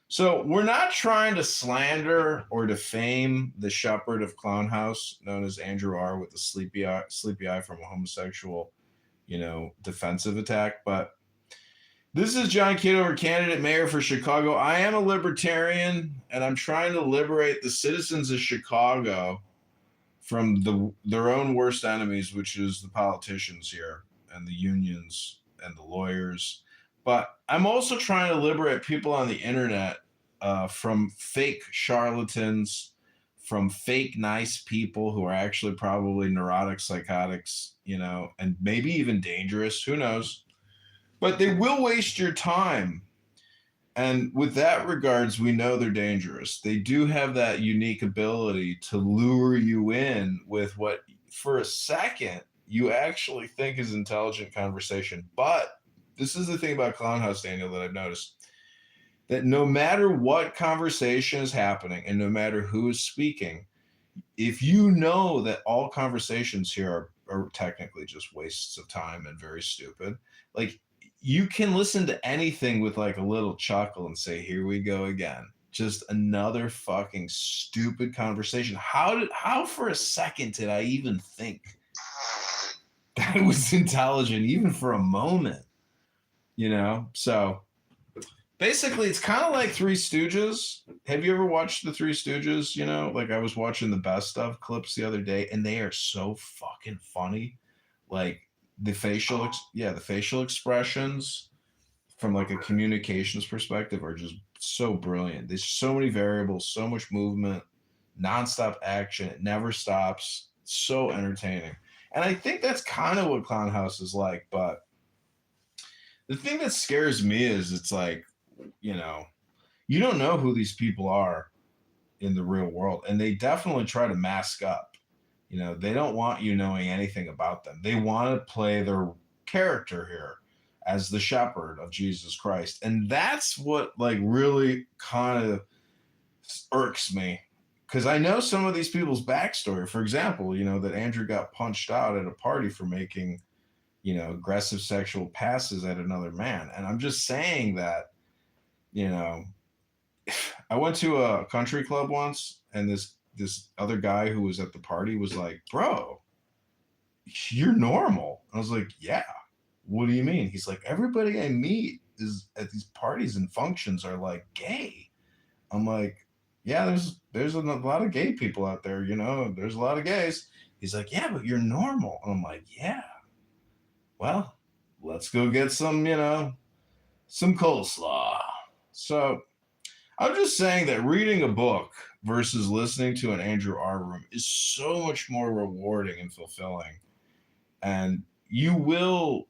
So we're not trying to slander or defame the shepherd of Clown House, known as Andrew R. with the sleepy eye from a homosexual, defensive attack. But this is John Kitover, candidate mayor for Chicago. I am a libertarian, and I'm trying to liberate the citizens of Chicago from their own worst enemies, which is the politicians here and the unions and the lawyers. But I'm also trying to liberate people on the internet from fake charlatans, from fake nice people who are actually probably neurotic psychotics, and maybe even dangerous. Who knows? But they will waste your time. And with that regards, we know they're dangerous. They do have that unique ability to lure you in with what, for a second, you actually think is intelligent conversation. But this is the thing about Clown House, Daniel, that I've noticed. That no matter what conversation is happening and no matter who is speaking, if you know that all conversations here are technically just wastes of time and very stupid, like, you can listen to anything with like a little chuckle and say, here we go again. Just another fucking stupid conversation. How for a second did I even think that it was intelligent, even for a moment? So basically it's kind of like Three Stooges. Have you ever watched the Three Stooges? Like, I was watching the best of clips the other day, and they are so fucking funny. Like, the facial expressions from like a communications perspective are just so brilliant. There's so many variables, so much movement, nonstop action. It never stops. It's so entertaining. And I think that's kind of what Clown House is like. But the thing that scares me is it's like, you don't know who these people are in the real world. And they definitely try to mask up. They don't want you knowing anything about them. They want to play their character here as the shepherd of Jesus Christ. And that's what like really kind of irks me, because I know some of these people's backstory. For example, that Andrew got punched out at a party for making, aggressive sexual passes at another man. And I'm just saying that, I went to a country club once, and this other guy who was at the party was like, bro, you're normal. I was like, yeah. What do you mean? He's like, everybody I meet is at these parties and functions are like gay. I'm like, yeah, there's a lot of gay people out there, there's a lot of gays. He's like, yeah, but you're normal. And I'm like, yeah. Well, let's go get some coleslaw. So I'm just saying that reading a book versus listening to an Andrew R. room is so much more rewarding and fulfilling. And you will,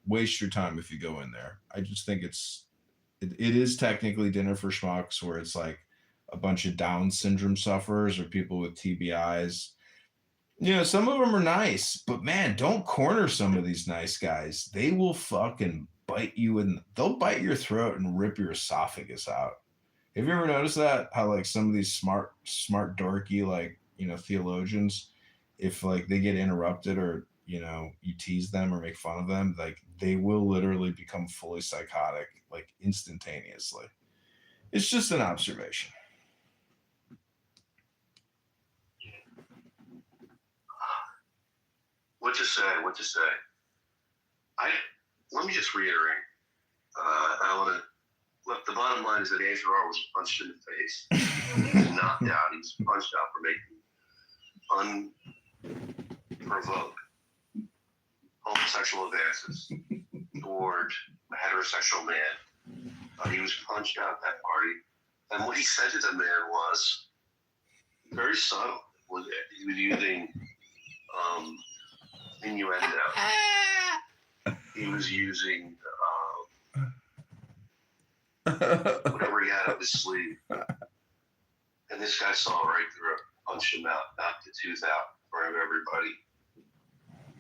waste your time if you go in there. I just think it is technically dinner for schmucks, where it's like a bunch of Down syndrome sufferers or people with TBIs. Some of them are nice, but man, don't corner some of these nice guys. They will fucking bite you, and they'll bite your throat and rip your esophagus out. Have you ever noticed that? How like some of these smart dorky, like, theologians, if like they get interrupted or, you tease them or make fun of them, like they will literally become fully psychotic, like instantaneously. It's just an observation. What to say? Let me just reiterate. I want to let the bottom line is that Andrew R was punched in the face. He was knocked out. He was punched out for making unprovoked homosexual advances toward a heterosexual man. He was punched out at that party. And what he said to the man was very subtle. He was using innuendo. He was using whatever he had up his sleeve. And this guy saw right through it, punched him out, knocked the tooth out in front of everybody.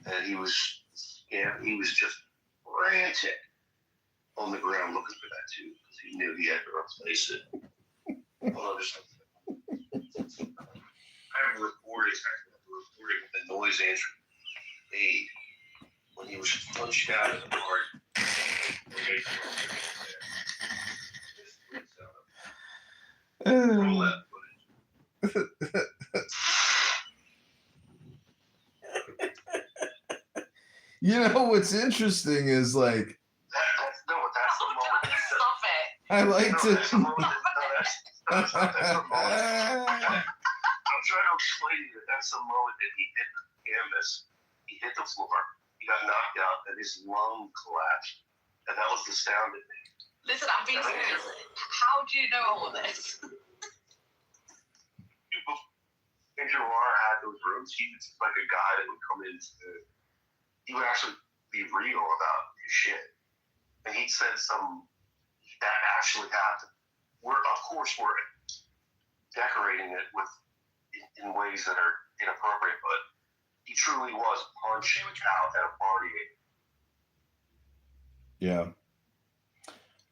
And he was just frantic on the ground looking for that tooth because he knew he had to replace it. Hold on just a second. I have a recording of the noise Andrew made when he was punched out of the party. Roll that footage. You know what's interesting is like That's the moment. Stop it. I like to. That's the moment. That's the moment. I'm trying to explain to you. That's the moment that he hit the canvas. He hit the floor. He got knocked out, and his lung collapsed. And that was the sound it made. Listen, I'm being serious. How do you know all this? Andrew R had those rooms. He was like a guy that would come in. He would actually be real about his shit. And he said that actually happened. We're decorating it in ways that are inappropriate, but he truly was punched out at a party. Yeah.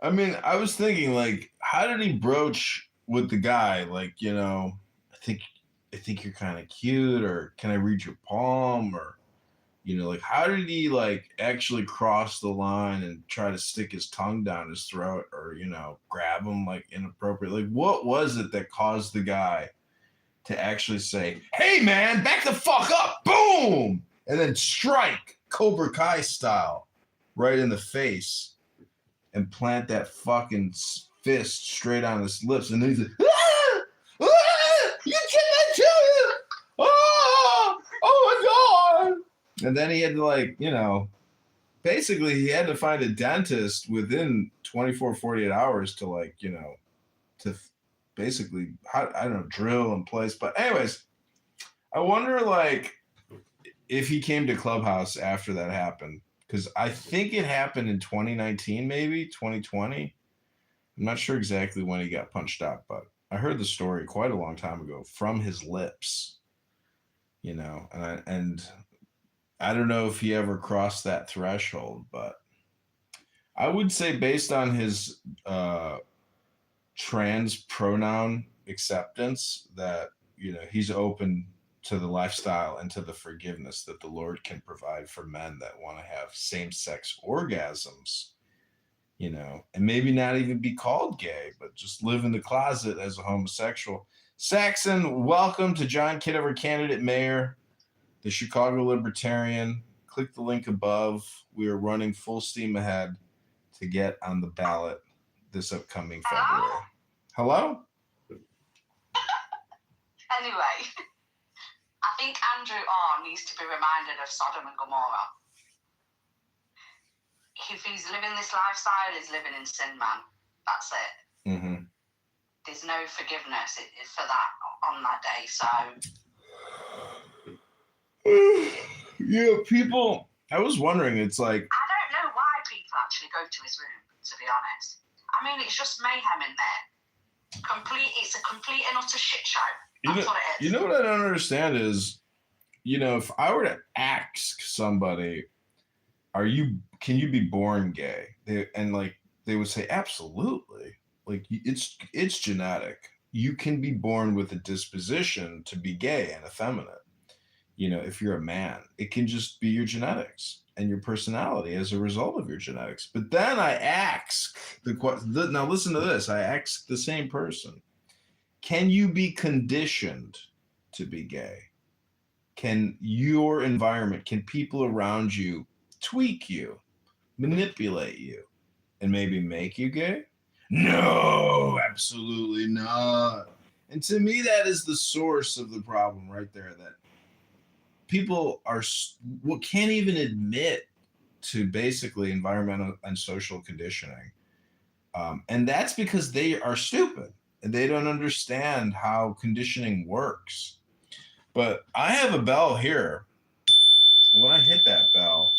I mean, I was thinking, like, how did he broach with the guy? Like, you know, I think you're kind of cute, or can I read your palm, or, you know, like, how did he, like, actually cross the line and try to stick his tongue down his throat, or, you know, grab him, like, inappropriately? Like, what was it that caused the guy to actually say, hey, man, back the fuck up, boom, and then strike Cobra Kai style right in the face and plant that fucking fist straight on his lips? And then he's like, ah! Ah! You cannot tell you! Oh! Oh my God! And then he had to, like, you know, basically he had to find a dentist within 24, 48 hours to, like, you know, to basically, I don't know, drill in place. But anyways, I wonder, like, if he came to Clubhouse after that happened, because I think it happened in 2019, maybe 2020. I'm not sure exactly when he got punched out, but I heard the story quite a long time ago from his lips, you know, and I don't know if he ever crossed that threshold, but I would say based on his trans pronoun acceptance that, you know, he's open to the lifestyle and to the forgiveness that the Lord can provide for men that want to have same-sex orgasms, you know, and maybe not even be called gay, but just live in the closet as a homosexual. Saxon, welcome to John Kitover, candidate mayor, the Chicago Libertarian. Click the link above. We are running full steam ahead to get on the ballot this upcoming February. Hello? Anyway, I think Andrew R needs to be reminded of Sodom and Gomorrah. If he's living this lifestyle, he's living in sin, man. That's it. Mm-hmm. There's no forgiveness for that on that day. So, yeah, people. I was wondering. It's like, I don't know why people actually go to his room. To be honest, I mean, it's just mayhem in there. It's a complete and utter shit show. That's what it is. You know what I don't understand is, you know, if I were to ask somebody, can you be born gay? They would say, absolutely. Like, it's genetic. You can be born with a disposition to be gay and effeminate. You know, if you're a man, it can just be your genetics and your personality as a result of your genetics. But then I ask now listen to this. I ask the same person, can you be conditioned to be gay? Can your environment, can people around you tweak you, manipulate you, and maybe make you gay? No, absolutely not. And to me, that is the source of the problem right there. That people are can't even admit to basically environmental and social conditioning, and that's because they are stupid and they don't understand how conditioning works. But I have a bell here. When I hit that bell,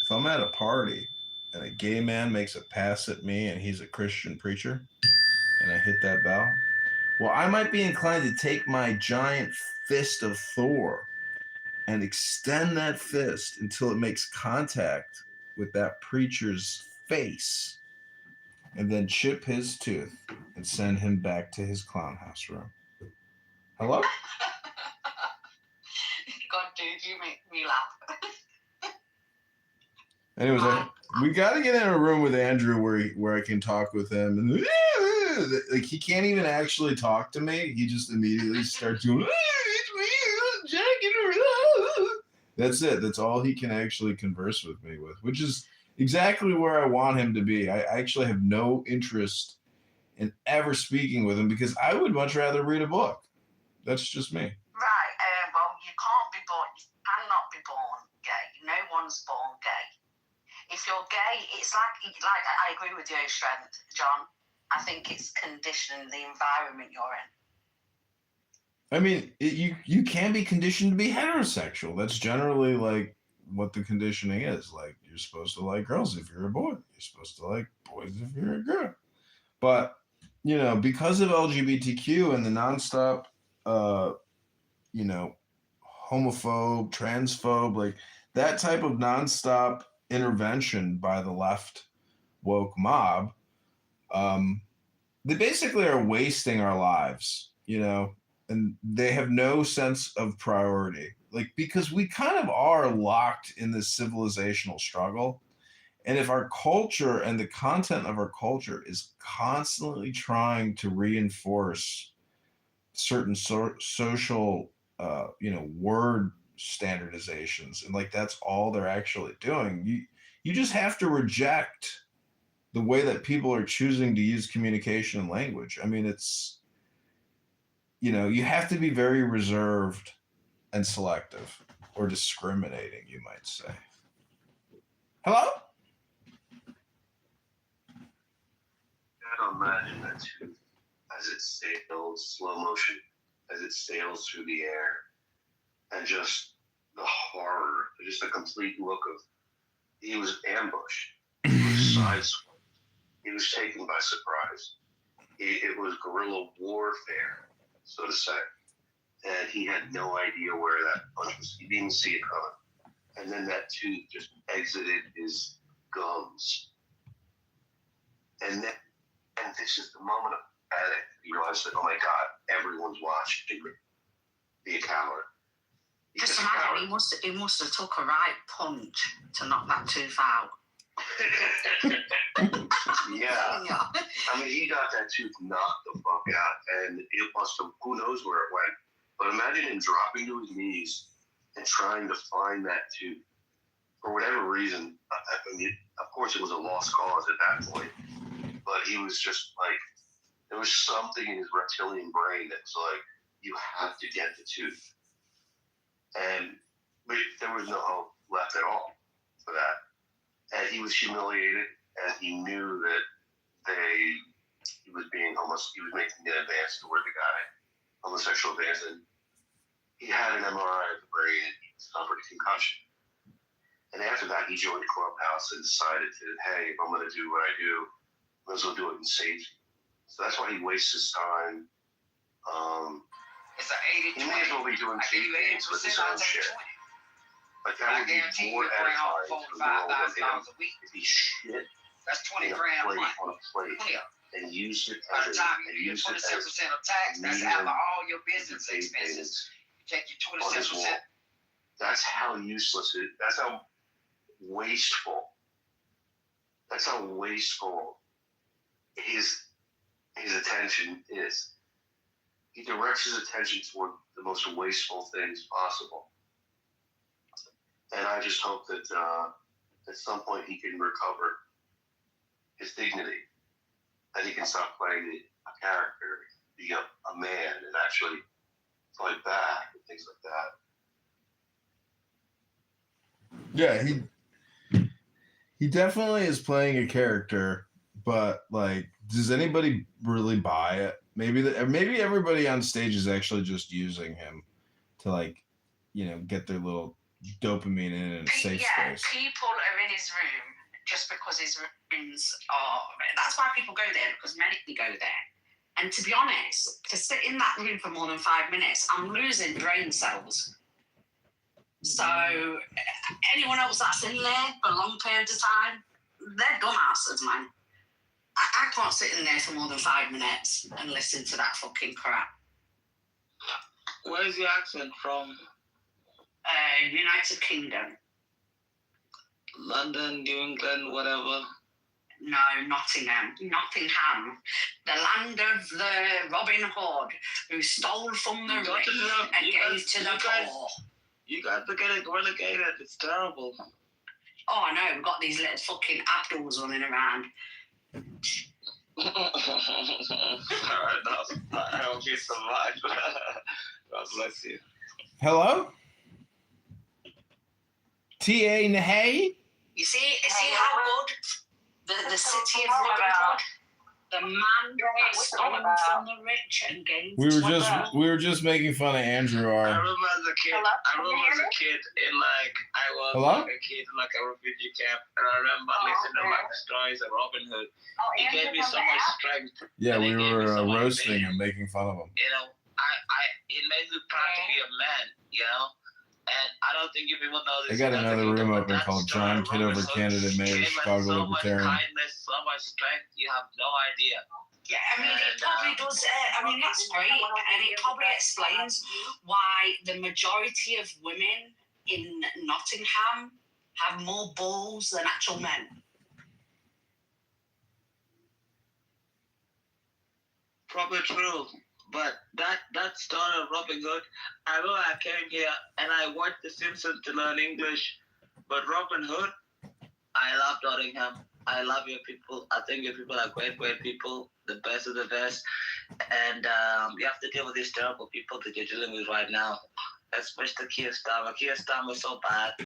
if I'm at a party and a gay man makes a pass at me and he's a Christian preacher, and I hit that bell, well, I might be inclined to take my giant fist of Thor and extend that fist until it makes contact with that preacher's face, and then chip his tooth and send him back to his clown house room. Hello? God, dude, you make me laugh. Anyways, we got to get in a room with Andrew where I can talk with him, and like he can't even actually talk to me. He just immediately starts doing. That's it. That's all he can actually converse with me with, which is exactly where I want him to be. I actually have no interest in ever speaking with him because I would much rather read a book. That's just me. Right. Well, you can't be born. You cannot be born gay. No one's born gay. If you're gay, it's like I agree with you, Strength, John. I think it's conditioning the environment you're in. I mean, you can be conditioned to be heterosexual. That's generally like what the conditioning is. Like you're supposed to like girls if you're a boy. You're supposed to like boys if you're a girl. But because of LGBTQ and the nonstop, homophobe, transphobe, like that type of nonstop intervention by the left woke mob, they basically are wasting our lives, and they have no sense of priority. Like, because we kind of are locked in this civilizational struggle. And if our culture and the content of our culture is constantly trying to reinforce certain social, word standardizations, and like that's all they're actually doing, you just have to reject the way that people are choosing to use communication and language. I mean, it's, you have to be very reserved and selective or discriminating, you might say. Hello? I imagine that too, as it sails slow motion, as it sails through the air, and just the horror, just a complete look of he was ambushed, he was sideswiped, he was taken by surprise. It was guerrilla warfare, so to say, and he had no idea where that punch was. He didn't see it coming, and then that tooth just exited his gums, and this is the moment of panic. You realize that, oh my God, everyone's watching. Be a coward. Just imagine, he must have took a right punch to knock that tooth out. Yeah. I mean, he got that tooth knocked the fuck out, and it must have, who knows where it went. But imagine him dropping to his knees and trying to find that tooth. For whatever reason, I mean, of course it was a lost cause at that point, but he was just like, there was something in his reptilian brain that was like, you have to get the tooth. And there was no hope left at all for that. And he was humiliated, and he knew that he was making an advance toward the guy, homosexual advance, and he had an MRI of the brain, and he suffered a concussion. And after that, he joined Clubhouse and decided to, hey, if I'm going to do what I do, I might as well do it in safety. So that's why he wastes his time. It's an 80-20. He may as well be doing cheap things with his own shit. Like that would be more edifying to the world of him if he shit that's 20 on grand a plate and used it by as the time you get 27% of tax, that's after all your business expenses. You take your 27%. That's how useless it is. That's how wasteful. That's how wasteful his attention is. He directs his attention toward the most wasteful things possible. And I just hope that at some point he can recover his dignity that he can stop playing a character, be a man, and actually fight back and things like that. Yeah, he definitely is playing a character, but like, does anybody really buy it? Maybe everybody on stage is actually just using him to, like, get their little dopamine in a safe space. People are in his room just because his rooms are. That's why people go there, because many go there. And to be honest, to sit in that room for more than 5 minutes, I'm losing brain cells. So anyone else that's in there for long periods of time, they're dumbasses, man. I can't sit in there for more than 5 minutes and listen to that fucking crap. Where's your accent from? United Kingdom. London, New England, whatever. No, Nottingham. The land of the Robin Hood, who stole from the rich and gave to the poor. You guys are getting relegated. It's terrible. Oh, I know. We've got these little fucking Abduls running around. Alright, I hope you survive. God bless you. Hello? T.A. Nahey? You see how good the city of Robin Hood, the man that stole from the rich and gave We to the were just making fun of Andrew I R. remember as a kid. I was a kid in like a kid in like a refugee camp, and I remember listening to like stories of Robin Hood. He gave me so much strength. Yeah, we were roasting him, making fun of him. You know, it made me proud to be a man. You know, and I don't think you people know this. They got another room open called John Kitover, Candidate Mayor, Chicago Libertarian. So much kindness, so much strength. You have no idea. Yeah, I mean, it probably does. I mean, that's great, and it probably explains why the majority of women in Nottingham have more balls than actual men. Probably true, but that story of Robin Hood, I remember I came here and I watched The Simpsons to learn English, but Robin Hood, I love Nottingham. I love your people. I think your people are great people, the best of the best. And you have to deal with these terrible people that you're dealing with right now, especially Keir Starmer. Keir Starmer is so bad.